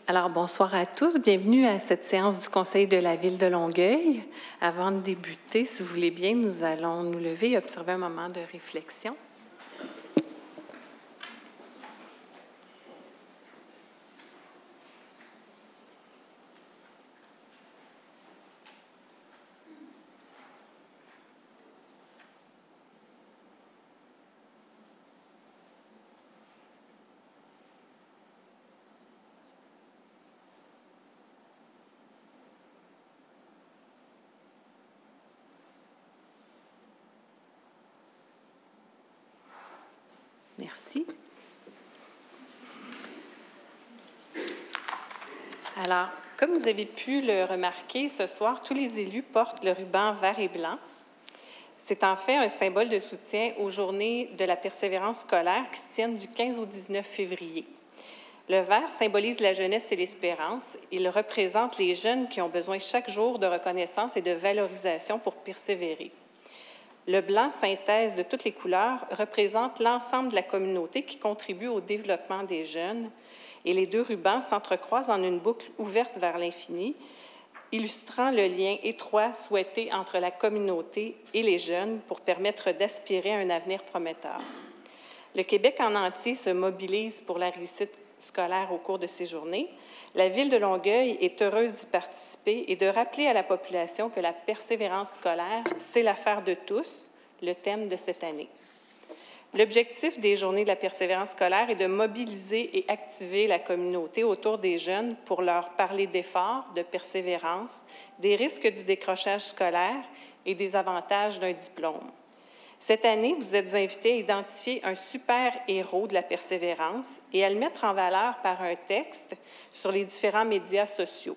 Alors, bonsoir à tous. Bienvenue à cette séance du Conseil de la Ville de Longueuil. Avant de débuter, si vous voulez bien, nous allons nous lever et observer un moment de réflexion. Merci. Alors, comme vous avez pu le remarquer, ce soir, tous les élus portent le ruban vert et blanc. C'est en fait un symbole de soutien aux journées de la persévérance scolaire qui se tiennent du 15 au 19 février. Le vert symbolise la jeunesse et l'espérance. Il représente les jeunes qui ont besoin chaque jour de reconnaissance et de valorisation pour persévérer. Le blanc, synthèse de toutes les couleurs, représente l'ensemble de la communauté qui contribue au développement des jeunes. Et les deux rubans s'entrecroisent en une boucle ouverte vers l'infini, illustrant le lien étroit souhaité entre la communauté et les jeunes pour permettre d'aspirer à un avenir prometteur. Le Québec en entier se mobilise pour la réussite scolaire au cours de ces journées. La Ville de Longueuil est heureuse d'y participer et de rappeler à la population que la persévérance scolaire, c'est l'affaire de tous, le thème de cette année. L'objectif des Journées de la persévérance scolaire est de mobiliser et activer la communauté autour des jeunes pour leur parler d'efforts, de persévérance, des risques du décrochage scolaire et des avantages d'un diplôme. Cette année, vous êtes invités à identifier un super-héros de la persévérance et à le mettre en valeur par un texte sur les différents médias sociaux.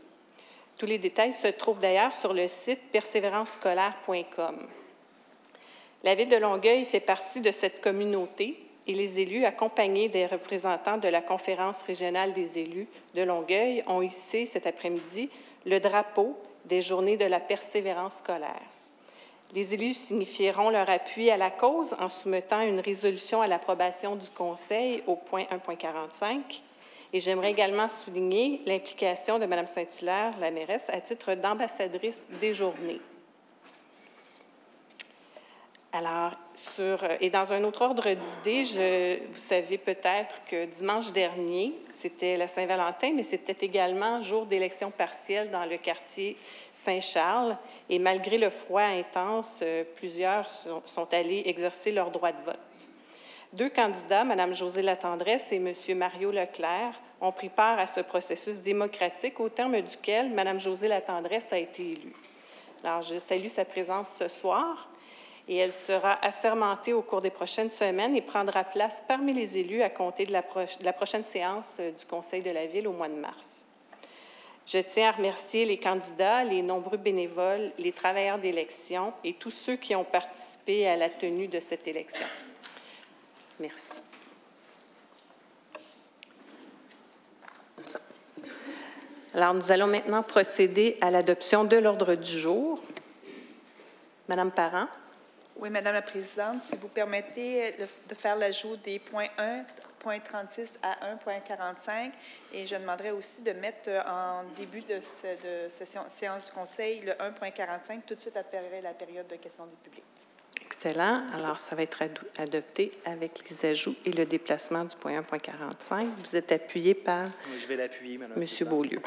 Tous les détails se trouvent d'ailleurs sur le site persévérancescolaire.com. La Ville de Longueuil fait partie de cette communauté et les élus, accompagnés des représentants de la Conférence régionale des élus de Longueuil, ont hissé cet après-midi le drapeau des Journées de la persévérance scolaire. Les élus signifieront leur appui à la cause en soumettant une résolution à l'approbation du Conseil au point 1.45. Et j'aimerais également souligner l'implication de Mme Saint-Hilaire, la mairesse, à titre d'ambassadrice des journées. Alors, et dans un autre ordre d'idées, vous savez peut-être que dimanche dernier, c'était la Saint-Valentin, mais c'était également jour d'élection partielle dans le quartier Saint-Charles. Et malgré le froid intense, plusieurs sont allés exercer leur droit de vote. Deux candidats, Mme Josée Latendresse et M. Mario Leclerc, ont pris part à ce processus démocratique au terme duquel Mme Josée Latendresse a été élue. Alors, je salue sa présence ce soir. Et elle sera assermentée au cours des prochaines semaines et prendra place parmi les élus à compter de la prochaine séance du Conseil de la Ville au mois de mars. Je tiens à remercier les candidats, les nombreux bénévoles, les travailleurs d'élection et tous ceux qui ont participé à la tenue de cette élection. Merci. Alors, nous allons maintenant procéder à l'adoption de l'ordre du jour. Madame Parent. Oui, Madame la Présidente, si vous permettez de faire l'ajout des points 1.36 à 1.45, et je demanderais aussi de mettre en début de cette séance du Conseil le 1.45 tout de suite après la période de questions du public. Excellent. Alors, ça va être adopté avec les ajouts et le déplacement du point 1.45. Vous êtes appuyé par Je vais l'appuyer, Madame M. Beaulieu.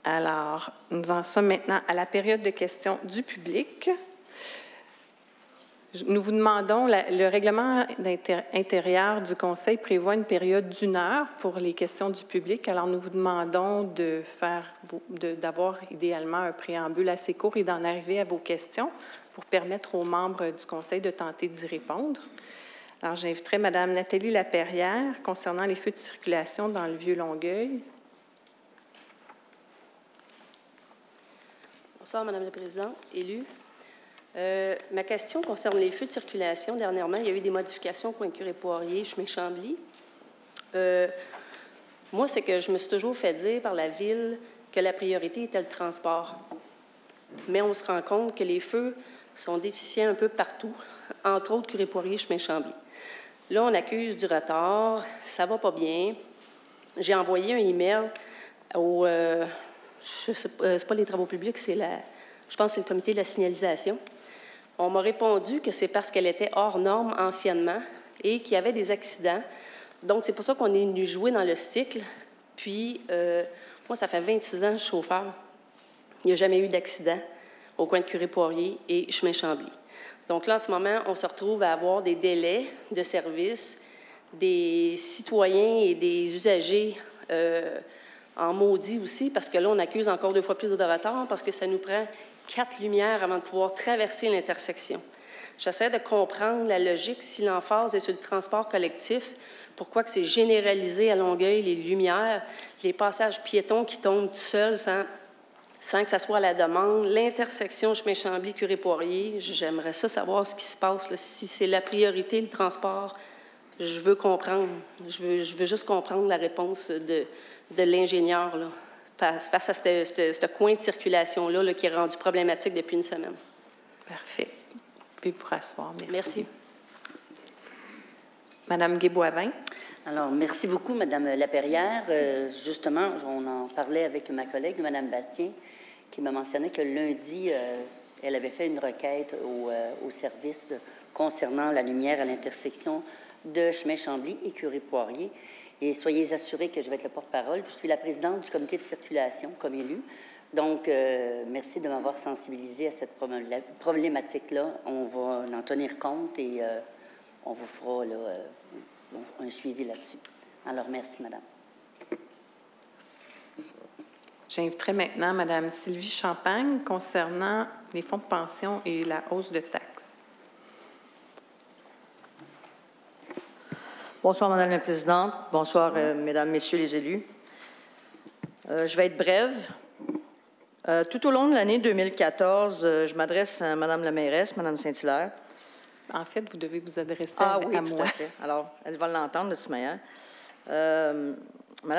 Alors, nous en sommes maintenant à la période de questions du public. Nous vous demandons, le règlement intérieur du Conseil prévoit une période d'1 heure pour les questions du public. Alors, nous vous demandons d'avoir idéalement un préambule assez court et d'en arriver à vos questions pour permettre aux membres du Conseil de tenter d'y répondre. Alors, j'inviterai Mme Nathalie Laperrière concernant les feux de circulation dans le Vieux-Longueuil. Bonsoir, Madame la Présidente, élue. Ma question concerne les feux de circulation. Dernièrement, il y a eu des modifications au coin Curé-Poirier, chemin Chambly. Moi, c'est que je me suis toujours fait dire par la Ville que la priorité était le transport. Mais on se rend compte que les feux sont déficients un peu partout, entre autres Curé-Poirier, chemin Chambly. Là, on accuse du retard, ça va pas bien. J'ai envoyé un email au... c'est pas les travaux publics, je pense que c'est le comité de la signalisation. On m'a répondu que c'est parce qu'elle était hors norme anciennement et qu'il y avait des accidents. Donc, c'est pour ça qu'on est venu jouer dans le cycle. Puis, moi, ça fait 26 ans que je suis chauffeur. Il n'y a jamais eu d'accident au coin de Curé-Poirier et chemin Chambly. Donc là, en ce moment, on se retrouve à avoir des délais de service, des citoyens et des usagers en maudit aussi, parce que là, on accuse encore 2 fois plus de retard, parce que ça nous prend 4 lumières avant de pouvoir traverser l'intersection. J'essaie de comprendre la logique, si l'emphase est sur le transport collectif, pourquoi que c'est généralisé à Longueuil, les lumières, les passages piétons qui tombent tout seuls sans que ça soit à la demande, l'intersection chemin Chambly, Curé-Poirier, j'aimerais ça savoir ce qui se passe, là. Si c'est la priorité, le transport, je veux comprendre. Je veux juste comprendre la réponse de l'ingénieur, là, face à ce coin de circulation-là là, qui est rendu problématique depuis une semaine. Parfait. Vous pouvez vous rasseoir. Merci. Merci. Madame Guéboivin. Alors, merci beaucoup, Madame Laperrière. Justement, on en parlait avec ma collègue, Madame Bastien, qui m'a mentionné que lundi, elle avait fait une requête au service concernant la lumière à l'intersection de chemin Chambly et Curé-Poirier. Et soyez assurés que je vais être le porte-parole. Je suis la présidente du comité de circulation comme élue. Donc, merci de m'avoir sensibilisée à cette problématique-là. On va en tenir compte et on vous fera là, un suivi là-dessus. Alors, merci, Madame. J'inviterai maintenant Madame Sylvie Champagne concernant les fonds de pension et la hausse de taxes. Bonsoir, Madame la Présidente. Bonsoir, Mesdames, Messieurs les élus. Je vais être brève. Tout au long de l'année 2014, je m'adresse à Madame la mairesse, Madame Saint-Hilaire. En fait, vous devez vous adresser à moi. Tout à fait. Alors, elle va l'entendre de toute manière. Madame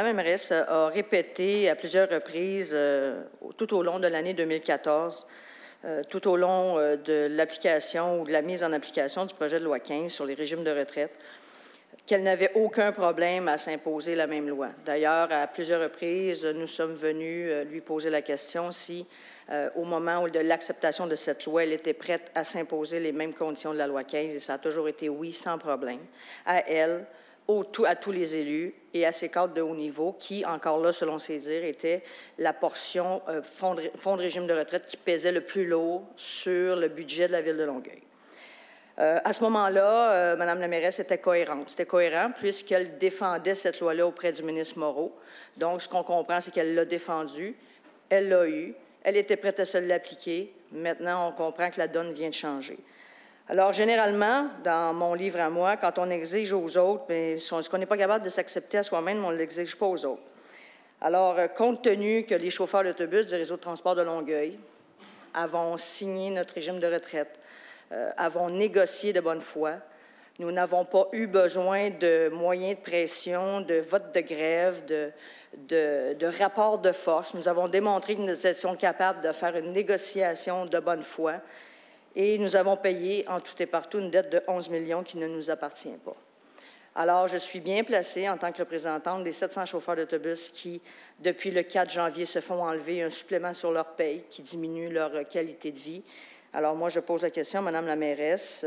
la mairesse a répété à plusieurs reprises tout au long de l'année 2014, tout au long de l'application ou de la mise en application du projet de loi 15 sur les régimes de retraite, qu'elle n'avait aucun problème à s'imposer la même loi. D'ailleurs, à plusieurs reprises, nous sommes venus lui poser la question si, au moment de l'acceptation de cette loi, elle était prête à s'imposer les mêmes conditions de la loi 15, et ça a toujours été oui, sans problème, à elle, à tous les élus et à ses cadres de haut niveau, qui, encore là, selon ses dires, était la portion fonds de régime de retraite qui pesait le plus lourd sur le budget de la Ville de Longueuil. À ce moment-là, Mme la mairesse était cohérente. C'était cohérent puisqu'elle défendait cette loi-là auprès du ministre Moreau. Donc, ce qu'on comprend, c'est qu'elle l'a défendue, elle l'a eu, elle était prête à se l'appliquer. Maintenant, on comprend que la donne vient de changer. Alors, généralement, dans mon livre à moi, quand on exige aux autres, bien, ce qu'on n'est pas capable de s'accepter à soi-même, on ne l'exige pas aux autres. Alors, compte tenu que les chauffeurs d'autobus du réseau de transport de Longueuil avons signé notre régime de retraite, avons négocié de bonne foi, nous n'avons pas eu besoin de moyens de pression, de vote de grève, de rapport de force. Nous avons démontré que nous étions capables de faire une négociation de bonne foi. Et nous avons payé en tout et partout une dette de 11 millions qui ne nous appartient pas. Alors, je suis bien placée en tant que représentante des 700 chauffeurs d'autobus qui, depuis le 4 janvier, se font enlever un supplément sur leur paye qui diminue leur qualité de vie. Alors, moi, je pose la question, Madame la mairesse,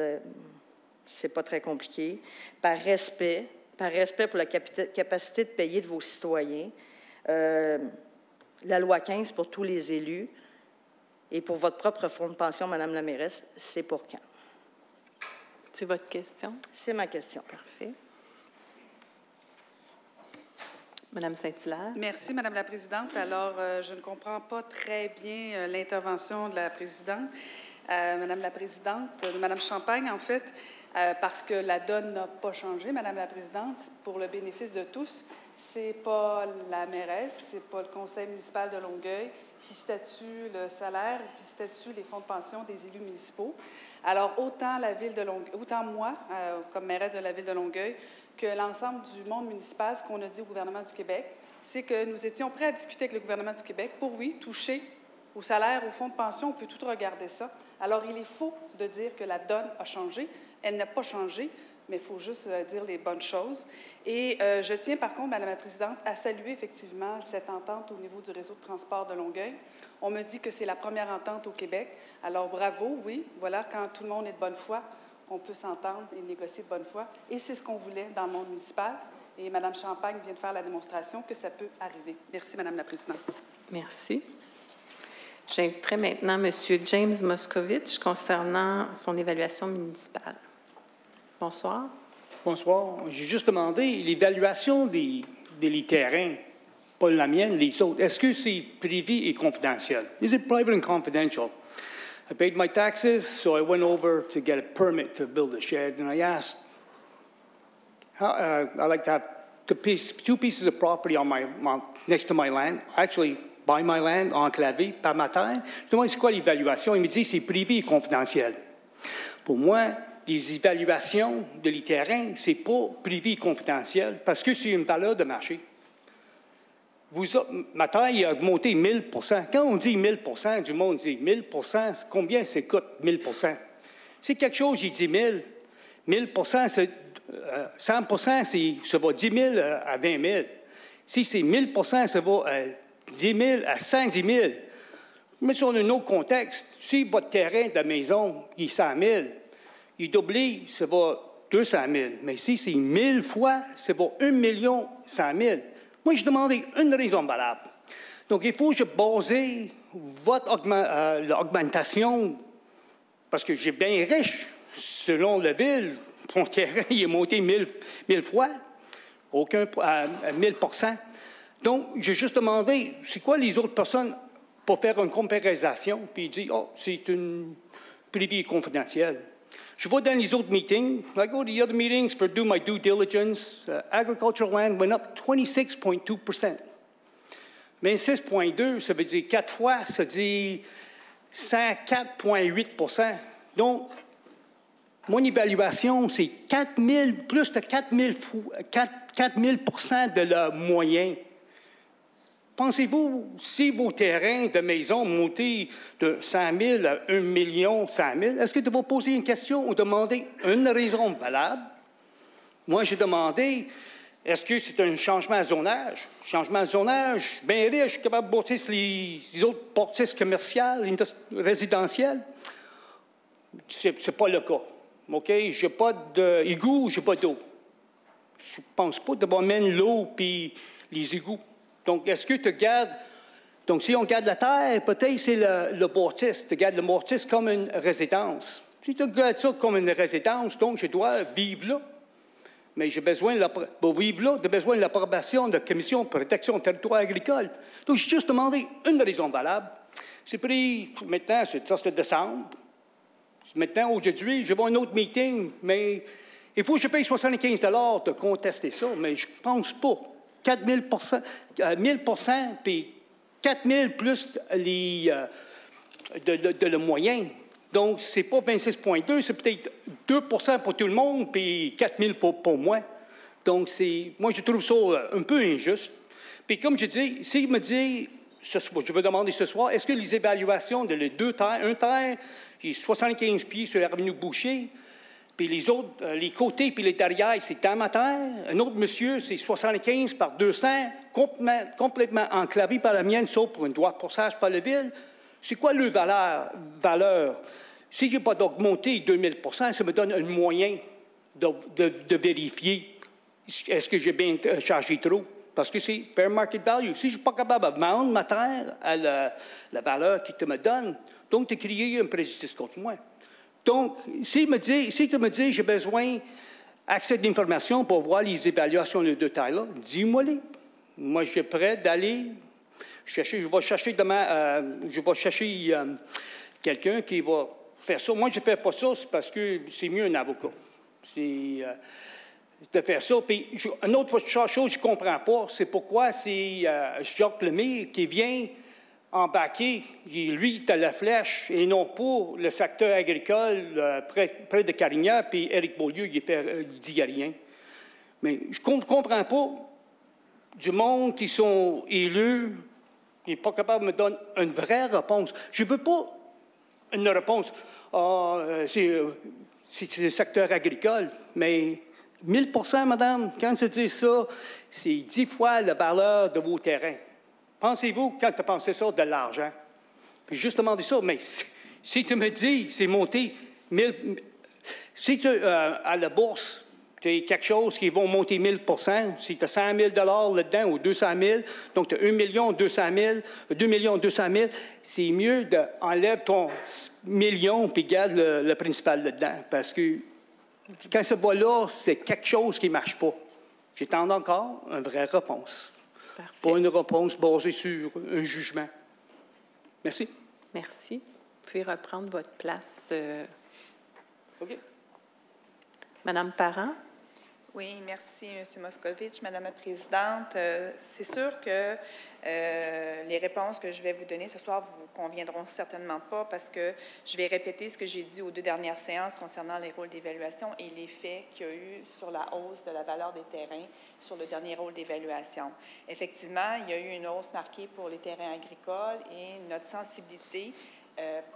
c'est pas très compliqué. Par respect pour la capacité de payer de vos citoyens, la loi 15 pour tous les élus, et pour votre propre fonds de pension, Madame la mairesse, c'est pour quand? C'est votre question? C'est ma question. Parfait. Madame Saint-Hilaire. Merci, Madame la Présidente. Alors, je ne comprends pas très bien l'intervention de la Présidente. Madame la Présidente, de Madame Champagne, en fait, parce que la donne n'a pas changé, Madame la Présidente, pour le bénéfice de tous. C'est pas la mairesse, c'est pas le conseil municipal de Longueuil qui statue le salaire, qui statue les fonds de pension des élus municipaux. Alors, autant la Ville de Longueuil, autant moi, comme mairesse de la Ville de Longueuil, que l'ensemble du monde municipal, ce qu'on a dit au gouvernement du Québec, c'est que nous étions prêts à discuter avec le gouvernement du Québec pour, oui, toucher au salaire, au fonds de pension, on peut tout regarder ça. Alors, il est faux de dire que la donne a changé. Elle n'a pas changé. mais il faut juste dire les bonnes choses. Et je tiens, par contre, Madame la Présidente, à saluer effectivement cette entente au niveau du réseau de transport de Longueuil. On me dit que c'est la première entente au Québec. Alors, bravo, oui, voilà, quand tout le monde est de bonne foi, on peut s'entendre et négocier de bonne foi. Et c'est ce qu'on voulait dans le monde municipal. Et Mme Champagne vient de faire la démonstration que ça peut arriver. Merci, Madame la Présidente. Merci. J'inviterai maintenant M. James Moscovitch concernant son évaluation municipale. Bonsoir. Bonsoir. J'ai juste demandé l'évaluation des terrains, pas la mienne, les autres. Est-ce que c'est privé et confidentiel? Is it private and confidential? I paid my taxes, so I went over to get a permit to build a shed, and I asked, I like to have two pieces of property on next to my land, actually by my land, enclavé par ma terre. Je demande c'est quoi l'évaluation? Il me dit c'est privé et confidentiel. Pour moi, les évaluations de les terrains, c'est pas privé et confidentiel parce que c'est une valeur de marché. Ma taille a augmenté 1 000 %. Quand on dit 1 000 %, du monde dit 1 000 %, combien ça coûte 1 000 %? C'est quelque chose, j'ai dit 1 000. 1 000 %, c'est 100 %, ça va 10 000 à 20 000. Si c'est 1 000 %, ça va 10 000 à 110 000. Mais sur un autre contexte, si votre terrain de maison est 100 000, il doublé, ça va 200 000. Mais si c'est 1 000 fois, ça va 1 100 000. Moi, je demandais une raison valable. Donc, il faut que je base l'augmentation, parce que j'ai bien riche, selon la ville, mon terrain il est monté 1000 fois, 1000 %. Donc, j'ai juste demandé, c'est quoi les autres personnes pour faire une comparaison, puis il dit, oh, c'est une privé confidentielle. Je vais dans les autres meetings. I go to the other meetings for do my due diligence. Agricultural land went up 26.2 %. 26.2, ça veut dire 4 fois, ça veut dire 104,8 %. Donc, mon évaluation, c'est 4 000, plus de 4 000 % de le moyen. Pensez-vous, si vos terrains de maison montent de 100 000 à 1 100 000, est-ce que tu vas poser une question ou demander une raison valable? Moi, j'ai demandé, est-ce que c'est un changement de zonage? Changement de zonage, bien riche, capable de bâtir les autres bâtisses commerciales, résidentielles? Ce n'est pas le cas. OK? Je n'ai pas d'égout, je n'ai pas d'eau. Je ne pense pas devoir mettre l'eau puis les égouts. Donc, est-ce que tu gardes... Donc, si on garde la terre, peut-être c'est le bâtisse. Tu gardes le bâtisse comme une résidence. Si tu gardes ça comme une résidence, donc je dois vivre là. Mais j'ai besoin pour vivre là, j'ai besoin de l'approbation de la Commission de protection du territoire agricole. Donc, j'ai juste demandé une raison valable. C'est pris, maintenant, c'est décembre. Maintenant, aujourd'hui, je vais à un autre meeting, mais il faut que je paye 75 $ de contester ça, mais je ne pense pas. 4 000 1000 %, puis 4 000 plus le moyen. Donc, ce n'est pas 26,2, c'est peut-être 2 % pour tout le monde, puis 4 000 pour moi. Donc, moi, je trouve ça un peu injuste. Puis, comme je dis, s'il me dit, je veux demander ce soir, est-ce que les évaluations de les deux terres, un terre, j'ai 75 pieds sur l'avenue Boucher, puis les autres, les côtés puis les derrière, c'est dans ma terre. Un autre monsieur, c'est 75 par 200, complètement enclavé par la mienne, sauf pour un droit de passage par la ville. C'est quoi le valeur? Si je n'ai pas d'augmenter 2000 %, ça me donne un moyen de vérifier est-ce que j'ai bien chargé trop. Parce que c'est fair market value. Si je ne suis pas capable de vendre ma terre à la valeur qu'il te me donne, donc tu as créé un préjudice contre moi. Donc, si tu me dis j'ai besoin d'accès d'informations pour voir les évaluations de deux tailles-là, dis-moi-les. Moi, je suis prêt d'aller chercher. Je vais chercher demain, quelqu'un qui va faire ça. Moi, je ne fais pas ça, c'est parce que c'est mieux un avocat. C'est de faire ça. Puis, une autre chose que je ne comprends pas, c'est pourquoi c'est Jacques Lemay qui vient embarqué, lui, tu as la flèche, et non pas le secteur agricole près de Carignan, puis Éric Beaulieu, il dit rien. Mais je ne comprends pas du monde qui sont élus, il n'est pas capable de me donner une vraie réponse. Je ne veux pas une réponse, c'est le secteur agricole, mais 1000 %, madame, quand tu dis ça, c'est 10 fois la valeur de vos terrains. Pensez-vous, quand tu pensez ça, de l'argent? Puis juste demandé ça, mais si tu me dis, c'est monté 1000... Si tu à la bourse, tu as quelque chose qui va monter 1000 %, si tu as 100 000 là-dedans ou 200 000, donc tu as 1 200 000, 2 200 000, c'est mieux d'enlève ton million puis garde le principal là-dedans. Parce que quand ça va là, c'est quelque chose qui ne marche pas. J'attends encore une vraie réponse. Parfait. Pas une réponse basée sur un jugement. Merci. Merci. Vous pouvez reprendre votre place. OK. Madame Parent. Oui, merci, M. Moscovitch. Madame la Présidente, c'est sûr que les réponses que je vais vous donner ce soir vous conviendront certainement pas parce que je vais répéter ce que j'ai dit aux 2 dernières séances concernant les rôles d'évaluation et l'effet qu'il y a eu sur la hausse de la valeur des terrains sur le dernier rôle d'évaluation. Effectivement, il y a eu une hausse marquée pour les terrains agricoles et notre sensibilité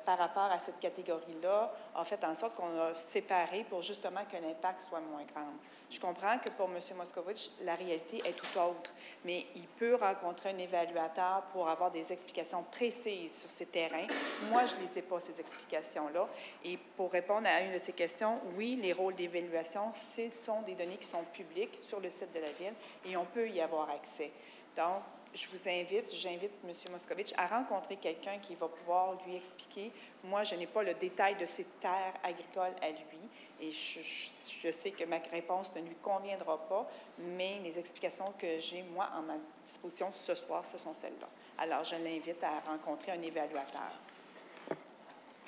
par rapport à cette catégorie-là a fait en sorte qu'on a séparé pour justement que l'impact soit moins grand. Je comprends que pour M. Moscovitch, la réalité est tout autre, mais il peut rencontrer un évaluateur pour avoir des explications précises sur ces terrains. Moi, je ne les ai pas, ces explications-là. Et pour répondre à une de ces questions, oui, les rôles d'évaluation, ce sont des données qui sont publiques sur le site de la Ville et on peut y avoir accès. Donc, j'invite M. Moscovitch à rencontrer quelqu'un qui va pouvoir lui expliquer. Moi, je n'ai pas le détail de ces terres agricoles à lui et je sais que ma réponse ne lui conviendra pas, mais les explications que j'ai, moi, en ma disposition ce soir, ce sont celles-là. Alors, je l'invite à rencontrer un évaluateur.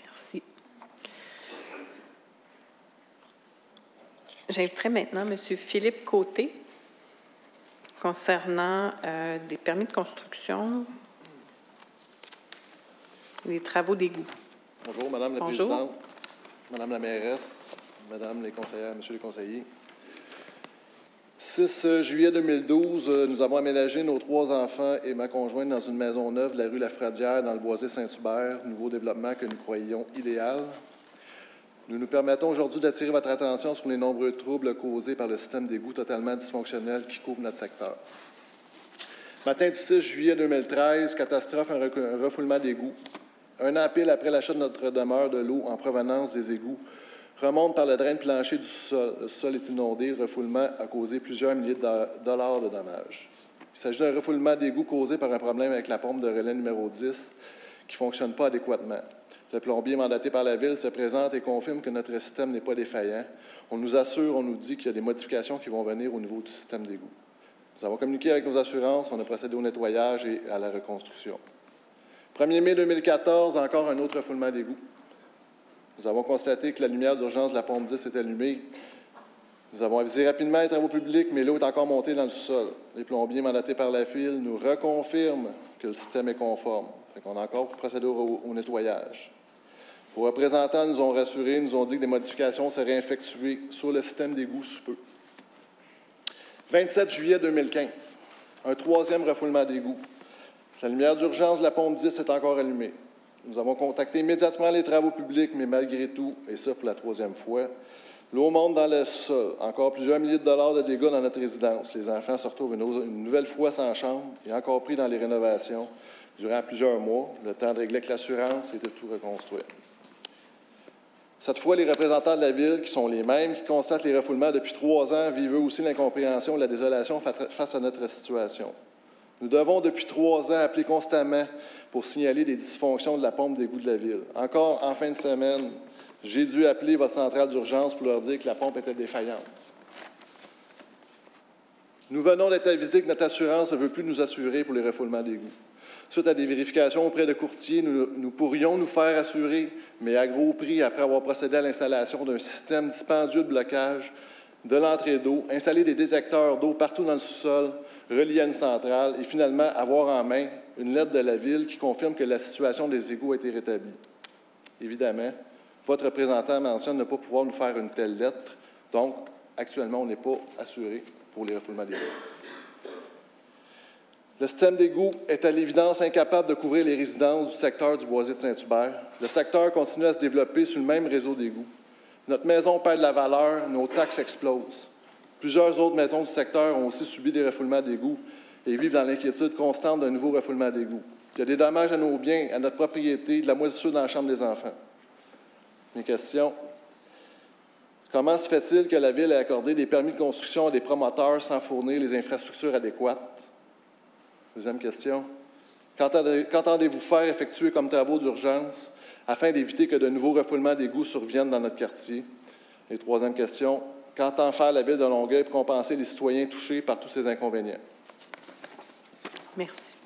Merci. J'inviterai maintenant M. Philippe Côté concernant des permis de construction, les travaux d'égout. Bonjour, Madame la Bonjour. Présidente, Madame la mairesse, Madame les conseillères, Monsieur les conseillers. 6 juillet 2012, nous avons aménagé nos 3 enfants et ma conjointe dans une maison neuve de la rue Lafradière, dans le Boisé-Saint-Hubert, nouveau développement que nous croyions idéal. Nous nous permettons aujourd'hui d'attirer votre attention sur les nombreux troubles causés par le système d'égout totalement dysfonctionnel qui couvre notre secteur. Matin du 6 juillet 2013, catastrophe, un refoulement d'égout. Un an pile après l'achat de notre demeure, de l'eau en provenance des égouts remonte par le drain de plancher du sol. Le sol est inondé. Le refoulement a causé plusieurs milliers de dollars de dommages. Il s'agit d'un refoulement d'égout causé par un problème avec la pompe de relais numéro 10 qui ne fonctionne pas adéquatement. Le plombier mandaté par la Ville se présente et confirme que notre système n'est pas défaillant. On nous assure, on nous dit qu'il y a des modifications qui vont venir au niveau du système d'égout. Nous avons communiqué avec nos assurances, on a procédé au nettoyage et à la reconstruction. 1er mai 2014, encore un autre refoulement d'égout. Nous avons constaté que la lumière d'urgence de la pompe 10 est allumée. Nous avons avisé rapidement les travaux publics, mais l'eau est encore montée dans le sous-sol. Les plombiers mandatés par la Ville nous reconfirment que le système est conforme. On a encore procédé au nettoyage. Vos représentants nous ont rassurés, nous ont dit que des modifications seraient effectuées sur le système d'égout sous peu. 27 juillet 2015, un 3e refoulement d'égout. La lumière d'urgence de la pompe 10 est encore allumée. Nous avons contacté immédiatement les travaux publics, mais malgré tout, et ça pour la 3e fois, l'eau monte dans le sol. Encore plusieurs milliers de dollars de dégâts dans notre résidence. Les enfants se retrouvent une nouvelle fois sans chambre et encore pris dans les rénovations durant plusieurs mois, le temps de régler avec l'assurance et de tout reconstruire. Cette fois, les représentants de la Ville, qui sont les mêmes qui constatent les refoulements depuis 3 ans, vivent eux aussi l'incompréhension et la désolation face à notre situation. Nous devons, depuis 3 ans, appeler constamment pour signaler des dysfonctions de la pompe d'égout de la Ville. Encore en fin de semaine, j'ai dû appeler votre centrale d'urgence pour leur dire que la pompe était défaillante. Nous venons d'être avisés que notre assurance ne veut plus nous assurer pour les refoulements d'égout. Suite à des vérifications auprès de courtiers, nous pourrions nous faire assurer, mais à gros prix après avoir procédé à l'installation d'un système dispendieux de blocage de l'entrée d'eau, installer des détecteurs d'eau partout dans le sous-sol, reliés à une centrale et finalement avoir en main une lettre de la Ville qui confirme que la situation des égouts a été rétablie. Évidemment, votre représentant mentionne ne pas pouvoir nous faire une telle lettre, donc actuellement, on n'est pas assuré pour les refoulements d'égouts. Le système d'égout est à l'évidence incapable de couvrir les résidences du secteur du Boisé de Saint-Hubert. Le secteur continue à se développer sur le même réseau d'égouts. Notre maison perd de la valeur, nos taxes explosent. Plusieurs autres maisons du secteur ont aussi subi des refoulements d'égouts et vivent dans l'inquiétude constante d'un nouveau refoulement d'égouts. Il y a des dommages à nos biens, à notre propriété, de la moisissure dans la chambre des enfants. Mes questions. Comment se fait-il que la Ville ait accordé des permis de construction à des promoteurs sans fournir les infrastructures adéquates? Deuxième question. Qu'entendez-vous faire effectuer comme travaux d'urgence afin d'éviter que de nouveaux refoulements d'égouts surviennent dans notre quartier? Et troisième question. Qu'entend faire la Ville de Longueuil pour compenser les citoyens touchés par tous ces inconvénients? Merci.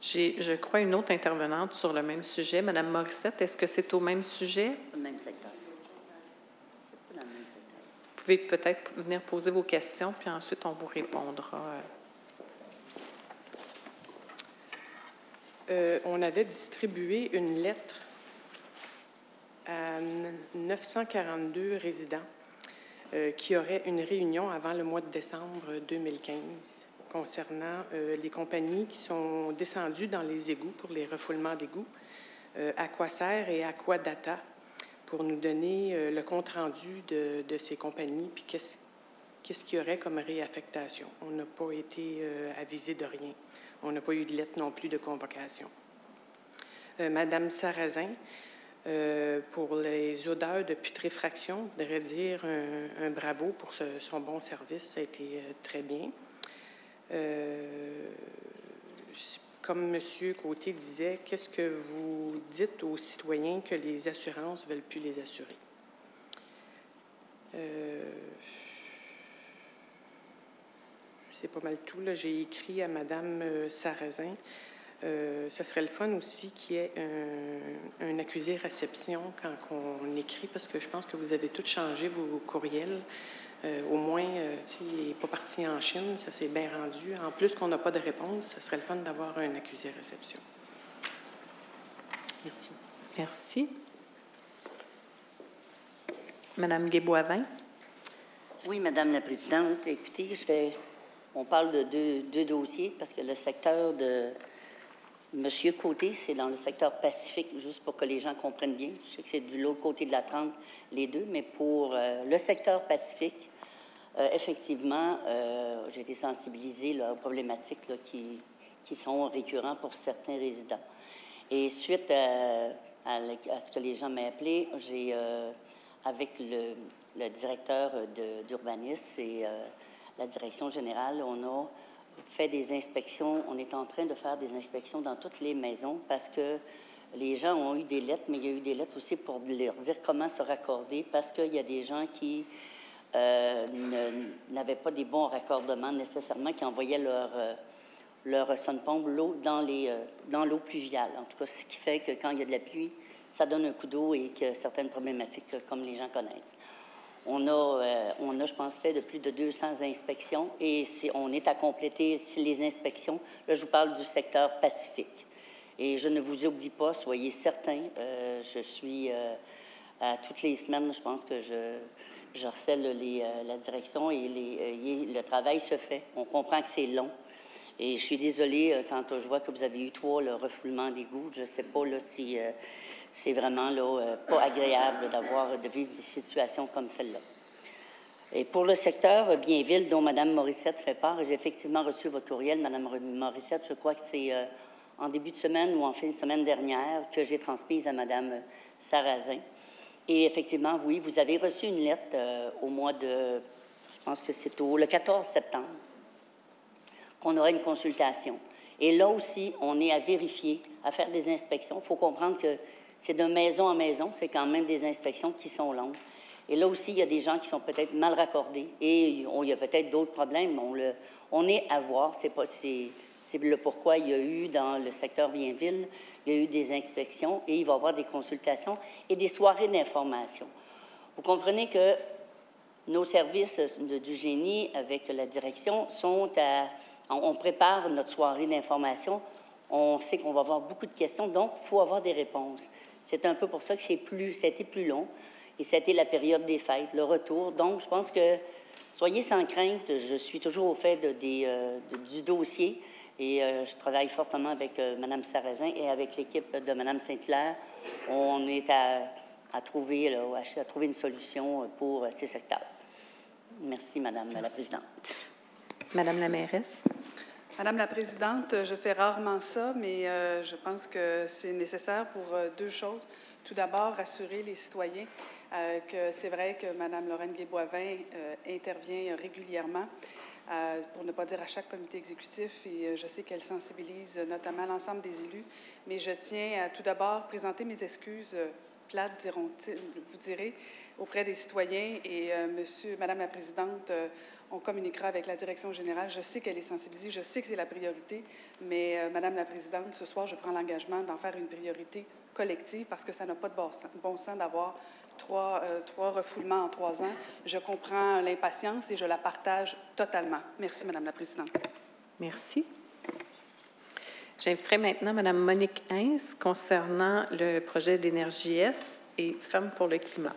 J'ai, je crois, une autre intervenante sur le même sujet. Madame Morissette, est-ce que c'est au même sujet? Le même secteur. C'est pas dans le même secteur. Vous pouvez peut-être venir poser vos questions, puis ensuite on vous répondra. On avait distribué une lettre à 942 résidents qui auraient une réunion avant le mois de décembre 2015 concernant les compagnies qui sont descendues dans les égouts pour les refoulements d'égouts, Aquaserre et Aquadata, pour nous donner le compte-rendu de ces compagnies, puis qu'est-ce qu'il y aurait comme réaffectation. On n'a pas été avisé de rien. On n'a pas eu de lettre non plus de convocation. Madame Sarrazin, pour les odeurs de putréfaction, je voudrais dire un bravo pour son bon service. Ça a été très bien. Comme M. Côté disait, qu'est-ce que vous dites aux citoyens que les assurances ne veulent plus les assurer? C'est pas mal tout. J'ai écrit à Mme Sarrazin. Ça serait le fun aussi qu'il y ait un accusé réception quand on écrit, parce que je pense que vous avez tous changé vos courriels. Au moins, il n'est pas parti en Chine, ça s'est bien rendu. En plus qu'on n'a pas de réponse, ça serait le fun d'avoir un accusé réception. Merci. Merci. Madame Guéboivin. Oui, Madame la Présidente. Écoutez, on parle de deux dossiers parce que le secteur de M. Côté, c'est dans le secteur Pacifique, juste pour que les gens comprennent bien. Je sais que c'est de l'autre côté de la 30, les deux, mais pour le secteur Pacifique, effectivement, j'ai été sensibilisée là, aux problématiques là, qui sont récurrentes pour certains résidents. Et suite à ce que les gens m'ont appelé, j'ai, avec le directeur d'urbanisme et la direction générale, on a fait des inspections. On est en train de faire des inspections dans toutes les maisons parce que les gens ont eu des lettres, mais il y a eu des lettres aussi pour leur dire comment se raccorder parce qu'il y a des gens qui n'avaient pas des bons raccordements nécessairement, qui envoyaient leur sonde-pompe dans l'eau pluviale. En tout cas, ce qui fait que quand il y a de la pluie, ça donne un coup d'eau et que certaines problématiques, comme les gens connaissent. On a, je pense, fait de plus de 200 inspections et on est à compléter les inspections. Là, je vous parle du secteur Pacifique. Et je ne vous oublie pas, soyez certains. Je suis, à toutes les semaines, je pense que je harcèle la direction et le travail se fait. On comprend que c'est long. Et je suis désolée quand je vois que vous avez eu le refoulement d'égouts. Je ne sais pas là, si c'est vraiment là, pas agréable de vivre des situations comme celle-là. Et pour le secteur Bienville, dont Mme Morissette fait part, j'ai effectivement reçu votre courriel, Mme Morissette. Je crois que c'est en début de semaine ou en fin de semaine dernière que j'ai transmise à Mme Sarrazin. Et effectivement, oui, vous avez reçu une lettre au mois de, je pense que c'est le 14 septembre, qu'on aura une consultation. Et là aussi, on est à vérifier, à faire des inspections. Il faut comprendre que c'est de maison en maison, c'est quand même des inspections qui sont longues. Et là aussi, il y a des gens qui sont peut-être mal raccordés et il y a peut-être d'autres problèmes. On est à voir, c'est le pourquoi il y a eu dans le secteur Bienville, il y a eu des inspections et il va y avoir des consultations et des soirées d'information. Vous comprenez que nos services du génie avec la direction on prépare notre soirée d'information. On sait qu'on va avoir beaucoup de questions, donc il faut avoir des réponses. C'est un peu pour ça que ça a été plus long et ça a été la période des fêtes, le retour. Donc, je pense que soyez sans crainte, je suis toujours au fait du dossier Et je travaille fortement avec Mme Sarrazin et avec l'équipe de Mme Saint-Hilaire. On est à trouver une solution pour ces secteurs. Merci, Madame la Présidente. Madame la mairesse. Madame la Présidente, je fais rarement ça, mais je pense que c'est nécessaire pour deux choses. Tout d'abord, rassurer les citoyens que c'est vrai que Mme Lorraine Guay-Boivin intervient régulièrement, pour ne pas dire à chaque comité exécutif, et je sais qu'elle sensibilise notamment l'ensemble des élus, mais je tiens à tout d'abord présenter mes excuses plates, vous direz, auprès des citoyens, et Madame la Présidente, on communiquera avec la direction générale. Je sais qu'elle est sensibilisée, je sais que c'est la priorité, mais Madame la Présidente, ce soir, je prends l'engagement d'en faire une priorité collective parce que ça n'a pas de bon sens d'avoir trois refoulements en 3 ans. Je comprends l'impatience et je la partage totalement. Merci, Madame la Présidente. Merci. J'inviterai maintenant Mme Monique Hens concernant le projet d'Énergie-Est et Femmes pour le climat.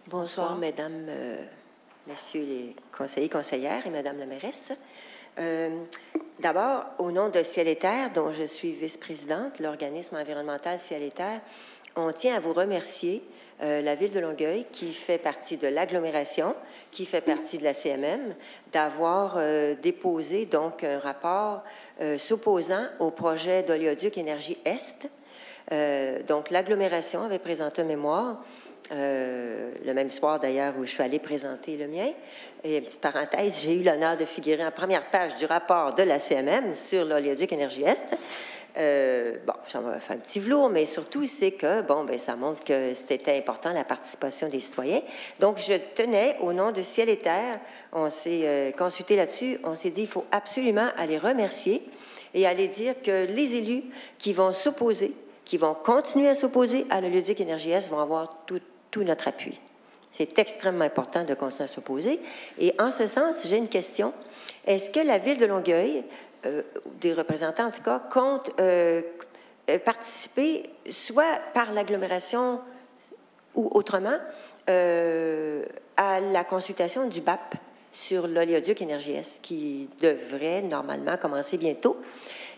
Bonsoir, Mesdames, Messieurs les conseillers, conseillères et Madame la mairesse. D'abord, au nom de Ciel et Terre, dont je suis vice-présidente, l'organisme environnemental Ciel et Terre, on tient à vous remercier, la Ville de Longueuil, qui fait partie de l'agglomération, qui fait partie de la CMM, d'avoir déposé donc un rapport s'opposant au projet d'oléoduc Énergie-Est. Donc, l'agglomération avait présenté un mémoire le même soir d'ailleurs où je suis allée présenter le mien. Et petite parenthèse, j'ai eu l'honneur de figurer en première page du rapport de la CMM sur l'oléoduc Énergie-Est. Bon, j'en vais faire un petit velours, mais surtout, c'est que, bon, bien, ça montre que c'était important, la participation des citoyens. Donc, je tenais, au nom de Ciel et Terre, on s'est consulté là-dessus, on s'est dit, il faut absolument aller remercier et aller dire que les élus qui vont s'opposer, qui vont continuer à s'opposer à l'oléoduc Énergie-Est vont avoir tout notre appui. C'est extrêmement important de continuer à s'opposer. Et en ce sens, j'ai une question. Est-ce que la Ville de Longueuil, des représentants en tout cas, compte participer soit par l'agglomération ou autrement à la consultation du BAP sur l'oléoduc Énergie-Est qui devrait normalement commencer bientôt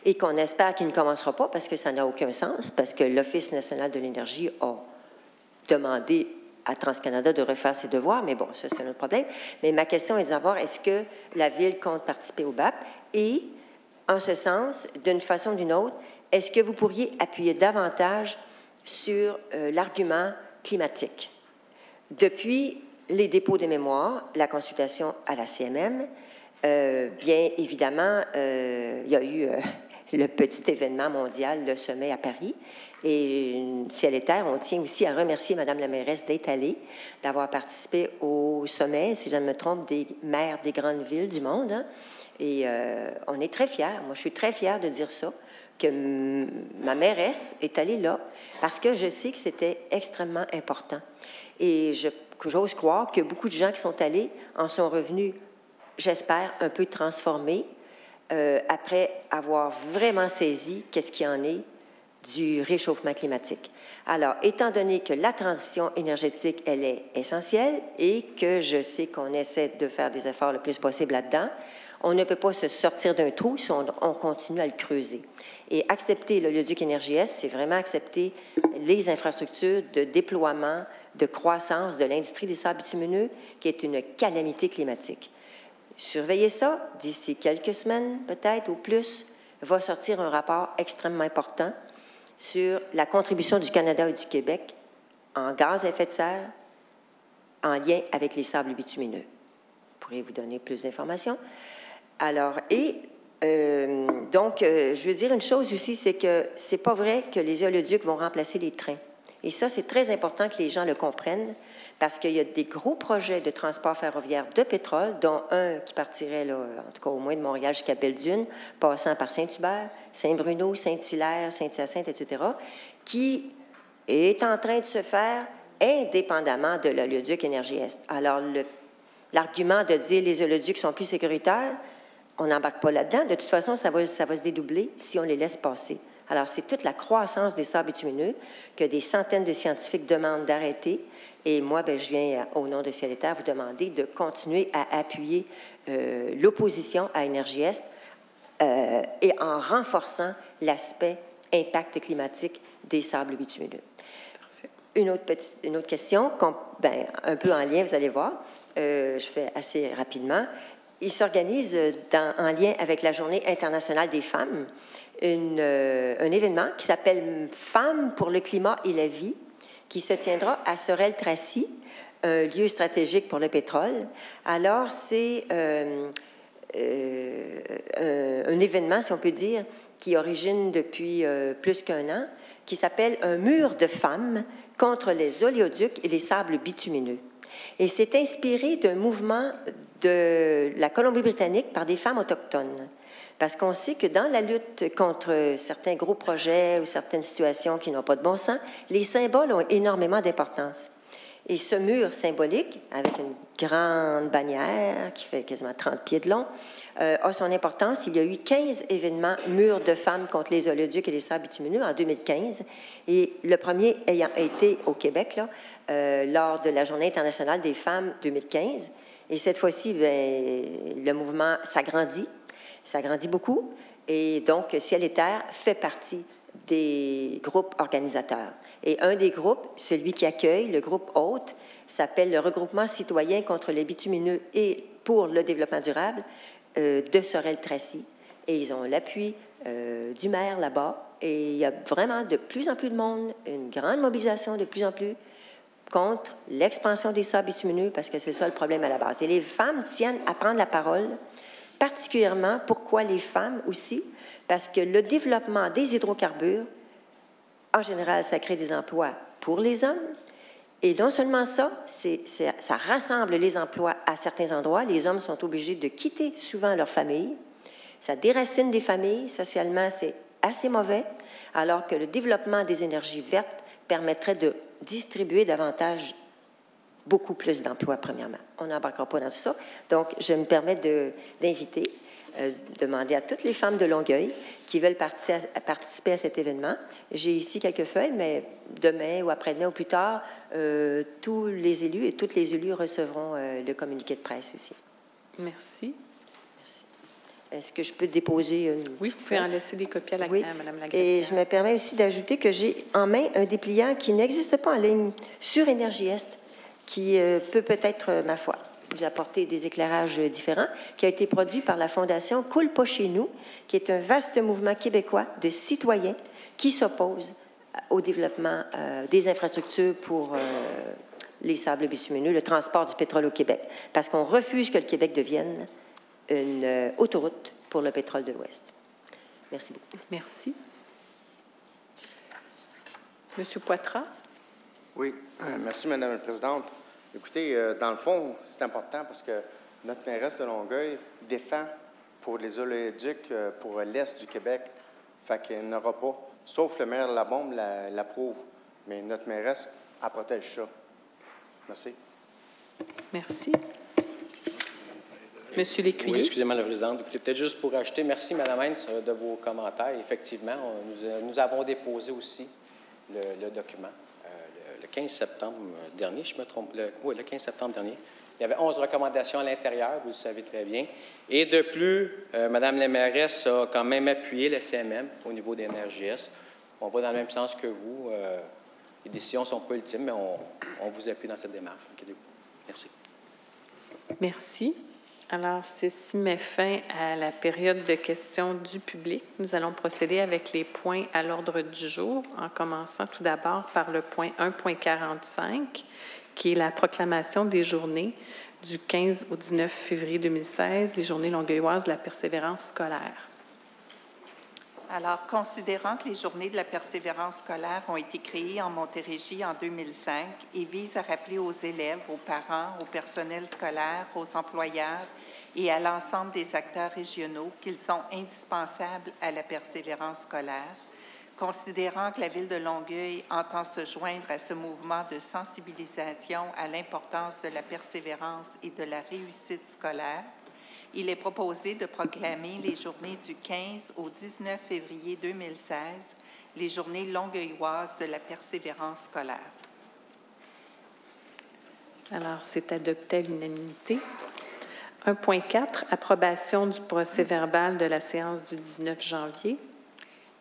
et qu'on espère qu'il ne commencera pas parce que ça n'a aucun sens, parce que l'Office national de l'énergie a demandé à TransCanada de refaire ses devoirs, mais bon, ça, c'est un autre problème. Mais ma question est de savoir, est-ce que la Ville compte participer au BAP? Et, en ce sens, d'une façon ou d'une autre, est-ce que vous pourriez appuyer davantage sur l'argument climatique? Depuis les dépôts des mémoires, la consultation à la CMM, bien évidemment, il y a eu le petit événement mondial, le sommet à Paris. Et Ciel et Terre, on tient aussi à remercier Madame la mairesse d'être allée, d'avoir participé au sommet, si je ne me trompe, des maires des grandes villes du monde. Hein. Et on est très fiers. Moi, je suis très fière de dire ça, que ma mairesse est allée là, parce que je sais que c'était extrêmement important. Et j'ose croire que beaucoup de gens qui sont allés en sont revenus, j'espère, un peu transformés, après avoir vraiment saisi qu'est-ce qu'il y en est du réchauffement climatique. Alors, étant donné que la transition énergétique, elle est essentielle et que je sais qu'on essaie de faire des efforts le plus possible là-dedans, on ne peut pas se sortir d'un trou si on continue à le creuser. Et accepter l'oléoduc Énergie-Est, c'est vraiment accepter les infrastructures de déploiement, de croissance de l'industrie des sables bitumineux, qui est une calamité climatique. Surveillez ça, d'ici quelques semaines, peut-être, ou plus, va sortir un rapport extrêmement important sur la contribution du Canada et du Québec en gaz à effet de serre en lien avec les sables bitumineux. Je pourrais vous donner plus d'informations. Alors, donc, je veux dire une chose aussi, c'est que c'est pas vrai que les oléoducs vont remplacer les trains. Et ça, c'est très important que les gens le comprennent, parce qu'il y a des gros projets de transport ferroviaire de pétrole, dont un qui partirait, là, en tout cas au moins de Montréal jusqu'à Belledune, passant par Saint-Hubert, Saint-Bruno, Saint-Hilaire, Saint-Hyacinthe, etc., qui est en train de se faire indépendamment de l'oléoduc Énergie-Est. Alors, l'argument de dire les oléoducs sont plus sécuritaires, on n'embarque pas là-dedans. De toute façon, ça va se dédoubler si on les laisse passer. Alors, c'est toute la croissance des sables bitumineux que des centaines de scientifiques demandent d'arrêter. Et moi, bien, je viens, au nom de Ciel et Terre, vous demander de continuer à appuyer l'opposition à Énergie Est et en renforçant l'aspect impact climatique des sables bitumineux. Une autre question, bien, un peu en lien, vous allez voir, je fais assez rapidement. Il s'organise en lien avec la Journée internationale des femmes un événement qui s'appelle Femmes pour le climat et la vie, qui se tiendra à Sorel-Tracy, un lieu stratégique pour le pétrole. Alors, c'est un événement, si on peut dire, qui origine depuis plus qu'un an, qui s'appelle un mur de femmes contre les oléoducs et les sables bitumineux. Et c'est inspiré d'un mouvement de la Colombie-Britannique par des femmes autochtones. Parce qu'on sait que dans la lutte contre certains gros projets ou certaines situations qui n'ont pas de bon sens, les symboles ont énormément d'importance. Et ce mur symbolique, avec une grande bannière qui fait quasiment 30 pieds de long, a son importance. Il y a eu 15 événements murs de femmes contre les oléoducs et les sables bitumineux en 2015. Et le premier ayant été au Québec, là, lors de la Journée internationale des femmes 2015. Et cette fois-ci, le mouvement s'agrandit. Ça grandit beaucoup. Et donc, Ciel et Terre fait partie des groupes organisateurs. Et un des groupes, celui qui accueille, le groupe Hôte, s'appelle le Regroupement citoyen contre les bitumineux et pour le développement durable de Sorel-Tracy. Et ils ont l'appui du maire là-bas. Et il y a vraiment de plus en plus de monde, une grande mobilisation de plus en plus contre l'expansion des sables bitumineux, parce que c'est ça le problème à la base. Et les femmes tiennent à prendre la parole, particulièrement, pourquoi les femmes aussi? Parce que le développement des hydrocarbures, en général, ça crée des emplois pour les hommes. Et non seulement ça, ça rassemble les emplois à certains endroits. Les hommes sont obligés de quitter souvent leur famille. Ça déracine des familles. Socialement, c'est assez mauvais. Alors que le développement des énergies vertes permettrait de distribuer davantage beaucoup plus d'emplois, premièrement. On n'embarquera pas dans tout ça. Donc, je me permets d'inviter, demander à toutes les femmes de Longueuil qui veulent participer à cet événement. J'ai ici quelques feuilles, mais demain ou après-demain ou plus tard, tous les élus et toutes les élus recevront le communiqué de presse aussi. Merci. Merci. Est-ce que je peux déposer une... Oui, vous pouvez en laisser des copies à Mme la greffière. Et je me permets aussi d'ajouter que j'ai en main un dépliant qui n'existe pas en ligne sur Énergie Est, qui peut-être, ma foi, vous apporter des éclairages différents, qui a été produit par la Fondation Coule pas chez nous, qui est un vaste mouvement québécois de citoyens qui s'opposent au développement des infrastructures pour les sables bitumineux, le transport du pétrole au Québec, parce qu'on refuse que le Québec devienne une autoroute pour le pétrole de l'Ouest. Merci beaucoup. Merci. Monsieur Poitras. Oui, merci, Madame la Présidente. Écoutez, dans le fond, c'est important parce que notre mairesse de Longueuil défend pour les oléoducs pour l'Est du Québec. Fait qu'il n'y en aura pas. Sauf le maire Labombe l'approuve. Mais notre mairesse, elle protège ça. Merci. Merci. Monsieur Lécuyer. Oui, excusez-moi, la Présidente. Peut-être juste pour ajouter, merci, Mme Heinz, de vos commentaires. Effectivement, nous avons déposé aussi le document. Le 15 septembre dernier, je me trompe, le 15 septembre dernier. Il y avait 11 recommandations à l'intérieur, vous le savez très bien. Et de plus, Mme la mairesse a quand même appuyé le CMM au niveau d'Énergie Est. On va dans le même sens que vous. Les décisions ne sont pas ultimes, mais on vous appuie dans cette démarche. Merci. Merci. Alors, ceci met fin à la période de questions du public. Nous allons procéder avec les points à l'ordre du jour, en commençant tout d'abord par le point 1.45, qui est la proclamation des journées du 15 au 19 février 2016, les journées longueuilloises de la persévérance scolaire. Alors, considérant que les journées de la persévérance scolaire ont été créées en Montérégie en 2005 et visent à rappeler aux élèves, aux parents, au personnel scolaire, aux employeurs et à l'ensemble des acteurs régionaux qu'ils sont indispensables à la persévérance scolaire, considérant que la Ville de Longueuil entend se joindre à ce mouvement de sensibilisation à l'importance de la persévérance et de la réussite scolaire, Il est proposé de proclamer les journées du 15 au 19 février 2016, les journées longueuilloises de la persévérance scolaire. Alors, c'est adopté à l'unanimité. 1.4, approbation du procès-verbal de la séance du 19 janvier.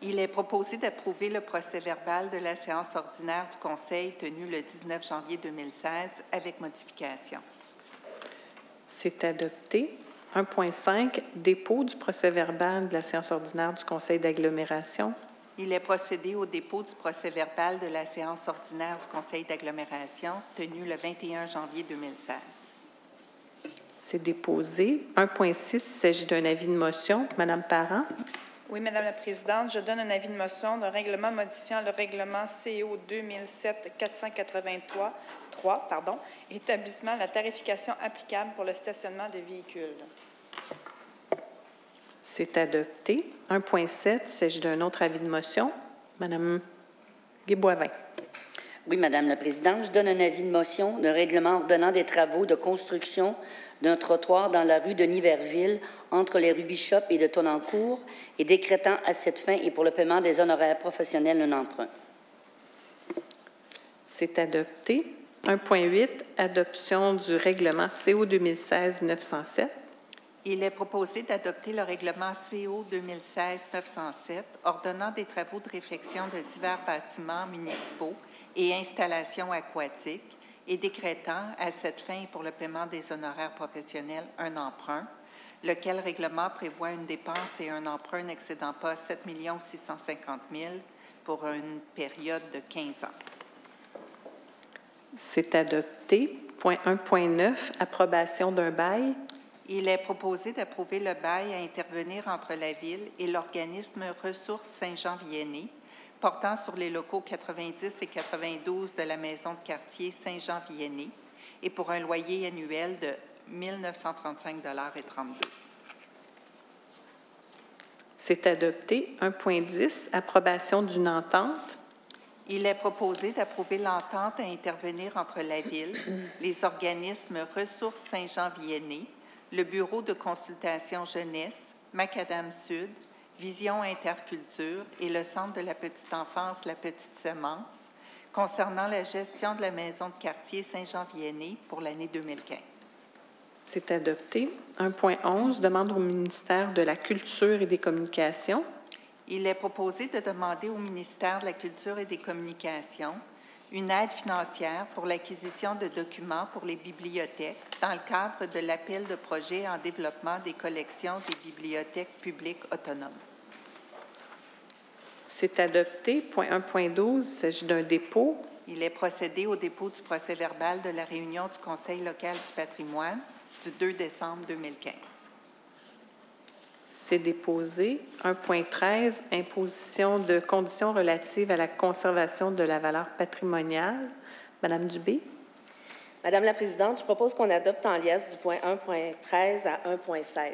Il est proposé d'approuver le procès-verbal de la séance ordinaire du Conseil tenue le 19 janvier 2016 avec modification. C'est adopté. 1.5, dépôt du procès-verbal de la séance ordinaire du Conseil d'agglomération. Il est procédé au dépôt du procès-verbal de la séance ordinaire du Conseil d'agglomération tenue le 21 janvier 2016. C'est déposé. 1.6, il s'agit d'un avis de motion. Madame Parent. Oui, Madame la Présidente, je donne un avis de motion d'un règlement modifiant le règlement CO 2007-483, établissant la tarification applicable pour le stationnement des véhicules. C'est adopté. 1.7, il s'agit d'un autre avis de motion. Madame Guay-Boivin. Oui, Madame la Présidente, je donne un avis de motion d'un règlement ordonnant des travaux de construction d'un trottoir dans la rue de Niverville entre les rues Bishop et de Tonnancourt et décrétant à cette fin et pour le paiement des honoraires professionnels un emprunt. C'est adopté. 1.8, adoption du règlement CO 2016-907. Il est proposé d'adopter le règlement CO 2016-907 ordonnant des travaux de réfection de divers bâtiments municipaux et installations aquatiques et décrétant à cette fin et pour le paiement des honoraires professionnels un emprunt, lequel règlement prévoit une dépense et un emprunt n'excédant pas 7 650 000 pour une période de 15 ans. C'est adopté. Point 1.9, approbation d'un bail. Il est proposé d'approuver le bail à intervenir entre la Ville et l'organisme Ressources Saint-Jean-Vianney, portant sur les locaux 90 et 92 de la maison de quartier Saint-Jean-Vianney et pour un loyer annuel de 1 935,32 $. C'est adopté. 1.10, approbation d'une entente. Il est proposé d'approuver l'entente à intervenir entre la Ville, les organismes Ressources Saint-Jean-Vianney, le Bureau de consultation jeunesse, Macadam Sud, Vision Interculture et le Centre de la petite enfance La Petite Semence concernant la gestion de la maison de quartier Saint-Jean-Vianney pour l'année 2015. C'est adopté. 1.11, demande au ministère de la Culture et des Communications. Il est proposé de demander au ministère de la Culture et des Communications une aide financière pour l'acquisition de documents pour les bibliothèques dans le cadre de l'appel de projet en développement des collections des bibliothèques publiques autonomes. C'est adopté. Point 1.12, il s'agit d'un dépôt. Il est procédé au dépôt du procès-verbal de la réunion du Conseil local du patrimoine du 2 décembre 2015. C'est déposé. 1.13, imposition de conditions relatives à la conservation de la valeur patrimoniale. Madame Dubé. Madame la Présidente, je propose qu'on adopte en liesse du point 1.13 à 1.16.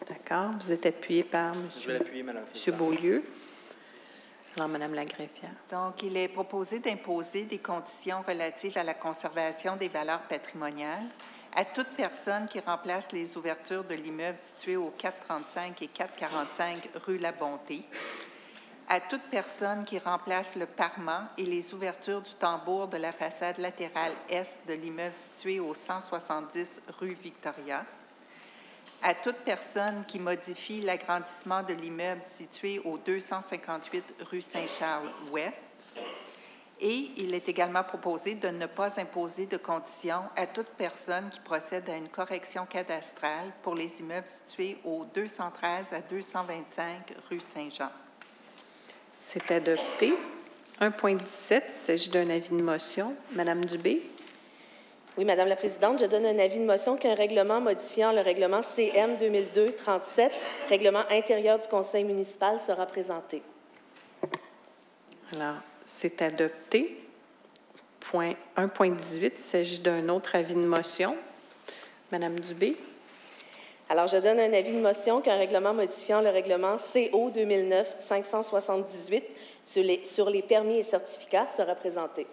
D'accord. Vous êtes appuyé par M. Je vais l'appuyer, Madame la Présidente. Beaulieu. Alors, Madame la greffière. Donc, il est proposé d'imposer des conditions relatives à la conservation des valeurs patrimoniales à toute personne qui remplace les ouvertures de l'immeuble situé au 435 et 445 rue La Bonté, à toute personne qui remplace le parement et les ouvertures du tambour de la façade latérale est de l'immeuble situé au 170 rue Victoria, à toute personne qui modifie l'agrandissement de l'immeuble situé au 258 rue Saint-Charles-Ouest. Et il est également proposé de ne pas imposer de conditions à toute personne qui procède à une correction cadastrale pour les immeubles situés au 213 à 225 rue Saint-Jean. C'est adopté. 1.17, il s'agit d'un avis de motion. Madame Dubé. Oui, Madame la Présidente, je donne un avis de motion qu'un règlement modifiant le règlement CM 2002-37, règlement intérieur du Conseil municipal, sera présenté. Alors, c'est adopté. Point 1.18, il s'agit d'un autre avis de motion. Madame Dubé. Alors, je donne un avis de motion qu'un règlement modifiant le règlement CO 2009-578 sur les permis et certificats sera présenté.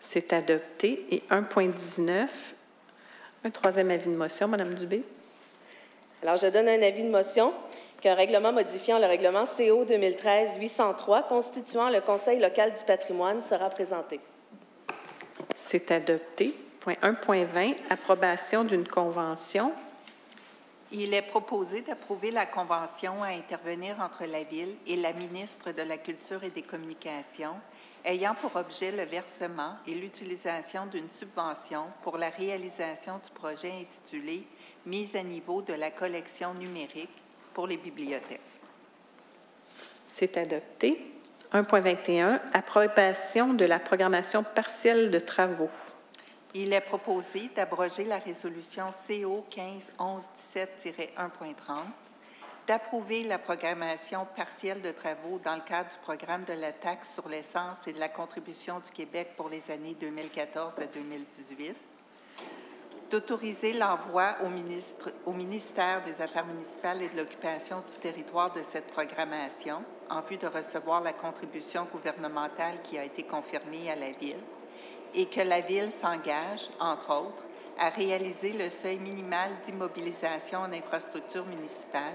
C'est adopté. Et 1.19, un troisième avis de motion. Madame Dubé. Alors, je donne un avis de motion qu'un règlement modifiant le règlement CO 2013-803 constituant le Conseil local du patrimoine sera présenté. C'est adopté. Point 1.20, approbation d'une convention. Il est proposé d'approuver la convention à intervenir entre la Ville et la ministre de la Culture et des Communications, ayant pour objet le versement et l'utilisation d'une subvention pour la réalisation du projet intitulé « Mise à niveau de la collection numérique pour les bibliothèques ». C'est adopté. 1.21, approbation de la programmation partielle de travaux. Il est proposé d'abroger la résolution CO 15-11-17-1.30, d'approuver la programmation partielle de travaux dans le cadre du programme de la taxe sur l'essence et de la contribution du Québec pour les années 2014 à 2018, d'autoriser l'envoi au ministère des Affaires municipales et de l'occupation du territoire de cette programmation en vue de recevoir la contribution gouvernementale qui a été confirmée à la Ville, et que la Ville s'engage, entre autres, à réaliser le seuil minimal d'immobilisation en infrastructure municipale,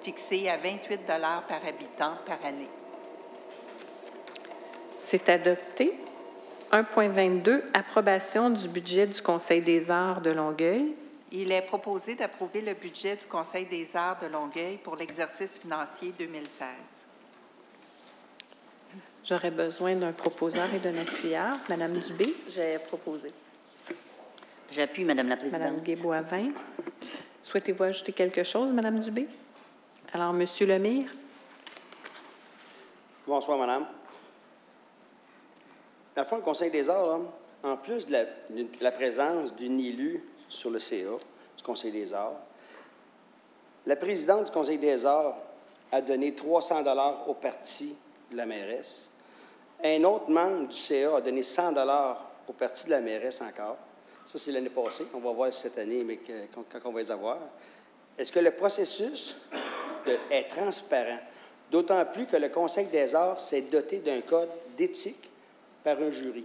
fixé à 28 $ par habitant par année. C'est adopté. 1.22, approbation du budget du Conseil des arts de Longueuil. Il est proposé d'approuver le budget du Conseil des arts de Longueuil pour l'exercice financier 2016. J'aurais besoin d'un proposeur et d'un appuyeur. Madame Dubé. J'ai proposé. J'appuie, Madame la Présidente. Madame Guay-Boivin. Souhaitez-vous ajouter quelque chose, Madame Dubé? Alors, Monsieur Lemire. Bonsoir, Madame. Dans le fond, le Conseil des arts, là, en plus de la présence d'une élue sur le CA, du Conseil des arts, la présidente du Conseil des arts a donné 300 $ au parti de la mairesse. Un autre membre du CA a donné 100 $ au parti de la mairesse encore. Ça, c'est l'année passée. On va voir cette année, mais quand on va les avoir. Est-ce que le processus est transparent? D'autant plus que le Conseil des arts s'est doté d'un code d'éthique par un jury.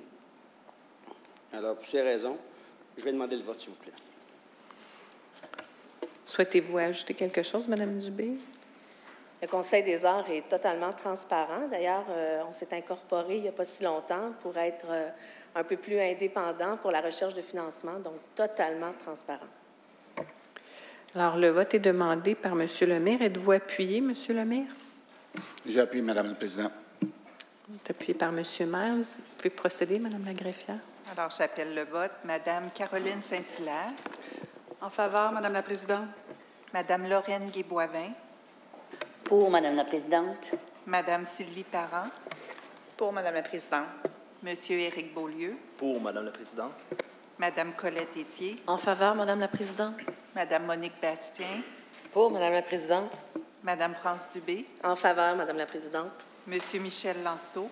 Alors, pour ces raisons, je vais demander le vote, s'il vous plaît. Souhaitez-vous ajouter quelque chose, Madame Dubé? Le Conseil des arts est totalement transparent. D'ailleurs, on s'est incorporé il n'y a pas si longtemps pour être un peu plus indépendant pour la recherche de financement, donc totalement transparent. Alors, le vote est demandé par M. Lemire. Êtes-vous appuyé, M. Lemire? J'appuie, Madame la Présidente. C'est appuyé par M. Miles. Vous pouvez procéder, Madame la greffière. Alors, j'appelle le vote. Madame Caroline Saint-Hilaire. En faveur, Madame la Présidente. Madame Lorraine Guay-Boivin. Pour, Madame la Présidente. Madame Sylvie Parent. Pour, Madame la Présidente. Monsieur Éric Beaulieu. Pour, Madame la Présidente. Madame Colette Étier. En faveur, Madame la Présidente. Madame Monique Bastien. Pour, Madame la Présidente. Madame France Dubé. En faveur, Madame la Présidente. Monsieur Michel Lanto.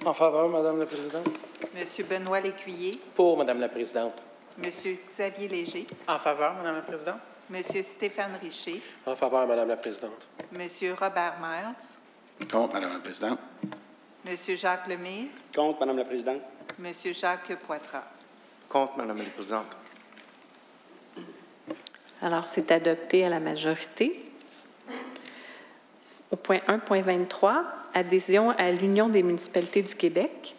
En faveur, Madame la Présidente. Monsieur Benoît Lécuyer. Pour, Madame la Présidente. Monsieur Xavier Léger. En faveur, Madame la Présidente. Monsieur Stéphane Richer. En faveur, Madame la Présidente. Monsieur Robert Miles. Contre, Madame la Présidente. Monsieur Jacques Lemire. Contre, Madame la Présidente. Monsieur Jacques Poitras. Contre, Madame la Présidente. Alors, c'est adopté à la majorité. Au point 1.23, adhésion à l'Union des municipalités du Québec.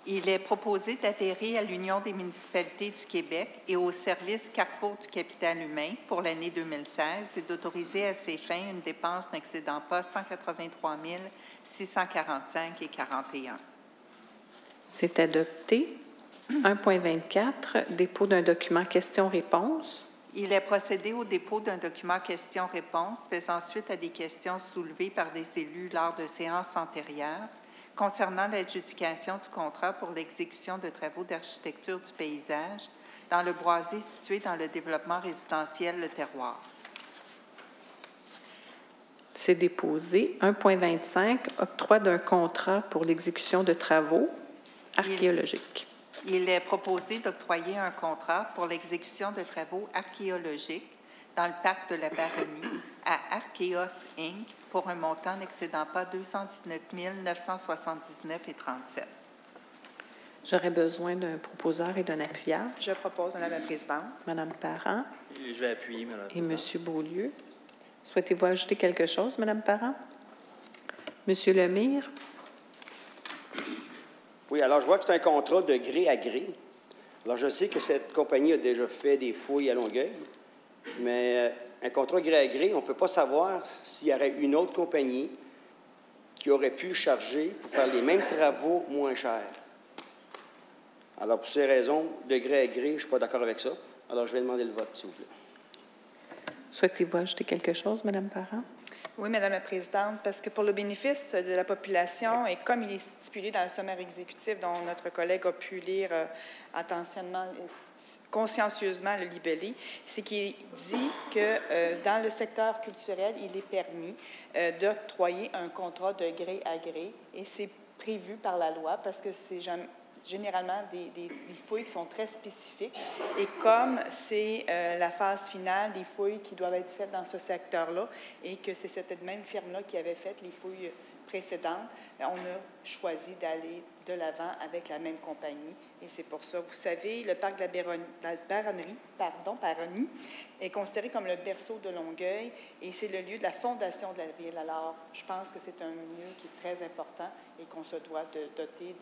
Il est proposé d'adhérer à l'Union des municipalités du Québec et au service Carrefour du capital humain pour l'année 2016 et d'autoriser à ces fins une dépense n'excédant pas 183 645,41. C'est adopté. 1.24, dépôt d'un document question-réponse. Il est procédé au dépôt d'un document question-réponse faisant suite à des questions soulevées par des élus lors de séances antérieures concernant l'adjudication du contrat pour l'exécution de travaux d'architecture du paysage dans le boisé situé dans le développement résidentiel Le Terroir. C'est déposé. 1.25, octroi d'un contrat pour l'exécution de travaux archéologiques. Il est proposé d'octroyer un contrat pour l'exécution de travaux archéologiques dans le parc de la Baronnie à Archéos Inc. pour un montant n'excédant pas 219 979,37. J'aurais besoin d'un proposeur et d'un appuyeur. Je propose, Madame la Présidente. Madame Parent. Je vais appuyer, Madame la Et Présidente. Monsieur Beaulieu. Souhaitez-vous ajouter quelque chose, Madame Parent? Monsieur Lemire. Oui, alors je vois que c'est un contrat de gré à gré. Alors je sais que cette compagnie a déjà fait des fouilles à Longueuil, mais un contrat gré à gré, on ne peut pas savoir s'il y aurait une autre compagnie qui aurait pu charger pour faire les mêmes travaux moins chers. Alors pour ces raisons, de gré à gré, je ne suis pas d'accord avec ça. Alors je vais demander le vote, s'il vous plaît. Souhaitez-vous ajouter quelque chose, Madame Parent? Oui, Madame la Présidente, parce que pour le bénéfice de la population, et comme il est stipulé dans le sommaire exécutif dont notre collègue a pu lire attentionnement, consciencieusement le libellé, c'est qu'il dit que dans le secteur culturel, il est permis d'octroyer un contrat de gré à gré, et c'est prévu par la loi parce que c'est généralement des fouilles qui sont très spécifiques. Et comme c'est la phase finale des fouilles qui doivent être faites dans ce secteur-là et que c'est cette même firme-là qui avait fait les fouilles précédentes, on a choisi d'aller de l'avant avec la même compagnie. Et c'est pour ça. Vous savez, le parc de la Baronnie est considéré comme le berceau de Longueuil et c'est le lieu de la fondation de la ville. Alors, je pense que c'est un lieu qui est très important et qu'on se doit de doter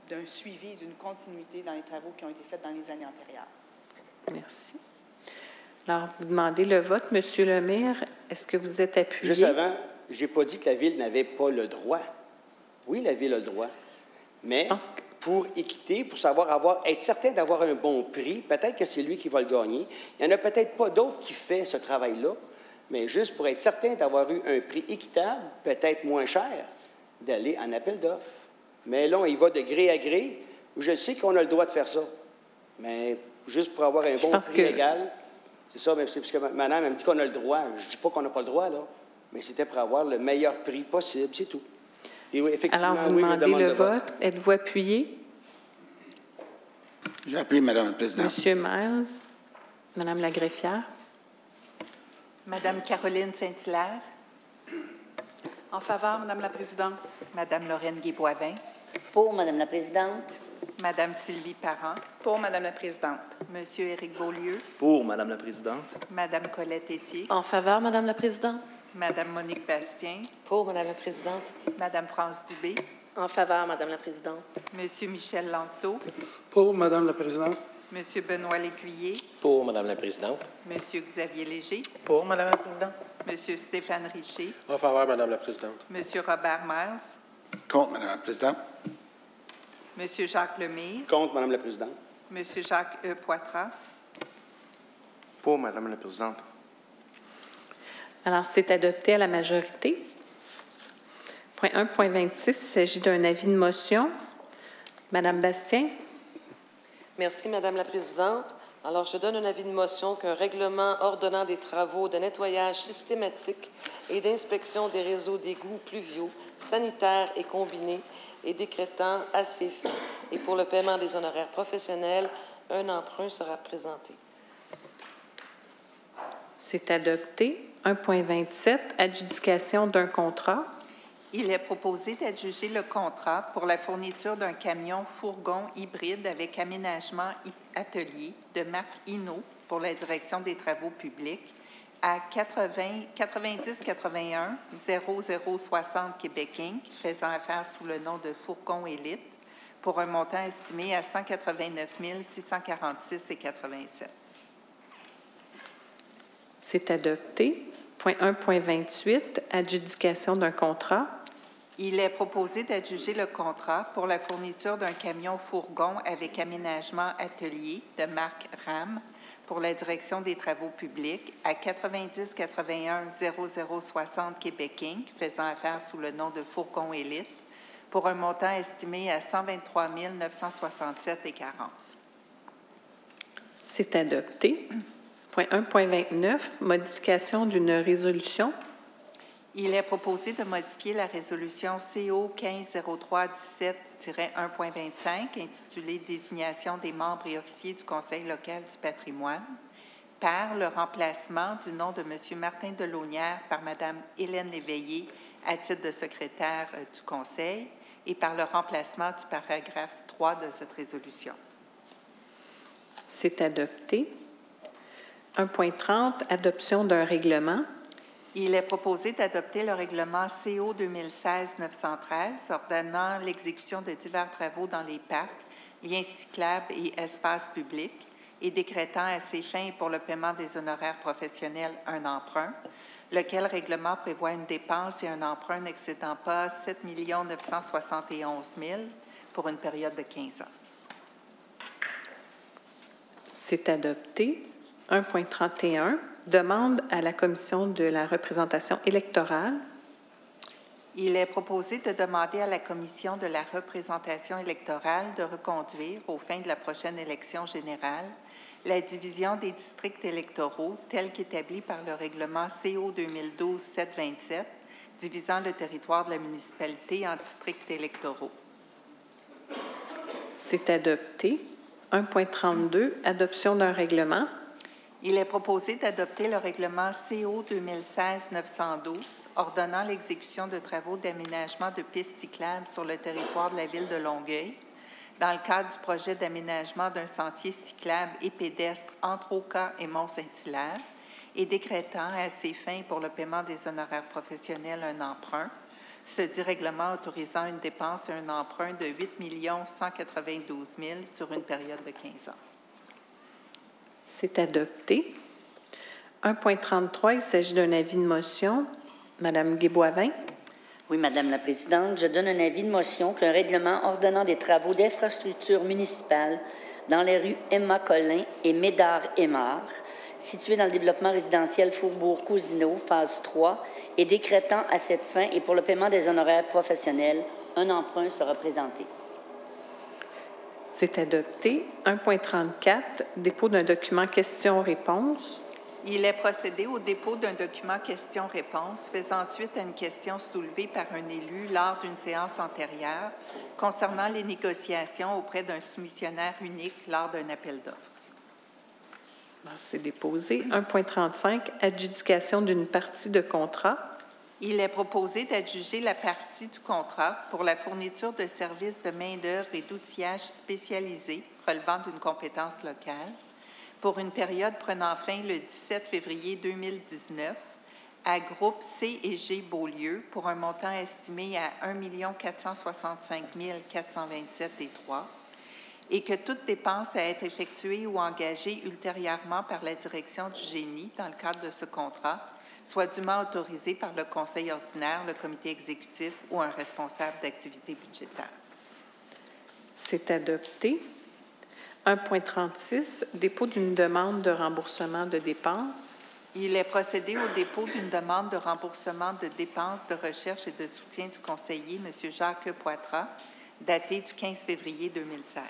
d'un suivi, d'une continuité dans les travaux qui ont été faits dans les années antérieures. Merci. Alors, vous demandez le vote. Monsieur Lemire, est-ce que vous êtes appuyé? Juste avant, je n'ai pas dit que la Ville n'avait pas le droit. Oui, la Ville a le droit. Mais pour équité, pour être certain d'avoir un bon prix, peut-être que c'est lui qui va le gagner. Il n'y en a peut-être pas d'autres qui font ce travail-là, mais juste pour être certain d'avoir eu un prix équitable, peut-être moins cher, d'aller en appel d'offres. Mais là, il va de gré à gré. Je sais qu'on a le droit de faire ça. Mais juste pour avoir un bon prix égal, c'est ça, c'est parce que madame, elle me dit qu'on a le droit. Je ne dis pas qu'on n'a pas le droit, là. Mais c'était pour avoir le meilleur prix possible, c'est tout. Et oui, effectivement, alors, vous demandez le vote. Êtes-vous appuyé? J'appuie, Madame la Présidente. Monsieur Miles. Madame la greffière. Madame Caroline Saint-Hilaire. En faveur, Madame la Présidente. Madame Lorraine Guy-Boivin. Pour Madame la Présidente. Madame Sylvie Parent. Pour Madame la Présidente. Monsieur Éric Beaulieu. Pour Madame la Présidente. Madame Colette Étier. En faveur, Madame la Présidente. Madame Monique Bastien. Pour Madame la Présidente. Madame France Dubé. En faveur, Madame la Présidente. Monsieur Michel Langteau. Pour Madame la Présidente. Monsieur Benoît Lécuyer. Pour Madame la Présidente. Monsieur Xavier Léger. Pour Madame la Présidente. Monsieur Stéphane Richer. En faveur, Madame la Présidente. Monsieur Robert Miles. Contre, Madame la Présidente. Monsieur Jacques Lemire. Contre, Madame la Présidente. Monsieur Jacques Poitras. Pour Madame la Présidente. Alors, c'est adopté à la majorité. Point 1, point 26, il s'agit d'un avis de motion. Madame Bastien. Merci, Madame la Présidente. Alors, je donne un avis de motion qu'un règlement ordonnant des travaux de nettoyage systématique et d'inspection des réseaux d'égouts pluviaux, sanitaires et combinés et décrétant à ces fins et pour le paiement des honoraires professionnels, un emprunt sera présenté. C'est adopté. 1.27, adjudication d'un contrat. Il est proposé d'adjuger le contrat pour la fourniture d'un camion fourgon hybride avec aménagement atelier de marque Inno pour la direction des travaux publics à 9081 0060 Québec Inc., faisant affaire sous le nom de Fourgon Élite, pour un montant estimé à 189 646,87. C'est adopté. Point 1.28, adjudication d'un contrat. Il est proposé d'adjuger le contrat pour la fourniture d'un camion fourgon avec aménagement atelier de marque RAM pour la direction des travaux publics à 9081 0060 Québec Inc., faisant affaire sous le nom de Fourgon Élite, pour un montant estimé à 123 967,40. C'est adopté. Point 1.29, modification d'une résolution. Il est proposé de modifier la résolution CO 1503-17-1.25 intitulée « Désignation des membres et officiers du Conseil local du patrimoine » par le remplacement du nom de M. Martin Delaunière par Mme Hélène Léveillé à titre de secrétaire du Conseil et par le remplacement du paragraphe 3 de cette résolution. C'est adopté. 1.30, adoption d'un règlement. Il est proposé d'adopter le règlement CO 2016-913 ordonnant l'exécution de divers travaux dans les parcs, liens cyclables et espaces publics et décrétant à ces fins et pour le paiement des honoraires professionnels un emprunt, lequel règlement prévoit une dépense et un emprunt n'excédant pas 7 971 000 pour une période de 15 ans. C'est adopté. 1.31, demande à la Commission de la représentation électorale. Il est proposé de demander à la Commission de la représentation électorale de reconduire, aux fins de la prochaine élection générale, la division des districts électoraux telle qu'établie par le règlement CO 2012-727, divisant le territoire de la municipalité en districts électoraux. C'est adopté. 1.32, adoption d'un règlement. Il est proposé d'adopter le règlement CO 2016-912 ordonnant l'exécution de travaux d'aménagement de pistes cyclables sur le territoire de la ville de Longueuil dans le cadre du projet d'aménagement d'un sentier cyclable et pédestre entre Oka et Mont-Saint-Hilaire et décrétant à ces fins pour le paiement des honoraires professionnels un emprunt, cedit règlement autorisant une dépense et un emprunt de 8 192 000 sur une période de 15 ans. C'est adopté. 1.33, il s'agit d'un avis de motion. Madame Guéboivin. Oui, Madame la Présidente, je donne un avis de motion qu'un règlement ordonnant des travaux d'infrastructure municipale dans les rues Emma-Collin et Médard-Aymar, situées dans le développement résidentiel Faubourg-Cousineau, phase 3, et décrétant à cette fin et pour le paiement des honoraires professionnels, un emprunt sera présenté. C'est adopté. 1.34, dépôt d'un document questions-réponses. Il est procédé au dépôt d'un document questions-réponses faisant suite à une question soulevée par un élu lors d'une séance antérieure concernant les négociations auprès d'un soumissionnaire unique lors d'un appel d'offres. C'est déposé. 1.35, adjudication d'une partie de contrat. Il est proposé d'adjuger la partie du contrat pour la fourniture de services de main-d'œuvre et d'outillage spécialisés relevant d'une compétence locale pour une période prenant fin le 17 février 2019 à groupe C&G Beaulieu pour un montant estimé à 1 465 427,3 et que toute dépense à être effectuée ou engagée ultérieurement par la direction du génie dans le cadre de ce contrat soit dûment autorisée par le Conseil ordinaire, le comité exécutif ou un responsable d'activité budgétaire. C'est adopté. 1.36, dépôt d'une demande de remboursement de dépenses. Il est procédé au dépôt d'une demande de remboursement de dépenses de recherche et de soutien du conseiller, M. Jacques Poitras, datée du 15 février 2016.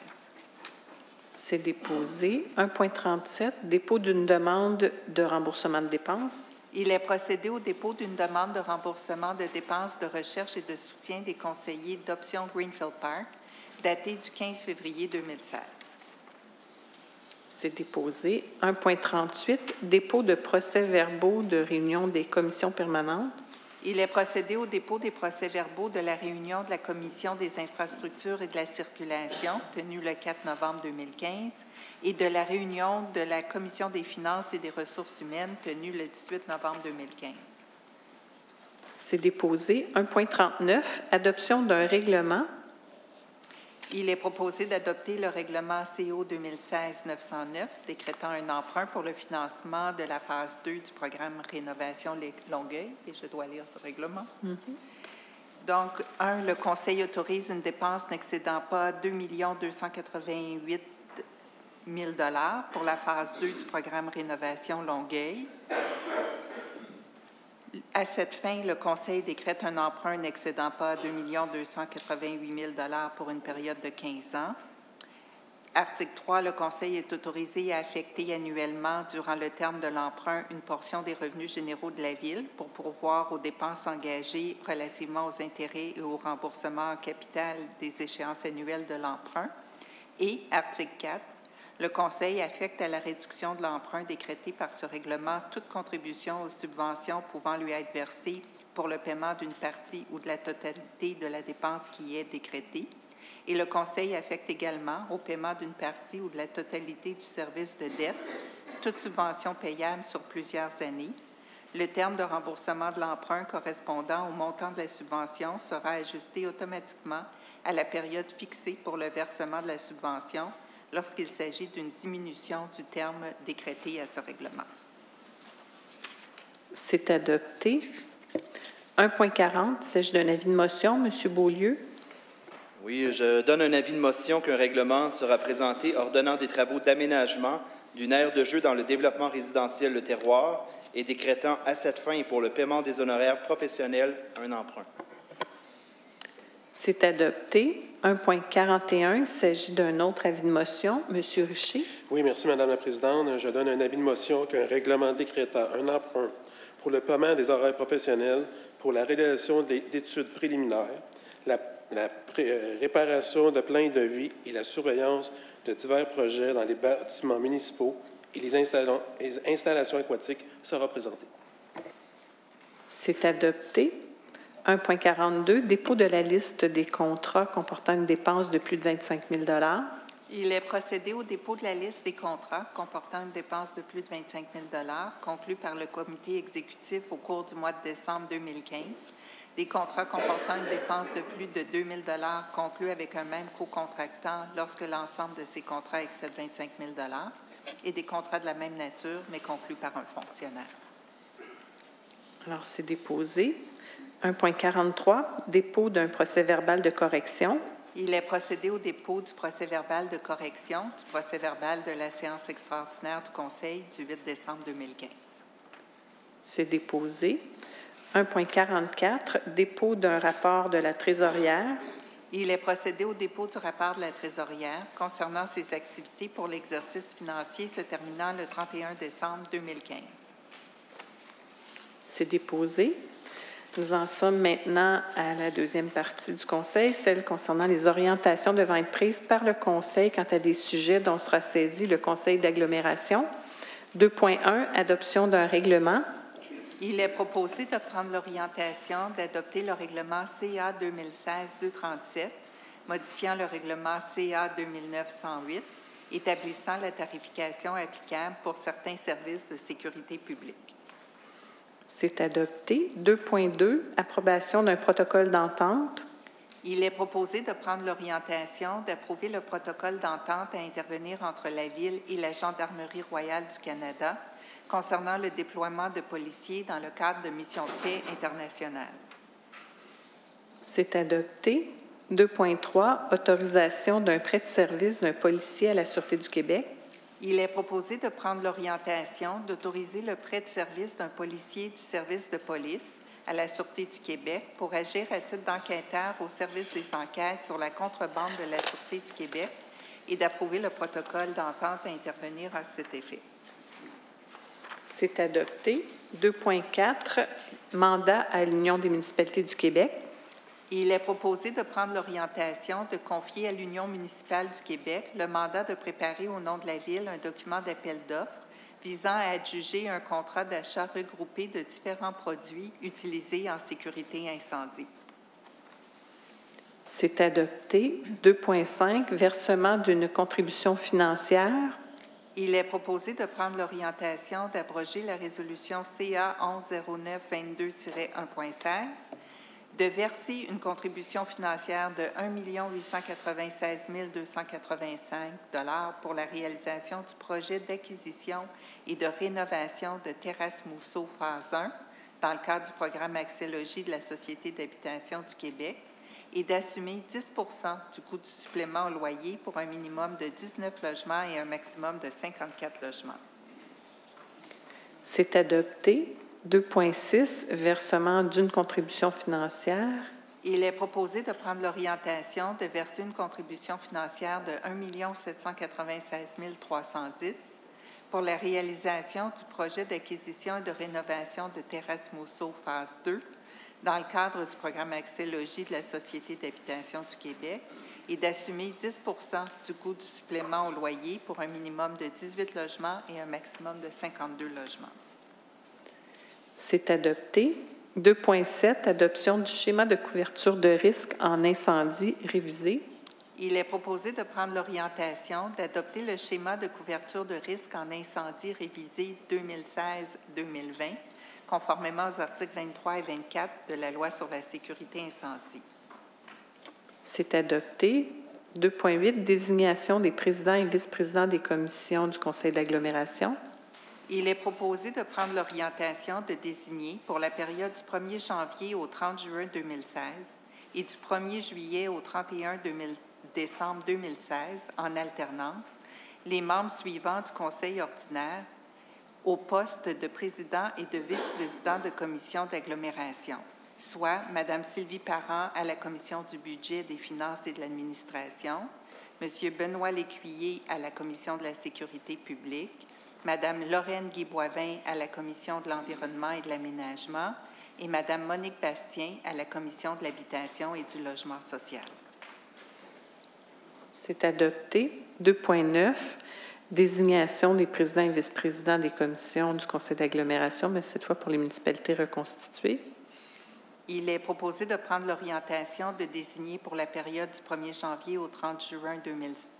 C'est déposé. 1.37, dépôt d'une demande de remboursement de dépenses. Il est procédé au dépôt d'une demande de remboursement de dépenses de recherche et de soutien des conseillers d'Option Greenfield Park, datée du 15 février 2016. C'est déposé. 1.38, dépôt de procès-verbaux de réunion des commissions permanentes. Il est procédé au dépôt des procès-verbaux de la réunion de la Commission des infrastructures et de la circulation, tenue le 4 novembre 2015, et de la réunion de la Commission des finances et des ressources humaines, tenue le 18 novembre 2015. C'est déposé. 1.39, adoption d'un règlement. Il est proposé d'adopter le règlement CO 2016-909, décrétant un emprunt pour le financement de la phase 2 du programme Rénovation Longueuil, et je dois lire ce règlement. Donc, 1, le Conseil autorise une dépense n'excédant pas 2 288 000 $ pour la phase 2 du programme Rénovation Longueuil. À cette fin, le Conseil décrète un emprunt n'excédant pas 2 288 000 $ pour une période de 15 ans. Article 3, le Conseil est autorisé à affecter annuellement, durant le terme de l'emprunt, une portion des revenus généraux de la Ville pour pourvoir aux dépenses engagées relativement aux intérêts et au remboursement en capital des échéances annuelles de l'emprunt. Et, article 4, le Conseil affecte à la réduction de l'emprunt décrété par ce règlement toute contribution aux subventions pouvant lui être versées pour le paiement d'une partie ou de la totalité de la dépense qui est décrétée. Et le Conseil affecte également au paiement d'une partie ou de la totalité du service de dette toute subvention payable sur plusieurs années. Le terme de remboursement de l'emprunt correspondant au montant de la subvention sera ajusté automatiquement à la période fixée pour le versement de la subvention lorsqu'il s'agit d'une diminution du terme décrété à ce règlement. C'est adopté. 1.40, il s'agit d'un avis de motion. Monsieur Beaulieu. Oui, je donne un avis de motion qu'un règlement sera présenté ordonnant des travaux d'aménagement d'une aire de jeu dans le développement résidentiel Le Terroir et décrétant à cette fin et pour le paiement des honoraires professionnels un emprunt. C'est adopté. 1.41, il s'agit d'un autre avis de motion. Monsieur Richer. Oui, merci, Madame la Présidente. Je donne un avis de motion qu'un règlement décrétant un emprunt pour le paiement des horaires professionnels pour la réalisation d'études préliminaires, la réparation de plans de vie et la surveillance de divers projets dans les bâtiments municipaux et les installations aquatiques sera présenté. C'est adopté. 1.42, dépôt de la liste des contrats comportant une dépense de plus de 25 000 $. Il est procédé au dépôt de la liste des contrats comportant une dépense de plus de 25 000 $ conclus par le comité exécutif au cours du mois de décembre 2015, des contrats comportant une dépense de plus de 2 000 $ conclus avec un même co-contractant lorsque l'ensemble de ces contrats excède 25 000 $ et des contrats de la même nature, mais conclus par un fonctionnaire. Alors, c'est déposé. 1.43, dépôt d'un procès-verbal de correction. Il est procédé au dépôt du procès-verbal de correction du procès-verbal de la séance extraordinaire du Conseil du 8 décembre 2015. C'est déposé. 1.44, dépôt d'un rapport de la trésorière. Il est procédé au dépôt du rapport de la trésorière concernant ses activités pour l'exercice financier se terminant le 31 décembre 2015. C'est déposé. Nous en sommes maintenant à la deuxième partie du Conseil, celle concernant les orientations devant être prises par le Conseil quant à des sujets dont sera saisi le Conseil d'agglomération. 2.1, adoption d'un règlement. Il est proposé de prendre l'orientation d'adopter le règlement CA 2016-237, modifiant le règlement CA 2009-108, établissant la tarification applicable pour certains services de sécurité publique. C'est adopté. 2.2, approbation d'un protocole d'entente. Il est proposé de prendre l'orientation d'approuver le protocole d'entente à intervenir entre la Ville et la Gendarmerie royale du Canada concernant le déploiement de policiers dans le cadre de missions de paix internationales. C'est adopté. 2.3, autorisation d'un prêt de service d'un policier à la Sûreté du Québec. Il est proposé de prendre l'orientation d'autoriser le prêt de service d'un policier du service de police à la Sûreté du Québec pour agir à titre d'enquêteur au service des enquêtes sur la contrebande de la Sûreté du Québec et d'approuver le protocole d'entente à intervenir à cet effet. C'est adopté. 2.4, mandat à l'Union des municipalités du Québec. Il est proposé de prendre l'orientation de confier à l'Union municipale du Québec le mandat de préparer au nom de la Ville un document d'appel d'offres visant à adjuger un contrat d'achat regroupé de différents produits utilisés en sécurité incendie. C'est adopté. 2.5, versement d'une contribution financière. Il est proposé de prendre l'orientation d'abroger la résolution CA 110922-1.16, de verser une contribution financière de 1 896 285 $ pour la réalisation du projet d'acquisition et de rénovation de Terrasse Mousseau phase 1 dans le cadre du programme Accès-Logis de la Société d'habitation du Québec et d'assumer 10 % du coût du supplément au loyer pour un minimum de 19 logements et un maximum de 54 logements. C'est adopté. 2.6, versement d'une contribution financière. Il est proposé de prendre l'orientation de verser une contribution financière de 1 796 310 pour la réalisation du projet d'acquisition et de rénovation de Terrasse Mousseau phase 2 dans le cadre du programme Accès-Logis de la Société d'habitation du Québec et d'assumer 10 % du coût du supplément au loyer pour un minimum de 18 logements et un maximum de 52 logements. C'est adopté. 2.7, adoption du schéma de couverture de risque en incendie révisé. Il est proposé de prendre l'orientation d'adopter le schéma de couverture de risque en incendie révisé 2016-2020, conformément aux articles 23 et 24 de la Loi sur la sécurité incendie. C'est adopté. 2.8, désignation des présidents et vice-présidents des commissions du Conseil d'agglomération. Il est proposé de prendre l'orientation de désigner pour la période du 1er janvier au 30 juin 2016 et du 1er juillet au 31 décembre 2016 en alternance les membres suivants du Conseil ordinaire au poste de président et de vice-président de commission d'agglomération, soit Mme Sylvie Parent à la commission du budget, des finances et de l'administration, M. Benoît Lécuyer à la commission de la sécurité publique, Mme Lorraine Guy-Boivin à la commission de l'environnement et de l'aménagement et Mme Monique Bastien à la commission de l'habitation et du logement social. C'est adopté. 2.9, désignation des présidents et vice-présidents des commissions du Conseil d'agglomération, mais cette fois pour les municipalités reconstituées. Il est proposé de prendre l'orientation de désigner pour la période du 1er janvier au 30 juin 2016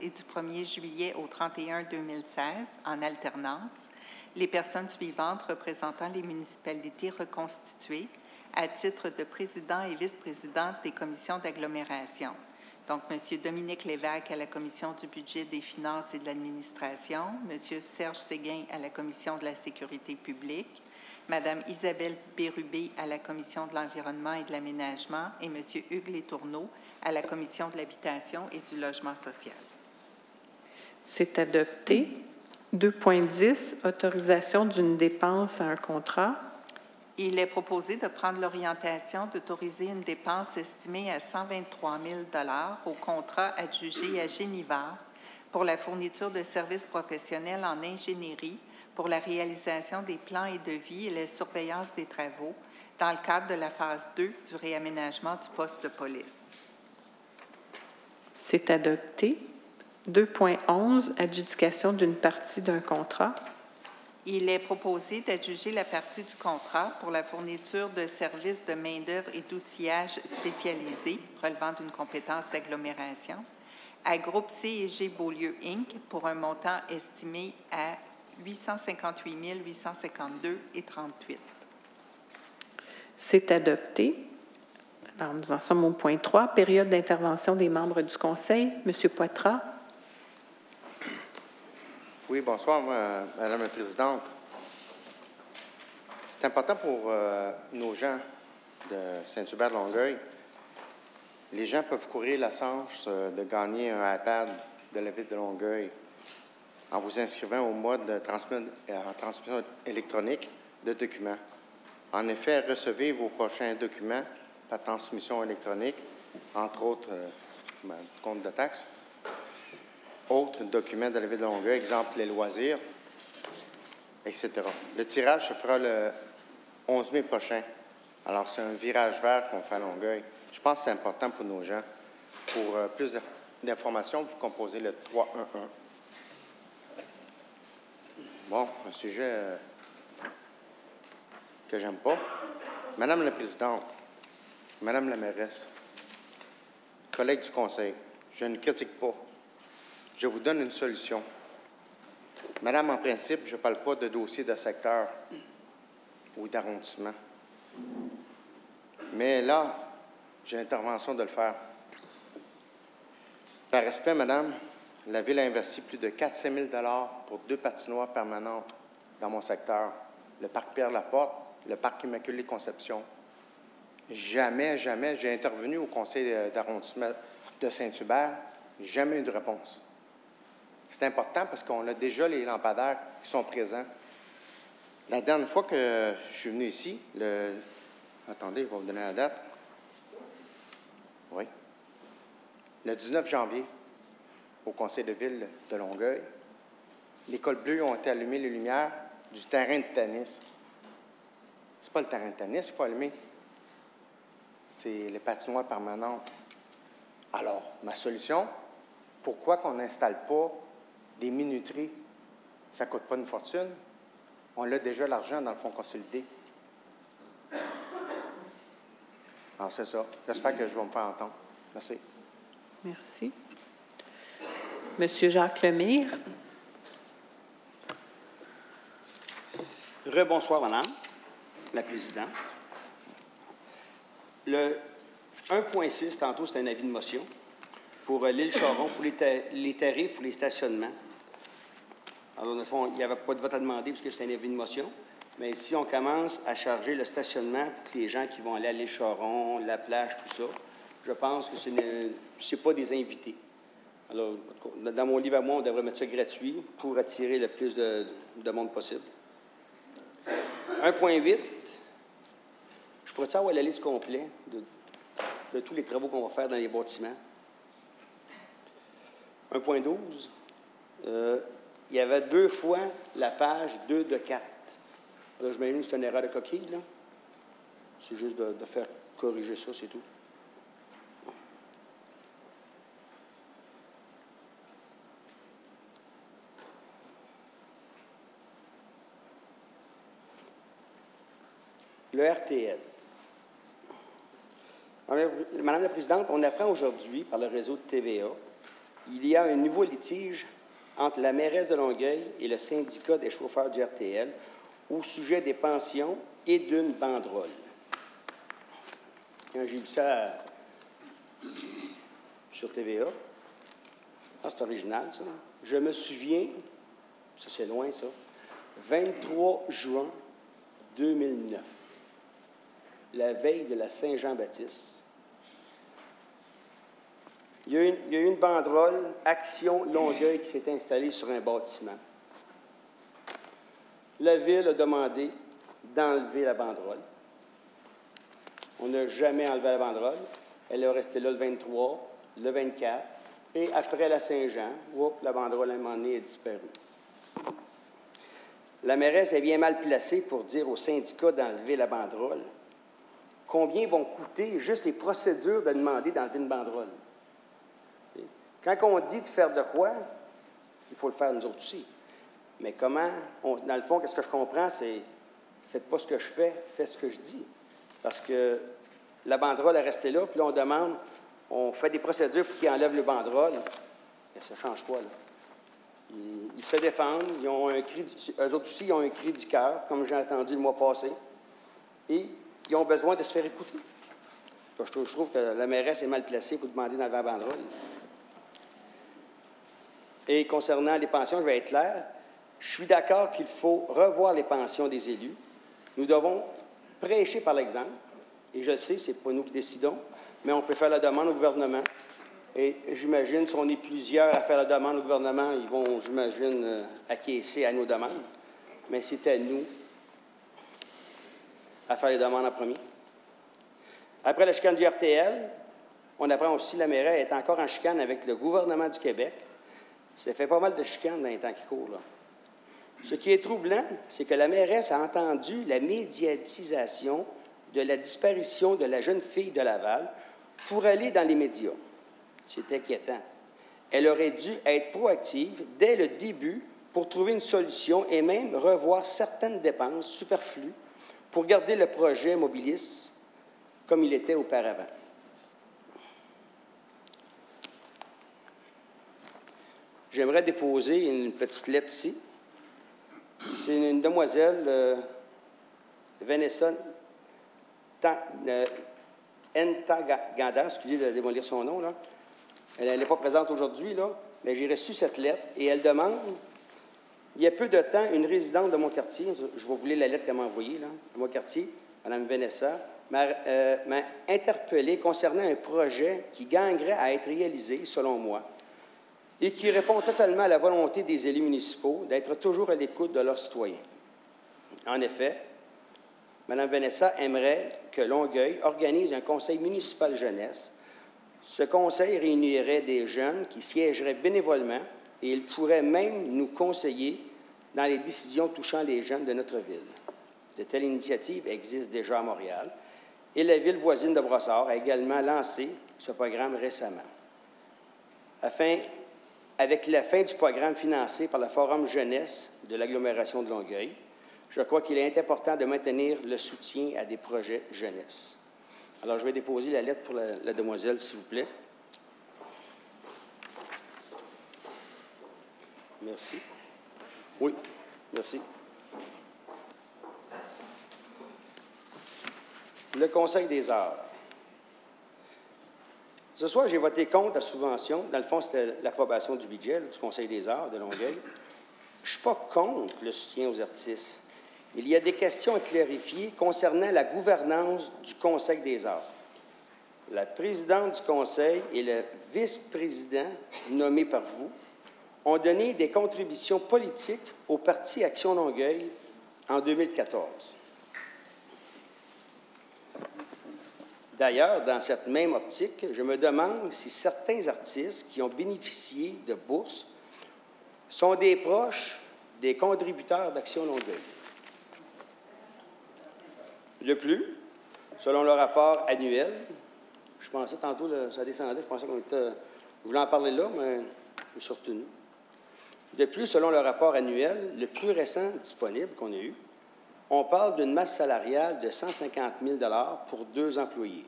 et du 1er juillet au 31 2016 en alternance les personnes suivantes représentant les municipalités reconstituées à titre de président et vice-président des commissions d'agglomération. Donc, M. Dominique Lévesque à la commission du budget, des finances et de l'administration, M. Serge Séguin à la commission de la sécurité publique, Mme Isabelle Bérubé à la commission de l'environnement et de l'aménagement et M. Hugues Létourneau à la commission de l'habitation et du logement social. C'est adopté. 2.10, autorisation d'une dépense à un contrat. Il est proposé de prendre l'orientation d'autoriser une dépense estimée à 123 000 $ au contrat adjugé à Génivard pour la fourniture de services professionnels en ingénierie pour la réalisation des plans et devis et la surveillance des travaux dans le cadre de la phase 2 du réaménagement du poste de police. C'est adopté. 2.11, adjudication d'une partie d'un contrat. Il est proposé d'adjuger la partie du contrat pour la fourniture de services de main-d'œuvre et d'outillage spécialisés relevant d'une compétence d'agglomération à Groupe C&G Beaulieu Inc. pour un montant estimé à 858 852,38. C'est adopté. Alors, nous en sommes au point 3, période d'intervention des membres du Conseil. M. Poitras. Oui, bonsoir, Madame la Présidente. C'est important pour nos gens de Saint-Hubert-Longueuil. Les gens peuvent courir la chance de gagner un iPad de la Ville de Longueuil en vous inscrivant au mode de transmission électronique de documents. En effet, recevez vos prochains documents par transmission électronique, entre autres compte de taxes, autres documents de la Ville de Longueuil, exemple les loisirs, etc. Le tirage se fera le 11 mai prochain. Alors, c'est un virage vert qu'on fait à Longueuil. Je pense que c'est important pour nos gens. Pour plus d'informations, vous composez le 311. Bon, un sujet que j'aime pas. Madame la Présidente, Madame la mairesse, collègues du Conseil, je ne critique pas. Je vous donne une solution. Madame, en principe, je ne parle pas de dossier de secteur ou d'arrondissement. Mais là, j'ai l'intervention de le faire. Par respect, Madame, la Ville a investi plus de 400 000 $ pour 2 patinoires permanentes dans mon secteur. Le parc Pierre-Laporte, le parc Immaculée-Conception. Jamais, j'ai intervenu au conseil d'arrondissement de Saint-Hubert, jamais eu de réponse. C'est important parce qu'on a déjà les lampadaires qui sont présents. La dernière fois que je suis venu ici, attendez, il va vous donner la date. Oui. Le 19 janvier, au conseil de ville de Longueuil, les cols bleus ont été allumés les lumières du terrain de tennis. C'est pas le terrain de tennis qu'il faut allumer. C'est les patinoires permanentes. Alors, ma solution, pourquoi qu'on n'installe pas des minuteries? Ça ne coûte pas une fortune. On a déjà l'argent dans le fonds consolidé. Alors, c'est ça. J'espère que je vais me faire entendre. Merci. Merci. Monsieur Jacques Lemire. Rebonsoir, Madame la Présidente. Le 1.6, tantôt, c'est un avis de motion pour l'île Charon, pour les tarifs pour les stationnements. Alors, dans le fond, il n'y avait pas de vote à demander puisque c'est un avis de motion. Mais si on commence à charger le stationnement pour les gens qui vont aller à l'île Charon, la plage, tout ça, je pense que ce n'est pas des invités. Alors, dans mon livre à moi, on devrait mettre ça gratuit pour attirer le plus de monde possible. 1.8, je pourrais avoir la liste complète de tous les travaux qu'on va faire dans les bâtiments. 1.12, il y avait 2 fois la page 2 de 4. Là, je m'imagine que c'est une erreur de coquille, là. C'est juste de faire corriger ça, c'est tout. Le RTL. Madame la Présidente, on apprend aujourd'hui par le réseau de TVA, il y a un nouveau litige entre la mairesse de Longueuil et le syndicat des chauffeurs du RTL au sujet des pensions et d'une banderole. Quand j'ai vu ça sur TVA, c'est original, ça. Je me souviens, ça c'est loin, ça, 23 juin 2009, la veille de la Saint-Jean-Baptiste, il y a eu une banderole Action Longueuil qui s'est installée sur un bâtiment. La Ville a demandé d'enlever la banderole. On n'a jamais enlevé la banderole. Elle est restée là le 23, le 24, et après la Saint-Jean, la banderole à un moment donné est disparue. La mairesse est bien mal placée pour dire au syndicat d'enlever la banderole. Combien vont coûter juste les procédures de demander d'enlever une banderole? Quand on dit de faire de quoi, il faut le faire nous autres aussi. Mais comment, dans le fond, qu'est-ce que je comprends, c'est faites pas ce que je fais, faites ce que je dis. Parce que la banderole est restée là, puis là, on demande, on fait des procédures pour qu'ils enlèvent le banderole. Et ça change quoi, là? Ils se défendent, ils ont un cri, eux autres aussi, ils ont un cri du cœur, comme j'ai entendu le mois passé, et ils ont besoin de se faire écouter. Je trouve que la mairesse est mal placée pour demander d'enlever la banderole. Et concernant les pensions, je vais être clair, je suis d'accord qu'il faut revoir les pensions des élus. Nous devons prêcher par l'exemple, et je le sais, ce n'est pas nous qui décidons, mais on peut faire la demande au gouvernement. Et j'imagine, si on est plusieurs à faire la demande au gouvernement, ils vont, j'imagine, acquiescer à nos demandes. Mais c'est à nous à faire les demandes en premier. Après la chicane du RTL, on apprend aussi que la mairie est encore en chicane avec le gouvernement du Québec. Ça fait pas mal de chicanes dans les temps qui courent, là. Ce qui est troublant, c'est que la mairesse a entendu la médiatisation de la disparition de la jeune fille de Laval pour aller dans les médias. C'est inquiétant. Elle aurait dû être proactive dès le début pour trouver une solution et même revoir certaines dépenses superflues pour garder le projet Mobilis comme il était auparavant. J'aimerais déposer une petite lettre ici. C'est une demoiselle, Vanessa Ntaganda, excusez de démolir son nom, là. Elle n'est pas présente aujourd'hui, là, mais j'ai reçu cette lettre et elle demande, il y a peu de temps, une résidente de mon quartier, je vais vous lire la lettre qu'elle m'a envoyée, là, de mon quartier, Mme Vanessa, m'a interpellé concernant un projet qui gagnerait à être réalisé, selon moi, et qui répond totalement à la volonté des élus municipaux d'être toujours à l'écoute de leurs citoyens. En effet, Mme Vanessa aimerait que Longueuil organise un conseil municipal jeunesse. Ce conseil réunirait des jeunes qui siégeraient bénévolement et ils pourraient même nous conseiller dans les décisions touchant les jeunes de notre ville. De telles initiatives existent déjà à Montréal et la ville voisine de Brossard a également lancé ce programme récemment. Avec la fin du programme financé par le Forum jeunesse de l'agglomération de Longueuil, je crois qu'il est important de maintenir le soutien à des projets jeunesse. Alors, je vais déposer la lettre pour la demoiselle, s'il vous plaît. Merci. Oui, merci. Le Conseil des arts. Ce soir, j'ai voté contre la subvention. Dans le fond, c'était l'approbation du budget du Conseil des arts de Longueuil. Je ne suis pas contre le soutien aux artistes. Il y a des questions à clarifier concernant la gouvernance du Conseil des arts. La présidente du Conseil et le vice-président, nommés par vous, ont donné des contributions politiques au Parti Action Longueuil en 2014. D'ailleurs, dans cette même optique, je me demande si certains artistes qui ont bénéficié de bourses sont des proches des contributeurs d'Action Longueuil. De plus, selon le rapport annuel, je pensais tantôt, ça descendait, je pensais qu'on était... Je voulais en parler là, mais je me suis retenu. De plus, selon le rapport annuel, le plus récent disponible qu'on a eu, on parle d'une masse salariale de 150 000 $ pour 2 employés.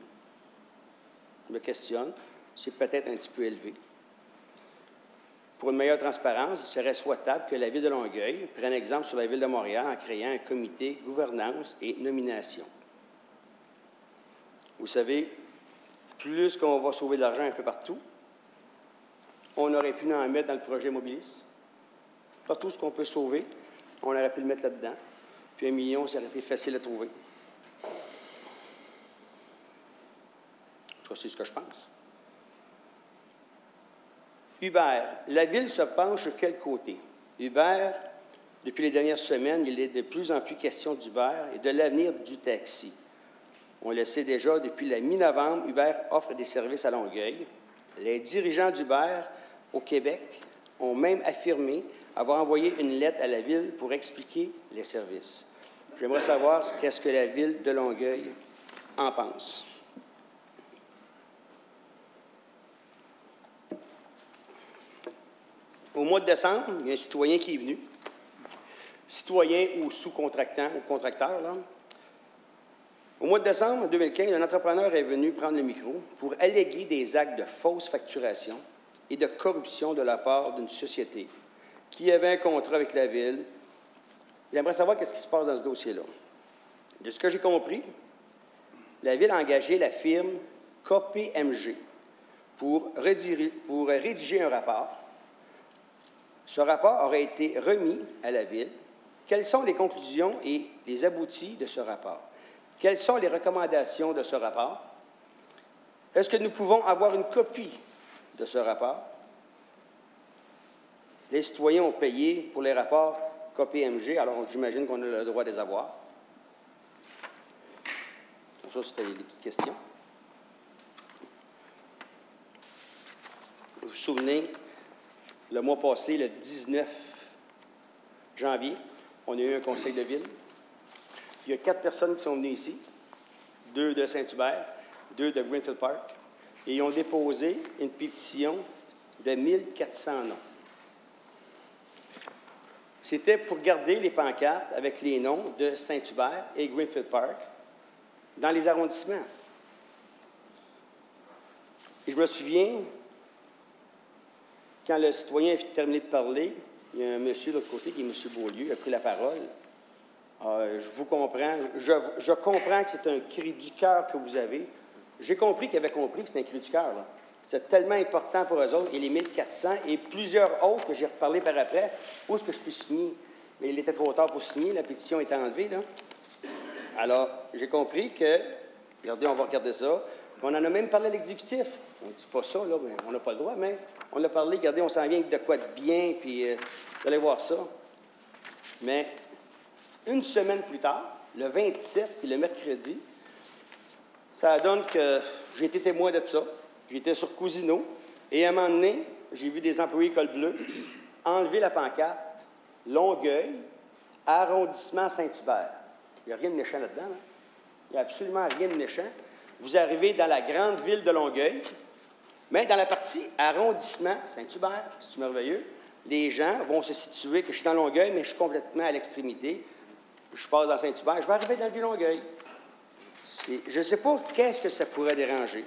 Je me questionne, c'est peut-être un petit peu élevé. Pour une meilleure transparence, il serait souhaitable que la Ville de Longueuil prenne exemple sur la Ville de Montréal en créant un comité gouvernance et nomination. Vous savez, plus qu'on va sauver de l'argent un peu partout, on aurait pu en mettre dans le projet Mobilis. Partout ce qu'on peut sauver, on aurait pu le mettre là-dedans. Puis 1 million, ça aurait été facile à trouver. Ça, c'est ce que je pense. Hubert, la Ville se penche sur quel côté? Hubert, depuis les dernières semaines, il est de plus en plus question d'Hubert et de l'avenir du taxi. On le sait déjà, depuis la mi-novembre, Hubert offre des services à Longueuil. Les dirigeants d'Hubert au Québec ont même affirmé avoir envoyé une lettre à la Ville pour expliquer les services. J'aimerais savoir qu'est-ce que la Ville de Longueuil en pense. Au mois de décembre, il y a un citoyen qui est venu, citoyen ou sous-contractant, ou contracteur, là. Au mois de décembre 2015, un entrepreneur est venu prendre le micro pour alléguer des actes de fausse facturation et de corruption de la part d'une société qui avait un contrat avec la Ville. J'aimerais savoir qu'est-ce qui se passe dans ce dossier-là. De ce que j'ai compris, la Ville a engagé la firme KPMG pour rédiger un rapport. Ce rapport aurait été remis à la Ville. Quelles sont les conclusions et les aboutis de ce rapport? Quelles sont les recommandations de ce rapport? Est-ce que nous pouvons avoir une copie de ce rapport? Les citoyens ont payé pour les rapports KPMG, alors j'imagine qu'on a le droit de les avoir. Ça, c'était les petites questions. Vous vous souvenez, le mois passé, le 19 janvier, on a eu un conseil de ville. Il y a 4 personnes qui sont venues ici, 2 de Saint-Hubert, 2 de Greenfield Park, et ils ont déposé une pétition de 1400 noms. C'était pour garder les pancartes avec les noms de Saint-Hubert et Greenfield Park dans les arrondissements. Et je me souviens, quand le citoyen a terminé de parler, il y a un monsieur de l'autre côté, qui est M. Beaulieu, a pris la parole. Je vous comprends. Je comprends que c'est un cri du cœur que vous avez. J'ai compris qu'il avait compris que c'était un cri du cœur. C'est tellement important pour eux autres. Et les 1400 et plusieurs autres que j'ai reparlé par après, où est-ce que je peux signer? Mais il était trop tard pour signer. La pétition est enlevée, là. Alors, j'ai compris que... Regardez, on va regarder ça. On en a même parlé à l'exécutif. On ne dit pas ça, là, mais on n'a pas le droit, mais on a parlé. Regardez, on s'en vient de quoi de bien, puis vous allez voir ça. Mais... Une semaine plus tard, le 27 et le mercredi, ça donne que j'ai été témoin de ça. J'étais sur Cousineau et à un moment donné, j'ai vu des employés col bleu enlever la pancarte Longueuil, arrondissement Saint-Hubert. Il n'y a rien de méchant là-dedans. Hein? Il n'y a absolument rien de méchant. Vous arrivez dans la grande ville de Longueuil, mais dans la partie arrondissement Saint-Hubert, c'est merveilleux, les gens vont se situer, que je suis dans Longueuil, mais je suis complètement à l'extrémité. je passe dans Saint-Hubert, je vais arriver dans le Vieux-Longueuil. Je ne sais pas qu'est-ce que ça pourrait déranger.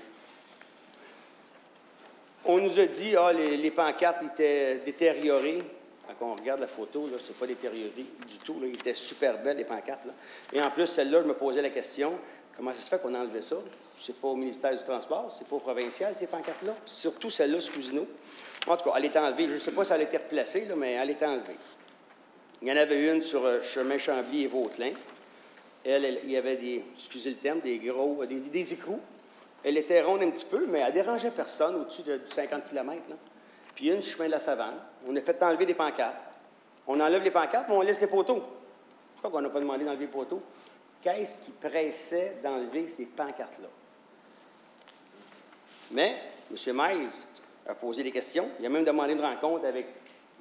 On nous a dit que les pancartes étaient détériorées. Quand on regarde la photo, ce n'est pas détérioré du tout. Là. Ils étaient super belles, les pancartes. Là. Et en plus, celle-là, je me posais la question, comment ça se fait qu'on a enlevé ça? Ce n'est pas au ministère du Transport, ce n'est pas au provincial, ces pancartes-là. Surtout celle-là, sous Cousineau. En tout cas, elle est enlevée. Je ne sais pas si elle a été replacée, là, mais elle est enlevée. Il y en avait une sur chemin Chambly et Vautelin. Il y avait des, excusez le terme, des écrous. Elle était ronde un petit peu, mais elle ne dérangeait personne au-dessus de 50 km. Là. Puis une sur chemin de la Savane. On a fait enlever des pancartes. On enlève les pancartes, mais on laisse les poteaux. Pourquoi on n'a pas demandé d'enlever les poteaux? Qu'est-ce qui pressait d'enlever ces pancartes-là? Mais M. Maïs a posé des questions. Il a même demandé une rencontre avec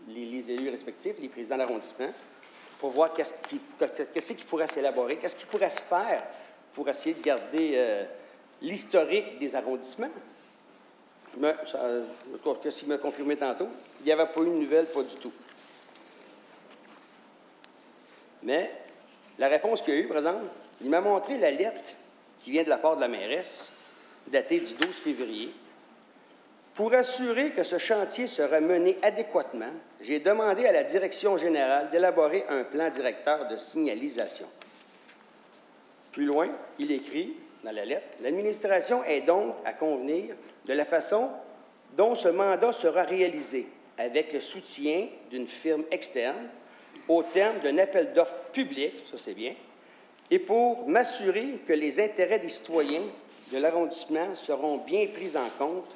les élus respectifs, les présidents d'arrondissement, pour voir qu'est-ce qui pourrait s'élaborer, qu'est-ce qui pourrait se faire pour essayer de garder l'historique des arrondissements. Mais, qu'est-ce qu'il m'a confirmé tantôt? Il n'y avait pas eu de nouvelle, pas du tout. Mais la réponse qu'il y a eu, par exemple, il m'a montré la lettre qui vient de la part de la mairesse, datée du 12 février. Pour assurer que ce chantier sera mené adéquatement, j'ai demandé à la direction générale d'élaborer un plan directeur de signalisation. Plus loin, il écrit dans la lettre, « L'administration est donc à convenir de la façon dont ce mandat sera réalisé, avec le soutien d'une firme externe, au terme d'un appel d'offres public, ça c'est bien, et pour m'assurer que les intérêts des citoyens de l'arrondissement seront bien pris en compte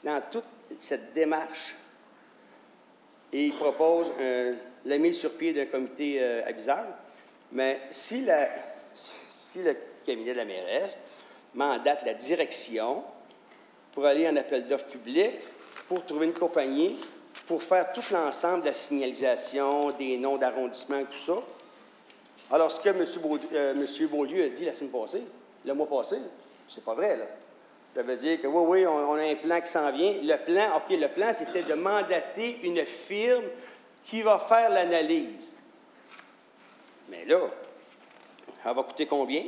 dans toute cette démarche. » Et il propose la mise sur pied d'un comité aviseur. Mais si le cabinet de la mairesse mandate la direction pour aller en appel d'offres public, pour trouver une compagnie, pour faire tout l'ensemble de la signalisation, des noms d'arrondissement, tout ça. Alors, ce que M. Beaulieu a dit la semaine passée, le mois passé, c'est pas vrai, là. Ça veut dire que oui, on a un plan qui s'en vient. Le plan, c'était de mandater une firme qui va faire l'analyse. Mais là, elle va coûter combien?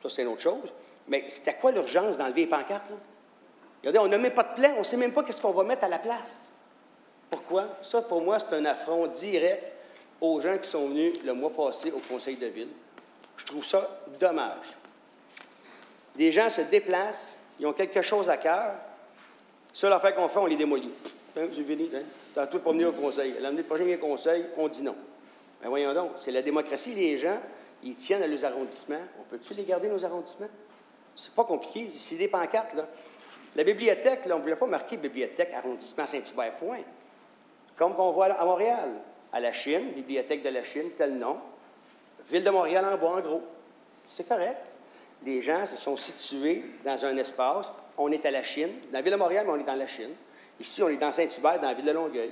Ça, c'est une autre chose. Mais c'était quoi l'urgence d'enlever les pancartes, là? Regardez, on n'a même pas de plan, on ne sait même pas qu'est-ce qu'on va mettre à la place. Pourquoi? Ça, pour moi, c'est un affront direct aux gens qui sont venus le mois passé au conseil de ville. Je trouve ça dommage. Des gens se déplacent, ils ont quelque chose à cœur. Seule affaire qu'on fait, on les démolit. Hein, c'est fini, hein? Tantôt, pas venir au conseil. L'année prochaine, il y a un conseil, on dit non. Ben voyons donc, c'est la démocratie. Les gens, ils tiennent à leurs arrondissements. On peut-tu les garder, nos arrondissements? C'est pas compliqué. C'est des pancartes, là. La bibliothèque, là, on ne voulait pas marquer bibliothèque arrondissement Saint-Hubert, point. Comme on voit à Montréal, à la Chine, bibliothèque de la Chine, tel nom. Ville de Montréal en bois, en gros. C'est correct. Les gens se sont situés dans un espace. On est à la Chine. Dans la ville de Montréal, mais on est dans la Chine. Ici, on est dans Saint-Hubert, dans la ville de Longueuil.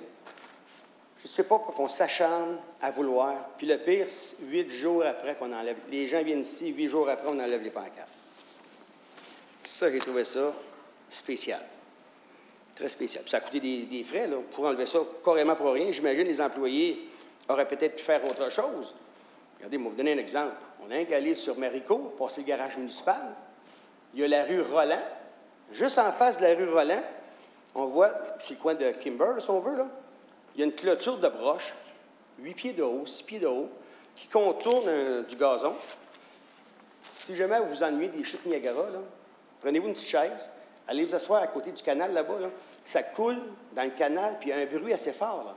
Je ne sais pas pourquoi on s'acharne à vouloir. Puis le pire, 8 jours après qu'on enlève. Les gens viennent ici, 8 jours après, on enlève les pancartes. Ça, j'ai trouvé ça spécial. Très spécial. Puis ça a coûté des frais, là, pour enlever ça carrément pour rien. J'imagine les employés auraient peut-être pu faire autre chose. Regardez, je vais vous donner un exemple. On a qu'à aller sur Maricourt, passer le garage municipal. Il y a la rue Roland. Juste en face de la rue Roland, on voit, c'est le coin de Kimber, si on veut, là. Il y a une clôture de broche, 8 pieds de haut, 6 pieds de haut, qui contourne du gazon. Si jamais vous vous ennuyez des chutes Niagara, là, prenez-vous une petite chaise, allez vous asseoir à côté du canal là-bas. Là. Ça coule dans le canal, puis il y a un bruit assez fort là,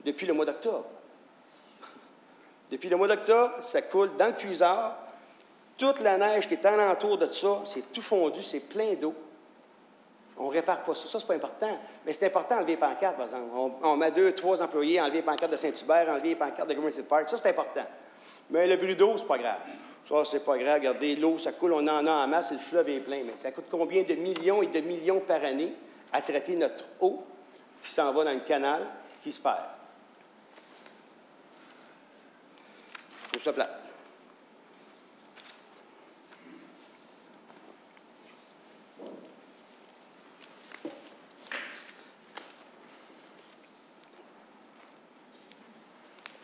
depuis le mois d'octobre. Depuis le mois d'octobre, ça coule dans le puisard. Toute la neige qui est alentour de ça, c'est tout fondu, c'est plein d'eau. On ne répare pas ça. Ça, c'est pas important. Mais c'est important d'enlever les pancartes, par exemple. On met 2, 3 employés, enlever les pancartes de Saint-Hubert, enlever les pancartes de Community Park. Ça, c'est important. Mais le bruit d'eau, c'est pas grave. Ça, c'est pas grave. Regardez, l'eau, ça coule, on en a en masse, le fleuve est plein. Mais ça coûte combien de millions et de millions par année à traiter notre eau qui s'en va dans le canal, qui se perd? Je trouve ça plate.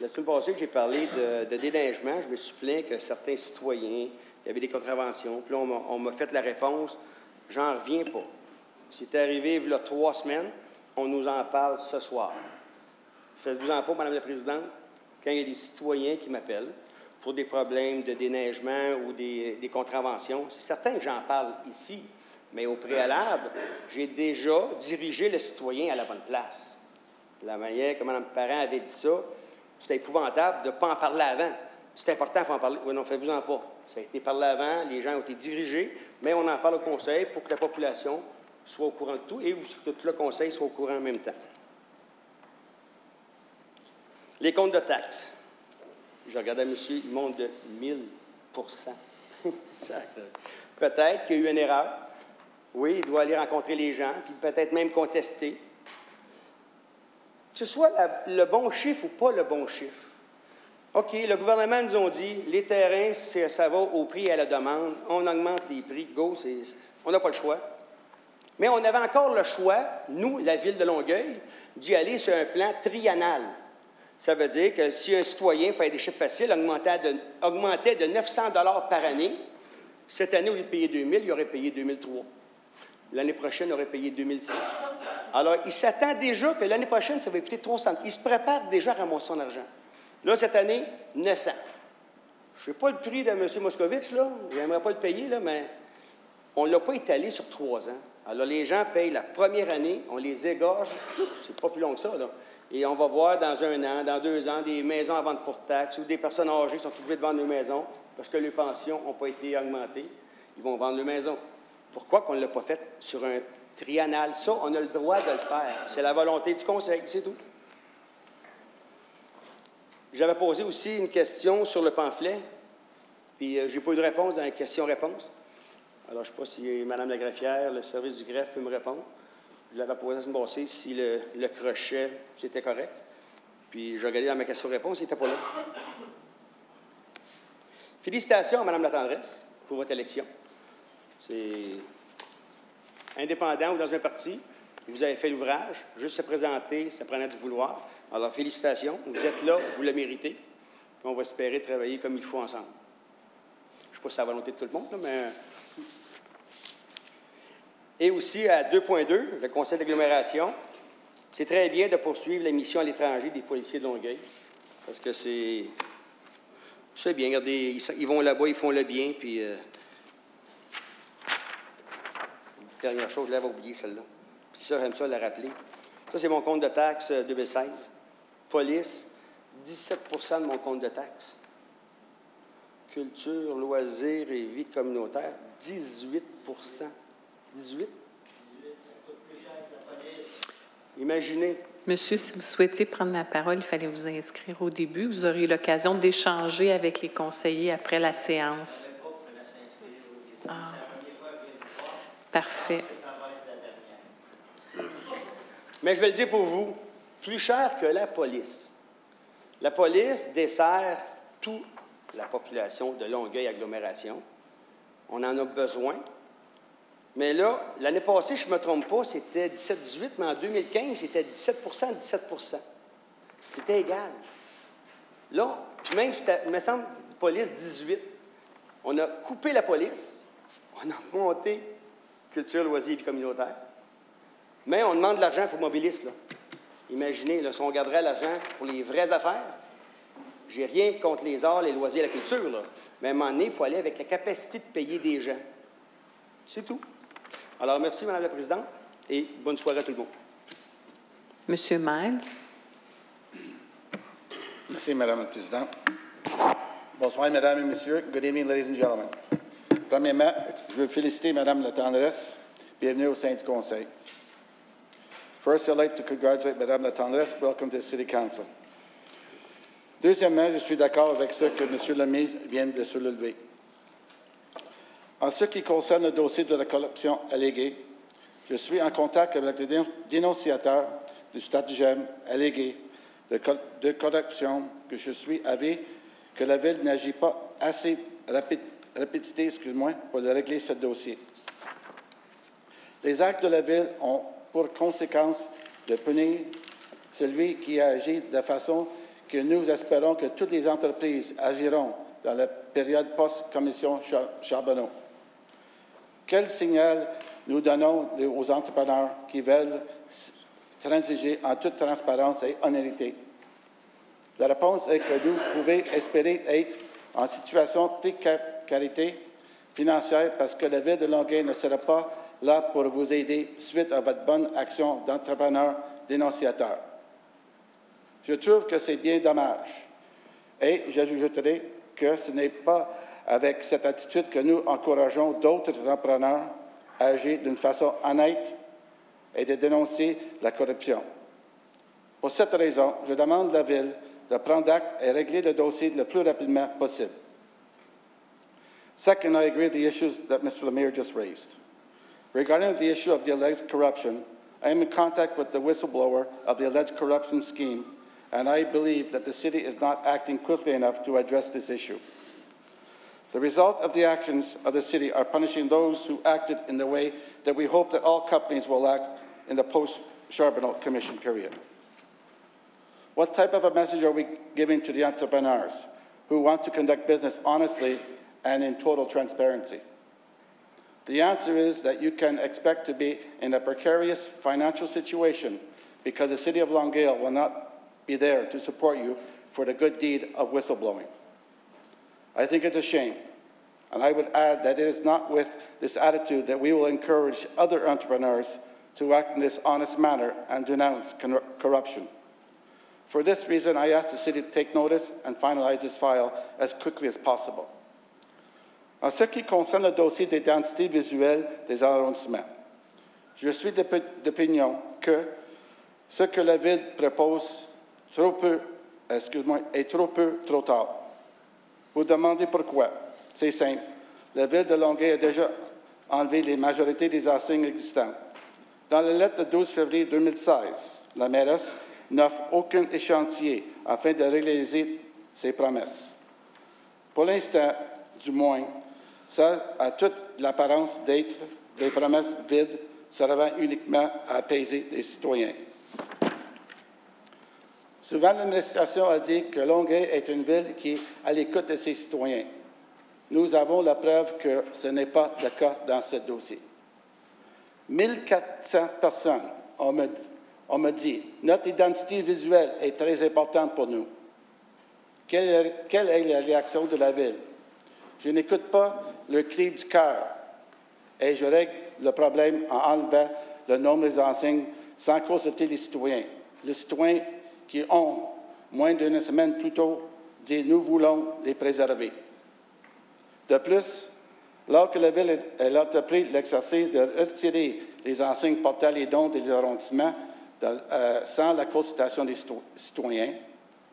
La semaine passée, j'ai parlé de déneigement. Je me suis plaint que certains citoyens, il y avait des contraventions. Puis là, on m'a fait la réponse, j'en reviens pas. C'est arrivé il y a 3 semaines, on nous en parle ce soir. Faites-vous-en pas, Mme la Présidente, quand il y a des citoyens qui m'appellent pour des problèmes de déneigement ou des contraventions, c'est certain que j'en parle ici, mais au préalable, j'ai déjà dirigé le citoyen à la bonne place. La manière que Mme Parent avait dit ça, c'était épouvantable de ne pas en parler avant. C'est important, il faut en parler. Oui, non, faites-vous-en pas. Ça a été parlé avant, les gens ont été dirigés, mais on en parle au Conseil pour que la population soit au courant de tout et aussi que tout le Conseil soit au courant en même temps. Les comptes de taxes. Je regardais monsieur, il monte de 1000 Peut-être qu'il y a eu une erreur. Oui, il doit aller rencontrer les gens, puis peut-être même contester. Que ce soit le bon chiffre ou pas le bon chiffre. OK, le gouvernement nous a dit, les terrains, ça va au prix et à la demande. On augmente les prix. Go, on n'a pas le choix. Mais on avait encore le choix, nous, la Ville de Longueuil, d'y aller sur un plan triennal. Ça veut dire que si un citoyen, fait des chiffres faciles, augmentait de 900 $ par année, cette année, au lieu de payer 2 000, il aurait payé 2003. L'année prochaine, il aurait payé 2006. Alors, il s'attend déjà que l'année prochaine, ça va coûter 300. Il se prépare déjà à ramasser son argent. Là, cette année, 900. Je ne sais pas le prix de M. Moscovitch, là. Je n'aimerais pas le payer, là, mais on ne l'a pas étalé sur 3 ans. Alors, les gens payent la première année, on les égorge. C'est pas plus long que ça, là. Et on va voir dans 1 an, dans 2 ans, des maisons à vendre pour taxes ou des personnes âgées qui sont obligées de vendre leurs maisons parce que leurs pensions n'ont pas été augmentées. Ils vont vendre leurs maisons. Pourquoi qu'on ne l'a pas fait sur un triennal? Ça, on a le droit de le faire. C'est la volonté du Conseil, c'est tout. J'avais posé aussi une question sur le pamphlet, puis je n'ai pas eu de réponse dans la question-réponse. Alors, je ne sais pas si Mme la greffière, le service du greffe, peut me répondre. Je l'avais posé la semaine passée si le crochet, c'était correct. Puis, j'ai regardé dans ma question-réponse, il n'était pas là. Félicitations à Mme la tendresse pour votre élection. C'est indépendant ou dans un parti. Vous avez fait l'ouvrage. Juste se présenter, ça prenait du vouloir. Alors, félicitations. Vous êtes là, vous le méritez. Puis on va espérer travailler comme il faut ensemble. Je ne sais pas si c'est la volonté de tout le monde, là, mais... Et aussi, à 2.2, le conseil d'agglomération, c'est très bien de poursuivre la mission à l'étranger des policiers de Longueuil. Parce que c'est bien. Regardez, ils vont là-bas, ils font le bien, puis... Dernière chose, je l'avais oublié, celle-là. Puis ça, j'aime ça la rappeler. Ça, c'est mon compte de taxes 2016. Police, 17 de mon compte de taxes. Culture, loisirs et vie communautaire, 18 18? Imaginez. Monsieur, si vous souhaitiez prendre la parole, il fallait vous inscrire au début. Vous aurez l'occasion d'échanger avec les conseillers après la séance. Ah. Parfait. Mais je vais le dire pour vous, plus cher que la police. La police dessert toute la population de Longueuil agglomération. On en a besoin. Mais là, l'année passée, je ne me trompe pas, c'était 17-18, mais en 2015, c'était 17 17 C'était égal. Là, puis même, il me semble, police 18. On a coupé la police, on a monté culture, loisirs et vie communautaire, mais on demande de l'argent pour mobilistes, là. Imaginez, là, si on garderait l'argent pour les vraies affaires, j'ai rien contre les arts, les loisirs et la culture, là. Mais à un moment donné, il faut aller avec la capacité de payer des gens. C'est tout. Alors, merci, Mme la Présidente, et bonne soirée à tout le monde. Monsieur Miles. Merci, Mme la Présidente. Bonsoir, Mesdames et Messieurs. Good evening, ladies and gentlemen. Premièrement, je veux féliciter Mme la tendresse. Bienvenue au sein du Conseil. First, I'd like to congratulate Mme la tendresse. Welcome to the City Council. Deuxièmement, je suis d'accord avec ce que M. Lemay vient de soulever. En ce qui concerne le dossier de la corruption alléguée, je suis en contact avec les dénonciateurs du stratagème allégué de corruption que je suis avis que la Ville n'agit pas assez rapidité, pour régler ce dossier. Les actes de la Ville ont pour conséquence de punir celui qui a agi de façon que nous espérons que toutes les entreprises agiront dans la période post-commission Charbonneau. Quel signal nous donnons aux entrepreneurs qui veulent transiger en toute transparence et honnêteté? La réponse est que vous pouvez espérer être en situation de précarité financière parce que la Ville de Longueuil ne sera pas là pour vous aider suite à votre bonne action d'entrepreneur dénonciateur. Je trouve que c'est bien dommage. Et j'ajouterai que ce n'est pas avec cette attitude que nous encourageons d'autres entrepreneurs à agir d'une façon honnête et de dénoncer la corruption. Pour cette raison, je demande à la Ville de prendre acte et régler le dossier le plus rapidement possible. Second, I agree with the issues that Mr. Lemire just raised. Regarding the issue of the alleged corruption, I am in contact with the whistleblower of the alleged corruption scheme, and I believe that the city is not acting quickly enough to address this issue. The result of the actions of the city are punishing those who acted in the way that we hope that all companies will act in the post-Charbonneau Commission period. What type of a message are we giving to the entrepreneurs who want to conduct business honestly and in total transparency? The answer is that you can expect to be in a precarious financial situation because the City of Longueuil will not be there to support you for the good deed of whistleblowing. I think it's a shame, and I would add that it is not with this attitude that we will encourage other entrepreneurs to act in this honest manner and denounce corruption. For this reason, I ask the City to take notice and finalize this file as quickly as possible. En ce qui concerne le dossier d'identité visuelle des arrondissements, je suis d'opinion que ce que la Ville propose est trop peu, trop tard. Vous demandez pourquoi? C'est simple. La Ville de Longueuil a déjà enlevé les majorités des enseignes existantes. Dans la lettre du 12 février 2016, la mairesse n'offre aucun échéancier afin de réaliser ses promesses. Pour l'instant, du moins, ça a toute l'apparence d'être des promesses vides servant uniquement à apaiser les citoyens. Souvent, l'administration a dit que Longueuil est une ville qui est à l'écoute de ses citoyens. Nous avons la preuve que ce n'est pas le cas dans ce dossier. 1400 personnes ont me dit « Notre identité visuelle est très importante pour nous. » Quelle est la réaction de la Ville? Je n'écoute pas le cri du cœur et je règle le problème en enlevant le nombre des enseignes sans consulter les citoyens. Les citoyens qui ont, moins d'une semaine plus tôt, dit « Nous voulons les préserver. » De plus, lors que la Ville a entrepris l'exercice de retirer les enseignes portant les dons des arrondissements sans la consultation des citoyens,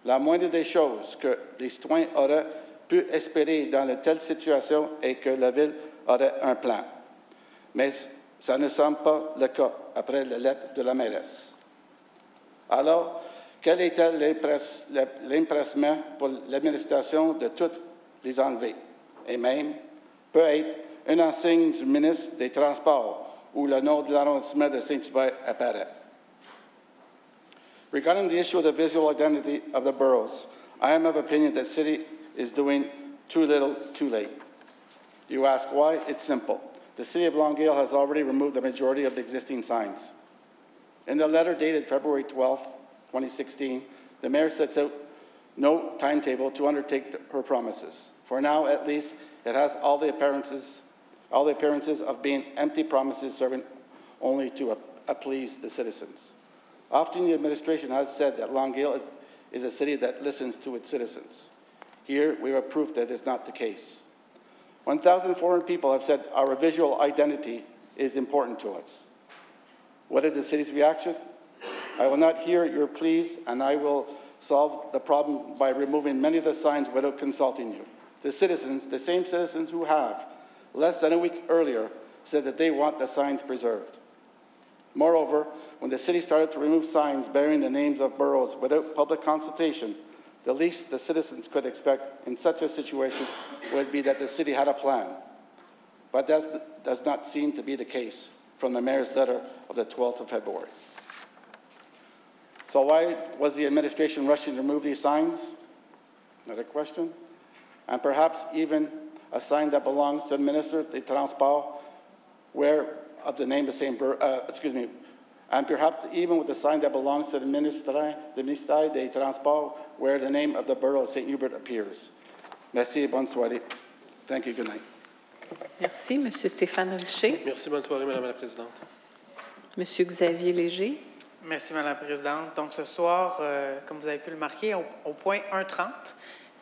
la moindre des choses que les citoyens auraient pu espérer dans une telle situation est que la Ville aurait un plan. Mais ça ne semble pas le cas après la lettre de la mairesse. Alors, quel était l'impressement pour l'administration de toutes les enlever? Et même, peut être une enseigne du ministre des Transports où le nom de l'arrondissement de Saint-Hubert apparaît. Regarding the issue of the visual identity of the boroughs, I am of opinion that the city is doing too little, too late. You ask why? It's simple. The City of Longueuil has already removed the majority of the existing signs. In the letter dated February 12, 2016, the mayor sets out no timetable to undertake her promises. For now, at least, it has all the appearances of being empty promises serving only to please the citizens. Often the administration has said that Longueuil is a city that listens to its citizens. Here, we have proof that is not the case. 1,400 people have said our visual identity is important to us. What is the city's reaction? I will not hear your pleas, and I will solve the problem by removing many of the signs without consulting you. The citizens, the same citizens who have, less than a week earlier, said that they want the signs preserved. Moreover, when the city started to remove signs bearing the names of boroughs without public consultation, the least the citizens could expect in such a situation would be that the city had a plan. But that does not seem to be the case from the mayor's letter of the 12th of February. So why was the administration rushing to remove these signs? Another question. And perhaps even a sign that belongs to the Minister des Transports, where of the name of the same, and perhaps even with the sign that belongs to the Ministère des Transports, where the name of the borough of St. Hubert appears. Merci et bonne soirée. Thank you. Good night. Merci. Monsieur Stéphane Richer. Merci. Bonne soirée, Madame la Présidente. Monsieur Xavier Léger. Merci, Madame la Présidente. Donc, ce soir, comme vous avez pu le marquer, au point 1.30,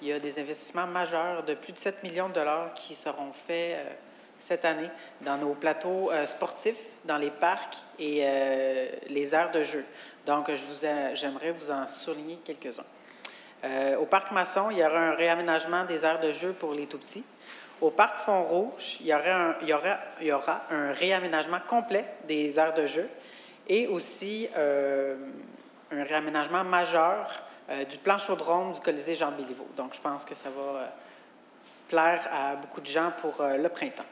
il y a des investissements majeurs de plus de 7 millions de dollars qui seront faits cette année dans nos plateaux sportifs, dans les parcs et les aires de jeu. Donc, j'aimerais vous en souligner quelques-uns. Au Parc Masson, il y aura un réaménagement des aires de jeu pour les tout-petits. Au Parc Font-Rouge, il y aura un réaménagement complet des aires de jeu et aussi un réaménagement majeur du plan chaudron du Colisée Jean Béliveau. Donc, je pense que ça va plaire à beaucoup de gens pour le printemps.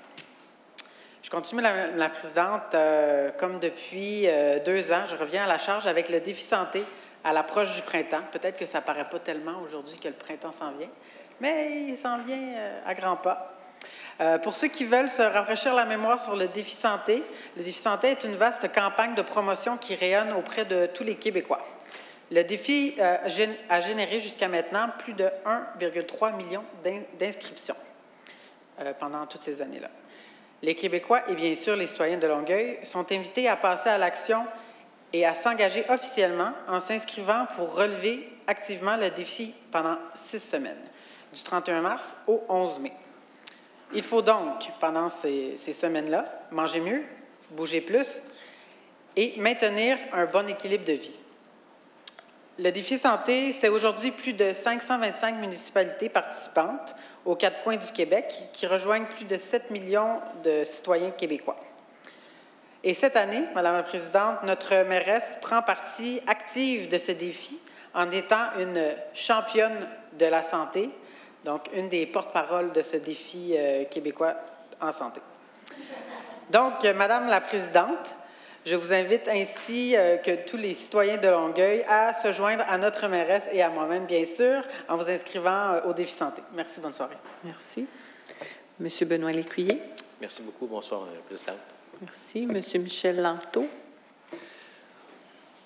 Je continue, Madame la Présidente. Comme depuis 2 ans, je reviens à la charge avec le défi santé à l'approche du printemps. Peut-être que ça ne paraît pas tellement aujourd'hui que le printemps s'en vient, mais il s'en vient à grands pas. Pour ceux qui veulent se rafraîchir la mémoire sur le défi santé est une vaste campagne de promotion qui rayonne auprès de tous les Québécois. Le défi a généré jusqu'à maintenant plus de 1,3 million d'inscriptions pendant toutes ces années-là. Les Québécois et bien sûr les citoyens de Longueuil sont invités à passer à l'action et à s'engager officiellement en s'inscrivant pour relever activement le défi pendant 6 semaines, du 31 mars au 11 mai. Il faut donc, pendant ces semaines-là, manger mieux, bouger plus et maintenir un bon équilibre de vie. Le défi santé, c'est aujourd'hui plus de 525 municipalités participantes aux 4 coins du Québec qui rejoignent plus de 7 millions de citoyens québécois. Et cette année, Madame la Présidente, notre mairesse prend partie active de ce défi en étant une championne de la santé, donc une des porte-paroles de ce défi québécois en santé. Donc, Madame la Présidente, je vous invite ainsi que tous les citoyens de Longueuil à se joindre à notre mairesse et à moi-même, bien sûr, en vous inscrivant au défi santé. Merci, bonne soirée. Merci. Monsieur Benoît Lécuyer. Merci beaucoup. Bonsoir, Madame la Présidente. Merci. Monsieur Michel Lanto.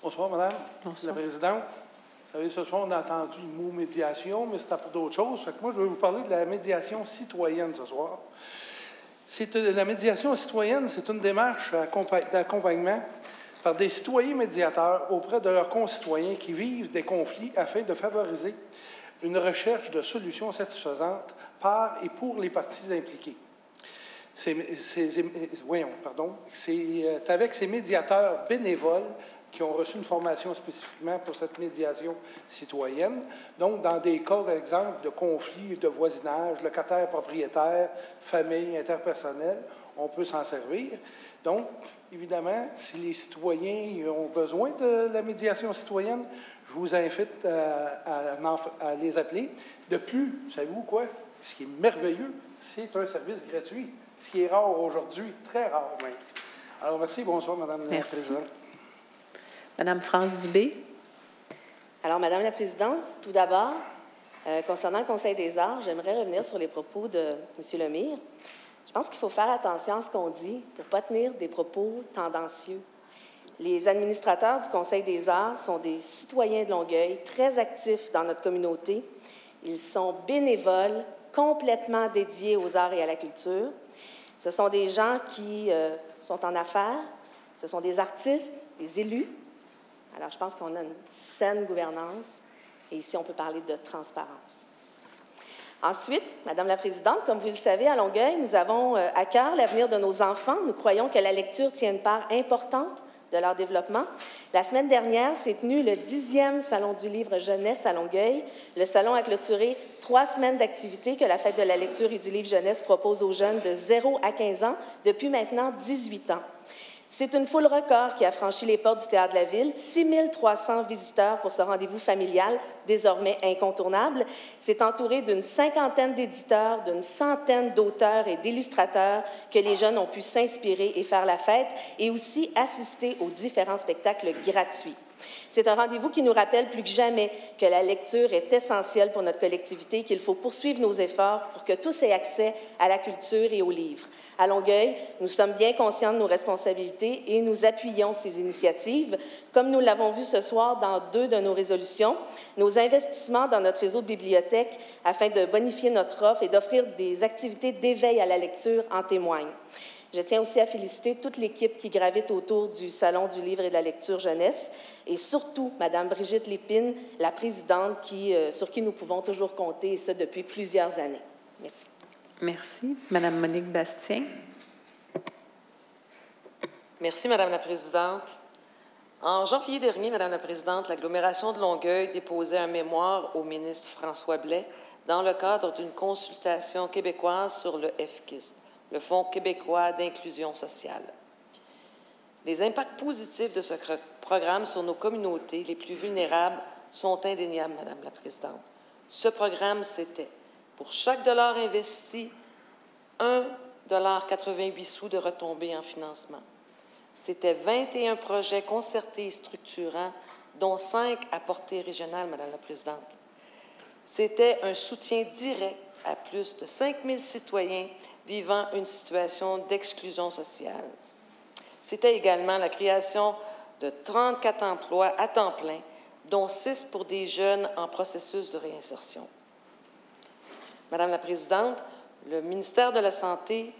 Bonsoir, Madame Bonsoir. la Présidente. Vous savez, ce soir, on a entendu le mot médiation, mais c'était pour d'autres choses. Fait que moi, je vais vous parler de la médiation citoyenne ce soir. La médiation citoyenne, c'est une démarche d'accompagnement par des citoyens médiateurs auprès de leurs concitoyens qui vivent des conflits afin de favoriser une recherche de solutions satisfaisantes par et pour les parties impliquées. C'est avec ces médiateurs bénévoles qui ont reçu une formation spécifiquement pour cette médiation citoyenne. Donc, dans des cas, par exemple, de conflits de voisinage, locataires, propriétaires, familles, interpersonnelles, on peut s'en servir. Donc, évidemment, si les citoyens ont besoin de la médiation citoyenne, je vous invite à les appeler. De plus, savez-vous quoi? Ce qui est merveilleux, c'est un service gratuit, ce qui est rare aujourd'hui, très rare même. Alors, merci. Bonsoir, Madame la Présidente. Madame France Dubé. Alors, Madame la Présidente, tout d'abord, concernant le Conseil des arts, j'aimerais revenir sur les propos de M. Lemire. Je pense qu'il faut faire attention à ce qu'on dit pour ne pas tenir des propos tendancieux. Les administrateurs du Conseil des arts sont des citoyens de Longueuil, très actifs dans notre communauté. Ils sont bénévoles, complètement dédiés aux arts et à la culture. Ce sont des gens qui sont en affaires, ce sont des artistes, des élus. Alors, je pense qu'on a une saine gouvernance et ici, on peut parler de transparence. Ensuite, Madame la Présidente, comme vous le savez, à Longueuil, nous avons à cœur l'avenir de nos enfants. Nous croyons que la lecture tient une part importante de leur développement. La semaine dernière s'est tenu le 10e Salon du livre jeunesse à Longueuil. Le salon a clôturé 3 semaines d'activités que la Fête de la lecture et du livre jeunesse propose aux jeunes de 0 à 15 ans depuis maintenant 18 ans. C'est une foule record qui a franchi les portes du Théâtre de la Ville, 6 300 visiteurs pour ce rendez-vous familial désormais incontournable. C'est entouré d'une 50aine d'éditeurs, d'une centaine d'auteurs et d'illustrateurs que les jeunes ont pu s'inspirer et faire la fête, et aussi assister aux différents spectacles gratuits. C'est un rendez-vous qui nous rappelle plus que jamais que la lecture est essentielle pour notre collectivité et qu'il faut poursuivre nos efforts pour que tous aient accès à la culture et aux livres. À Longueuil, nous sommes bien conscients de nos responsabilités et nous appuyons ces initiatives. Comme nous l'avons vu ce soir dans 2 de nos résolutions, nos investissements dans notre réseau de bibliothèques afin de bonifier notre offre et d'offrir des activités d'éveil à la lecture en témoignent. Je tiens aussi à féliciter toute l'équipe qui gravite autour du Salon du livre et de la lecture jeunesse et surtout Mme Brigitte Lépine, la présidente sur qui nous pouvons toujours compter, et ce depuis plusieurs années. Merci. Merci. Mme Monique Bastien. Merci, Madame la Présidente. En janvier dernier, Madame la Présidente, l'agglomération de Longueuil déposait un mémoire au ministre François Blais dans le cadre d'une consultation québécoise sur le FKIST, le Fonds québécois d'inclusion sociale. Les impacts positifs de ce programme sur nos communautés les plus vulnérables sont indéniables, Madame la Présidente. Ce programme, c'était, pour chaque dollar investi, 1,88 $ de retombées en financement. C'était 21 projets concertés et structurants, dont 5 à portée régionale, Madame la Présidente. C'était un soutien direct à plus de 5 000 citoyens vivant une situation d'exclusion sociale. C'était également la création de 34 emplois à temps plein, dont 6 pour des jeunes en processus de réinsertion. Madame la Présidente, le ministère de la Santé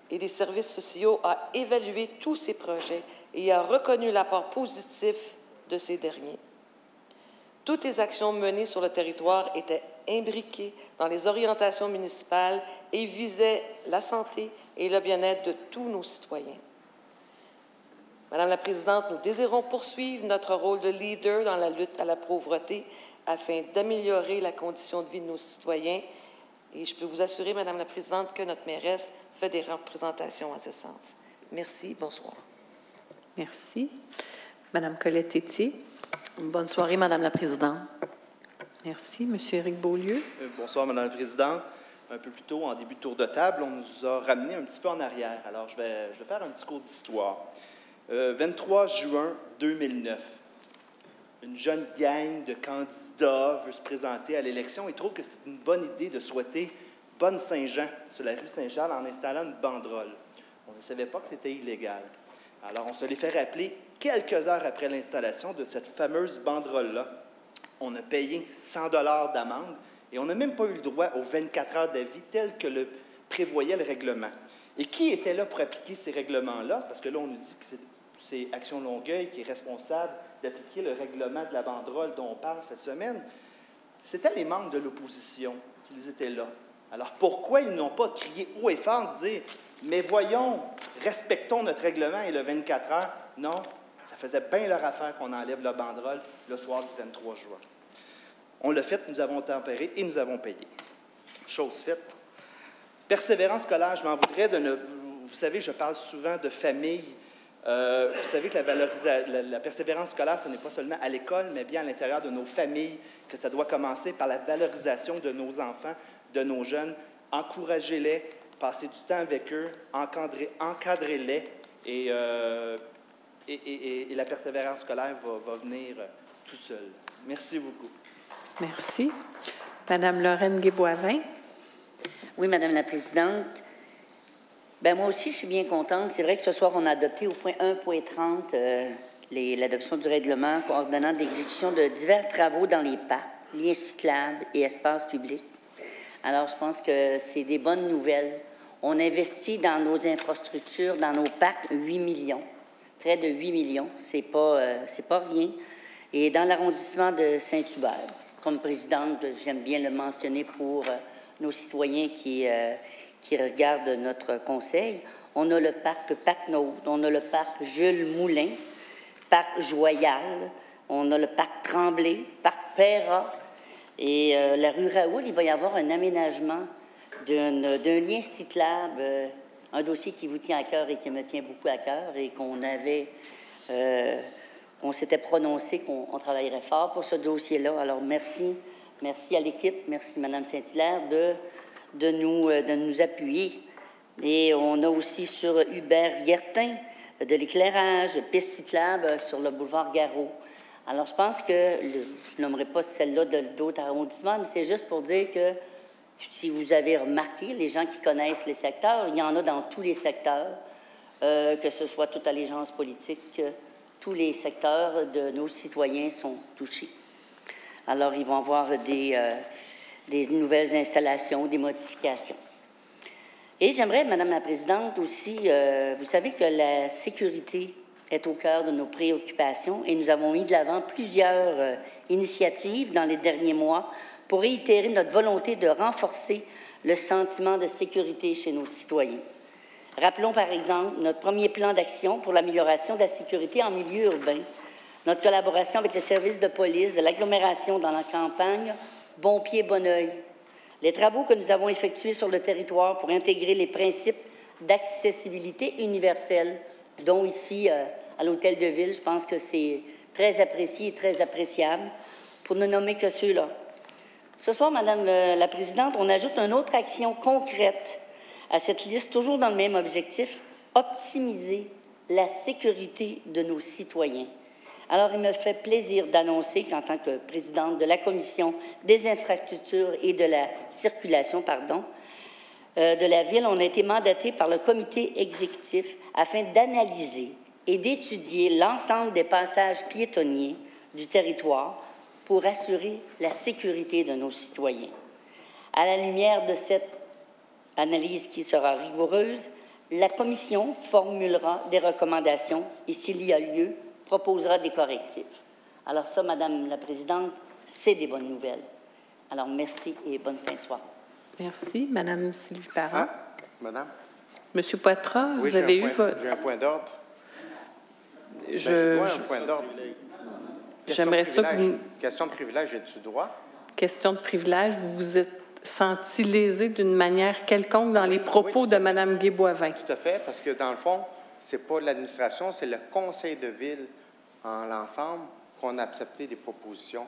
et des Services sociaux a évalué tous ces projets et a reconnu l'apport positif de ces derniers. Toutes les actions menées sur le territoire étaient imbriquées dans les orientations municipales et visaient la santé et le bien-être de tous nos citoyens. Madame la Présidente, nous désirons poursuivre notre rôle de leader dans la lutte à la pauvreté afin d'améliorer la condition de vie de nos citoyens. Et je peux vous assurer, Madame la Présidente, que notre mairesse fait des représentations à ce sens. Merci. Bonsoir. Merci. Madame Colette-Tétier. Bonne soirée, Madame la Présidente. Merci. Monsieur Éric Beaulieu. Bonsoir, Madame la Présidente. Un peu plus tôt, en début de tour de table, on nous a ramené un petit peu en arrière. Alors, je vais faire un petit cours d'histoire. 23 juin 2009, une jeune gang de candidats veut se présenter à l'élection et trouve que c'est une bonne idée de souhaiter Bonne Saint-Jean sur la rue Saint-Charles en installant une banderole. On ne savait pas que c'était illégal. Alors, on se les fait rappeler quelques heures après l'installation de cette fameuse banderole-là. On a payé 100 $ d'amende et on n'a même pas eu le droit aux 24 heures d'avis tel que le prévoyait le règlement. Et qui était là pour appliquer ces règlements-là? Parce que là, on nous dit que c'est Action Longueuil qui est responsable d'appliquer le règlement de la banderole dont on parle cette semaine. C'était les membres de l'opposition qui étaient là. Alors, pourquoi ils n'ont pas crié haut et fort, dire « Mais voyons, respectons notre règlement et le 24 heures ». Non, ça faisait bien leur affaire qu'on enlève la banderole le soir du 23 juin. On l'a fait, nous avons tempéré et nous avons payé. Chose faite. Persévérance scolaire, je m'en voudrais de ne... Vous savez, je parle souvent de famille. Vous savez que la persévérance scolaire, ce n'est pas seulement à l'école, mais bien à l'intérieur de nos familles, que ça doit commencer par la valorisation de nos enfants, de nos jeunes. Encouragez-les, passez du temps avec eux, encadrez-les, et la persévérance scolaire va venir tout seul. Merci beaucoup. Merci. Madame Lorraine Guéboivin. Oui, Madame la Présidente. Bien, moi aussi, je suis bien contente. C'est vrai que ce soir, on a adopté au point 1.30 l'adoption du règlement coordonnant l'exécution de divers travaux dans les parcs, liens cyclables et espaces publics. Alors, je pense que c'est des bonnes nouvelles. On investit dans nos infrastructures, dans nos parcs, 8 millions. Près de 8 millions. C'est pas rien. Et dans l'arrondissement de Saint-Hubert, comme présidente, j'aime bien le mentionner pour nos citoyens qui regardent notre conseil, on a le parc Patnaud, on a le parc Jules Moulin, parc Joyal, on a le parc Tremblay, parc Perra, et la rue Raoul, il va y avoir un aménagement d'un lien cyclable, un dossier qui vous tient à cœur et qui me tient beaucoup à cœur et qu'on on s'était prononcé qu'on travaillerait fort pour ce dossier-là. Alors, merci à l'équipe, merci Mme Saint-Hilaire de nous appuyer. Et on a aussi sur Hubert Guertin de l'éclairage, piste cyclable sur le boulevard Garot. Alors, je pense que, je nommerai pas celle-là d'autres arrondissements, mais c'est juste pour dire que, si vous avez remarqué, les gens qui connaissent les secteurs, il y en a dans tous les secteurs, que ce soit toute allégeance politique, tous les secteurs de nos citoyens sont touchés. Alors, ils vont avoir des nouvelles installations, des modifications. Et j'aimerais, Madame la Présidente, aussi, vous savez que la sécurité est au cœur de nos préoccupations et nous avons mis de l'avant plusieurs initiatives dans les derniers mois pour réitérer notre volonté de renforcer le sentiment de sécurité chez nos citoyens. Rappelons par exemple notre premier plan d'action pour l'amélioration de la sécurité en milieu urbain, notre collaboration avec les services de police de l'agglomération dans la campagne Bon-Pied-Bon-Oeil, les travaux que nous avons effectués sur le territoire pour intégrer les principes d'accessibilité universelle, dont ici, à l'Hôtel de Ville, je pense que c'est très apprécié et très appréciable, pour ne nommer que ceux-là. Ce soir, Madame la Présidente, on ajoute une autre action concrète à cette liste, toujours dans le même objectif, optimiser la sécurité de nos citoyens. Alors, il me fait plaisir d'annoncer qu'en tant que présidente de la Commission des infrastructures et de la circulation, de la Ville, on a été mandaté par le comité exécutif afin d'analyser et d'étudier l'ensemble des passages piétonniers du territoire pour assurer la sécurité de nos citoyens. À la lumière de cette analyse qui sera rigoureuse, la Commission formulera des recommandations et, s'il y a lieu, proposera des correctifs. Alors ça, Madame la Présidente, c'est des bonnes nouvelles. Alors merci et bonne fin de soirée. Merci. Madame Sylvie Parent. Madame? Monsieur Poitras, oui, vous avez eu votre... J'ai un point d'ordre. J'ai un point d'ordre. J'aimerais ça que vous... Question de privilège, as-tu droit? Question de privilège, vous vous êtes senti lésé d'une manière quelconque dans les propos de Mme Guay-Boivin. Tout à fait, parce que dans le fond, ce n'est pas l'administration, c'est le conseil de ville en l'ensemble qu'on a accepté des propositions.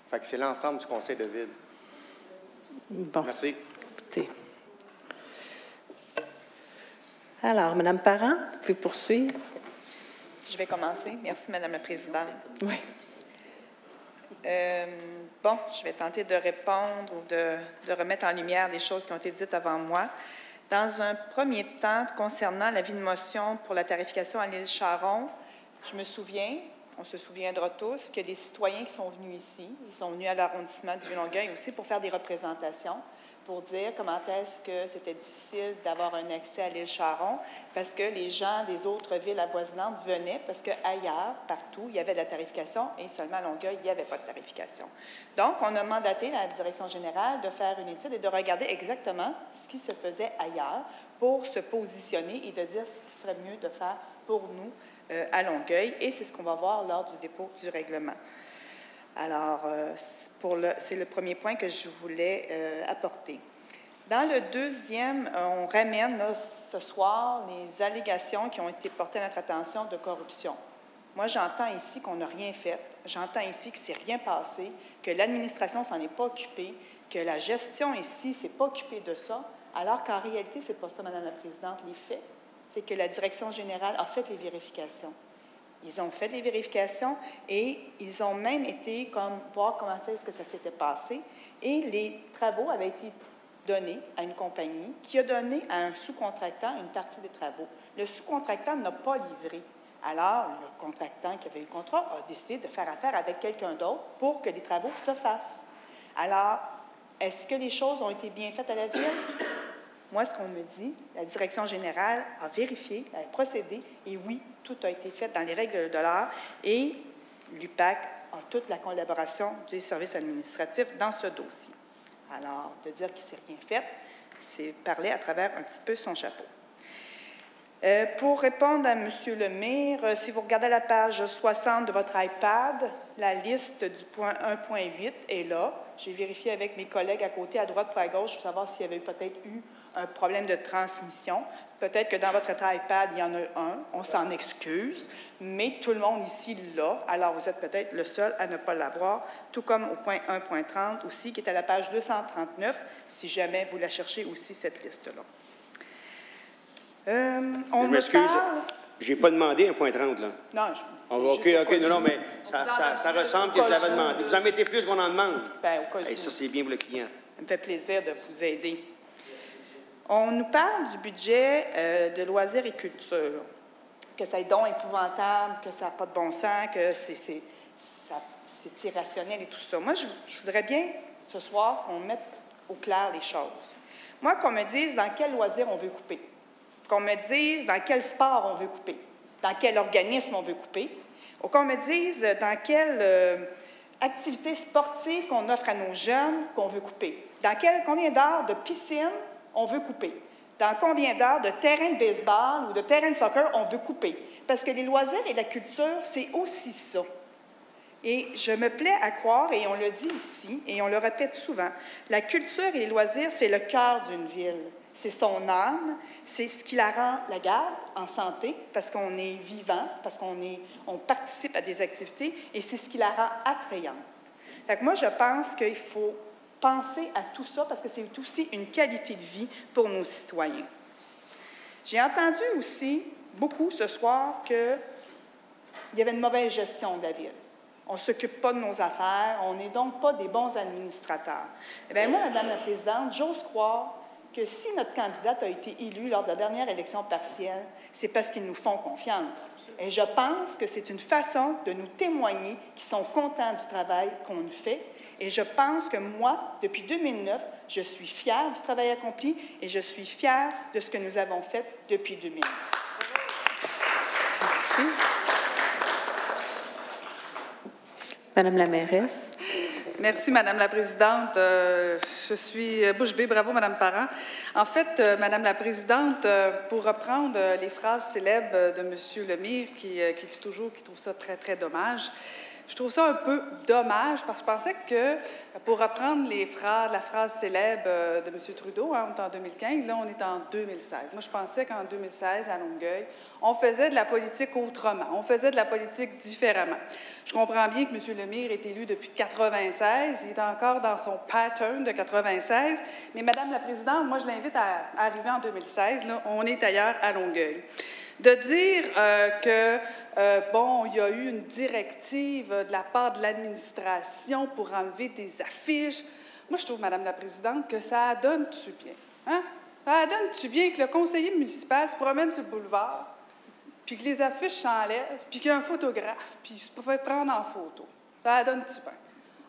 Fait que c'est l'ensemble du conseil de ville. Bon. Merci. Écoutez. Alors, Mme Parent, vous pouvez poursuivre. Je vais commencer. Merci, Madame la Présidente. Oui. Bon, je vais tenter de répondre ou de remettre en lumière des choses qui ont été dites avant moi. Dans un premier temps, concernant l'avis de motion pour la tarification à l'île Charon, je me souviens, on se souviendra tous, qu'il y a des citoyens qui sont venus ici, ils sont venus à l'arrondissement du Vieux-Longueuil aussi pour faire des représentations, pour dire comment est-ce que c'était difficile d'avoir un accès à l'île Charon, parce que les gens des autres villes avoisinantes venaient, parce qu'ailleurs, partout, il y avait de la tarification, et seulement à Longueuil, il n'y avait pas de tarification. Donc, on a mandaté la Direction générale de faire une étude et de regarder exactement ce qui se faisait ailleurs pour se positionner et de dire ce qui serait mieux de faire pour nous à Longueuil, et c'est ce qu'on va voir lors du dépôt du règlement. Alors, c'est le premier point que je voulais apporter. Dans le deuxième, on ramène là, ce soir les allégations qui ont été portées à notre attention de corruption. Moi, j'entends ici qu'on n'a rien fait, j'entends ici qu'il ne s'est rien passé, que l'administration ne s'en est pas occupée, que la gestion ici ne s'est pas occupée de ça, alors qu'en réalité, ce n'est pas ça, Madame la Présidente. Les faits, c'est que la Direction générale a fait les vérifications. Ils ont fait les vérifications et ils ont même été voir comment est-ce que ça s'était passé. Et les travaux avaient été donnés à une compagnie qui a donné à un sous-contractant une partie des travaux. Le sous-contractant n'a pas livré. Alors, le contractant qui avait eu le contrat a décidé de faire affaire avec quelqu'un d'autre pour que les travaux se fassent. Alors, est-ce que les choses ont été bien faites à la Ville? Moi, ce qu'on me dit, la Direction générale a vérifié, a procédé, et oui, tout a été fait dans les règles de l'art, et l'UPAC a toute la collaboration des services administratifs dans ce dossier. Alors, de dire qu'il ne s'est rien fait, c'est parler à travers un petit peu son chapeau. Pour répondre à M. Lemire, si vous regardez la page 60 de votre iPad, la liste du point 1.8 est là. J'ai vérifié avec mes collègues à côté, à droite ou à gauche, pour savoir s'il y avait peut-être eu un problème de transmission. Peut-être que dans votre iPad, il y en a un, on s'en excuse, mais tout le monde ici l'a, alors vous êtes peut-être le seul à ne pas l'avoir, tout comme au point 1.30 aussi, qui est à la page 239, si jamais vous la cherchez aussi, cette liste-là. Je m'excuse, je n'ai pas demandé 1.30, là. Non, OK, non, mais ça ressemble que je l'avais demandé. Vous en mettez plus qu'on en demande. Bien, au cas où. Ça, c'est bien pour le client. Ça me fait plaisir de vous aider. On nous parle du budget de loisirs et culture, que ça est donc épouvantable, que ça n'a pas de bon sens, que c'est irrationnel et tout ça. Moi, je voudrais bien, ce soir, qu'on mette au clair les choses. Moi, qu'on me dise dans quel loisir on veut couper, qu'on me dise dans quel sport on veut couper, dans quel organisme on veut couper, ou qu'on me dise dans quelle activité sportive qu'on offre à nos jeunes qu'on veut couper, dans combien d'heures de piscine on veut couper, dans combien d'heures de terrain de baseball ou de terrain de soccer on veut couper. Parce que les loisirs et la culture, c'est aussi ça. Et je me plais à croire, et on le dit ici, et on le répète souvent, la culture et les loisirs, c'est le cœur d'une ville. C'est son âme, c'est ce qui la garde en santé, parce qu'on est vivant, parce on participe à des activités, et c'est ce qui la rend attrayante. Fait que moi, je pense qu'il faut penser à tout ça, parce que c'est aussi une qualité de vie pour nos citoyens. J'ai entendu aussi beaucoup ce soir qu'il y avait une mauvaise gestion de la ville. On ne s'occupe pas de nos affaires, on n'est donc pas des bons administrateurs. Eh bien, moi, Madame la Présidente, j'ose croire que si notre candidate a été élue lors de la dernière élection partielle, c'est parce qu'ils nous font confiance. Et je pense que c'est une façon de nous témoigner qu'ils sont contents du travail qu'on fait. Et je pense que moi, depuis 2009, je suis fière du travail accompli et je suis fière de ce que nous avons fait depuis 2009. Merci. Madame la mairesse. Merci, Madame la Présidente. Je suis bouche bée. Bravo, Madame Parent. En fait, Madame la Présidente, pour reprendre les phrases célèbres de M. Lemire, qui dit toujours qu'il trouve ça très, très dommage, je trouve ça un peu dommage parce que je pensais que, pour reprendre la phrase célèbre de M. Trudeau, on est en 2015, là, on est en 2016. Moi, je pensais qu'en 2016, à Longueuil, on faisait de la politique autrement, on faisait de la politique différemment. Je comprends bien que M. Lemire est élu depuis 1996, il est encore dans son pattern de 1996, mais Madame la Présidente, moi, je l'invite à arriver en 2016, là, on est ailleurs à Longueuil. De dire il y a eu une directive de la part de l'administration pour enlever des affiches. Moi, je trouve, Madame la Présidente, que ça donne-tu bien? Hein? Ça donne-tu bien que le conseiller municipal se promène sur le boulevard, puis que les affiches s'enlèvent, puis qu'il y a un photographe, puis il se fait prendre en photo? Ça donne-tu bien?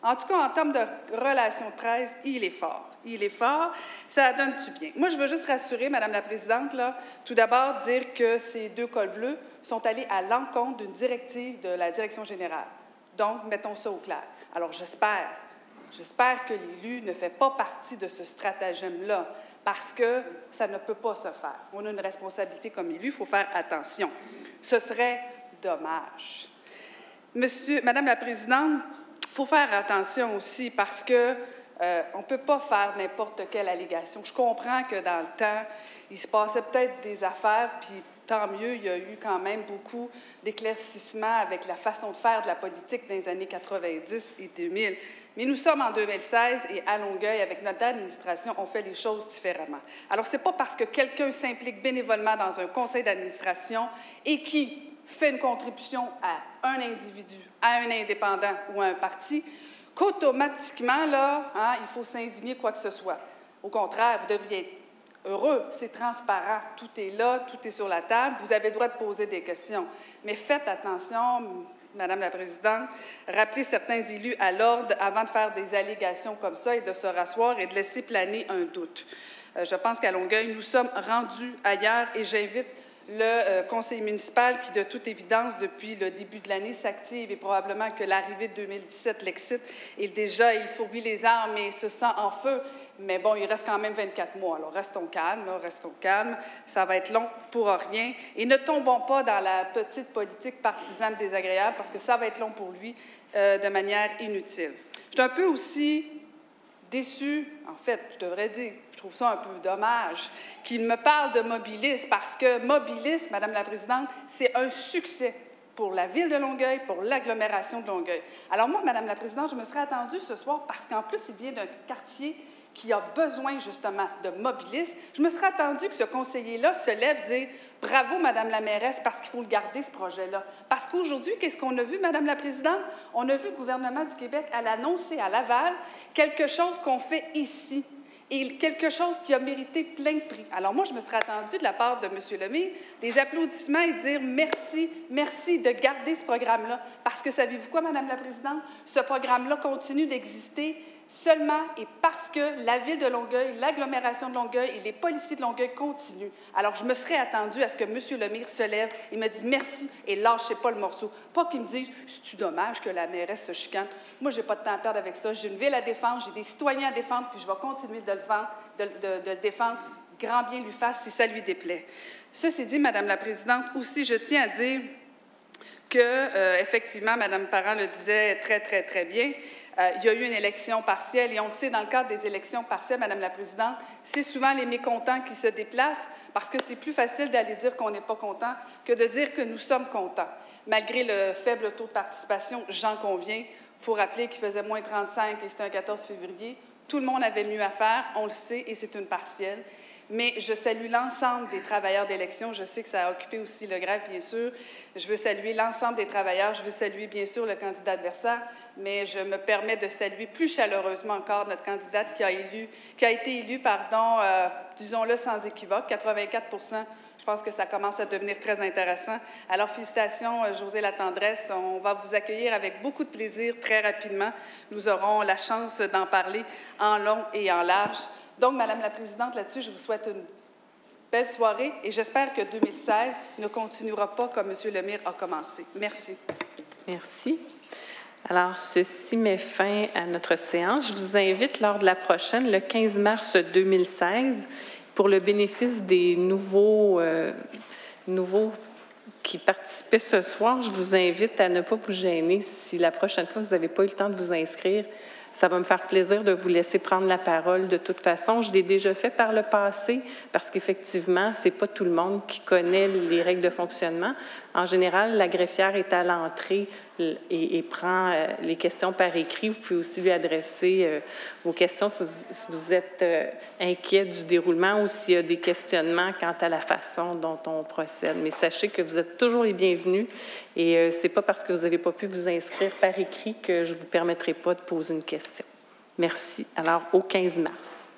En tout cas, en termes de relations de presse, il est fort. Il est fort. Ça donne-tu bien? Moi, je veux juste rassurer, Madame la Présidente, là, tout d'abord, dire que ces deux cols bleus sont allés à l'encontre d'une directive de la Direction générale. Donc, mettons ça au clair. Alors, j'espère que l'élu ne fait pas partie de ce stratagème-là, parce que ça ne peut pas se faire. On a une responsabilité comme élu, il faut faire attention. Ce serait dommage. Madame la Présidente, il faut faire attention aussi parce que on ne peut pas faire n'importe quelle allégation. Je comprends que dans le temps, il se passait peut-être des affaires, puis tant mieux, il y a eu quand même beaucoup d'éclaircissements avec la façon de faire de la politique dans les années 90 et 2000. Mais nous sommes en 2016 et à Longueuil, avec notre administration, on fait les choses différemment. Alors, ce n'est pas parce que quelqu'un s'implique bénévolement dans un conseil d'administration et qui fait une contribution à un individu, à un indépendant ou à un parti, qu'automatiquement, là, il faut s'indigner quoi que ce soit. Au contraire, vous devriez être heureux, c'est transparent, tout est là, tout est sur la table, vous avez le droit de poser des questions. Mais faites attention, Madame la Présidente, rappelez certains élus à l'ordre avant de faire des allégations comme ça et de se rasseoir et de laisser planer un doute. Je pense qu'à Longueuil, nous sommes rendus ailleurs et j'invite le conseil municipal qui, de toute évidence, depuis le début de l'année, s'active et probablement que l'arrivée de 2017 l'excite. Et déjà, il fourbit les armes et se sent en feu. Mais bon, il reste quand même 24 mois. Alors, restons calmes, restons calmes. Ça va être long pour rien. Et ne tombons pas dans la petite politique partisane désagréable parce que ça va être long pour lui de manière inutile. Je suis un peu aussi déçue, en fait, je devrais dire, je trouve ça un peu dommage, qu'il me parle de Mobilis, parce que Mobilis, Madame la Présidente, c'est un succès pour la Ville de Longueuil, pour l'agglomération de Longueuil. Alors moi, Madame la Présidente, je me serais attendue ce soir, parce qu'en plus, il vient d'un quartier qui a besoin justement de Mobilis, je me serais attendue que ce conseiller-là se lève et dise « Bravo, Madame la mairesse, parce qu'il faut le garder, ce projet-là. » Parce qu'aujourd'hui, qu'est-ce qu'on a vu, Madame la Présidente? On a vu le gouvernement du Québec à l'annoncer à Laval quelque chose qu'on fait ici et quelque chose qui a mérité plein de prix. Alors moi, je me serais attendue de la part de M. Lemay des applaudissements et dire merci, merci de garder ce programme-là. Parce que savez-vous quoi, Madame la Présidente? Ce programme-là continue d'exister seulement et parce que la Ville de Longueuil, l'agglomération de Longueuil et les policiers de Longueuil continuent. Alors, je me serais attendue à ce que M. Lemire se lève et me dise merci et lâchez pas le morceau. Pas qu'il me dise « C'est-tu dommage que la mairesse se chicane? » Moi, je n'ai pas de temps à perdre avec ça. J'ai une ville à défendre, j'ai des citoyens à défendre, puis je vais continuer de le défendre. Grand bien lui fasse si ça lui déplaît. Ceci dit, Madame la Présidente, aussi, je tiens à dire que, effectivement, Mme Parent le disait très, très, très bien, il y a eu une élection partielle et on le sait, dans le cadre des élections partielles, Madame la Présidente, c'est souvent les mécontents qui se déplacent parce que c'est plus facile d'aller dire qu'on n'est pas content que de dire que nous sommes contents. Malgré le faible taux de participation, j'en conviens, il faut rappeler qu'il faisait moins 35 et c'était un 14 février. Tout le monde avait mieux à faire, on le sait, et c'est une partielle. Mais je salue l'ensemble des travailleurs d'élection. Je sais que ça a occupé aussi le greffe, bien sûr. Je veux saluer l'ensemble des travailleurs. Je veux saluer, bien sûr, le candidat adversaire. Mais je me permets de saluer plus chaleureusement encore notre candidate qui a été élue, disons-le sans équivoque, 84 %. Je pense que ça commence à devenir très intéressant. Alors, félicitations, Josée Latendresse. On va vous accueillir avec beaucoup de plaisir très rapidement. Nous aurons la chance d'en parler en long et en large. Donc, Madame la Présidente, là-dessus, je vous souhaite une belle soirée et j'espère que 2016 ne continuera pas comme M. Lemire a commencé. Merci. Merci. Alors, ceci met fin à notre séance. Je vous invite lors de la prochaine, le 15 mars 2016, pour le bénéfice des nouveaux qui participaient ce soir, je vous invite à ne pas vous gêner si la prochaine fois, vous n'avez pas eu le temps de vous inscrire. Ça va me faire plaisir de vous laisser prendre la parole de toute façon. Je l'ai déjà fait par le passé parce qu'effectivement, ce n'est pas tout le monde qui connaît les règles de fonctionnement. En général, la greffière est à l'entrée et prend les questions par écrit. Vous pouvez aussi lui adresser vos questions si vous êtes inquiet du déroulement ou s'il y a des questionnements quant à la façon dont on procède. Mais sachez que vous êtes toujours les bienvenus et ce n'est pas parce que vous n'avez pas pu vous inscrire par écrit que je ne vous permettrai pas de poser une question. Merci. Alors, au 15 mars.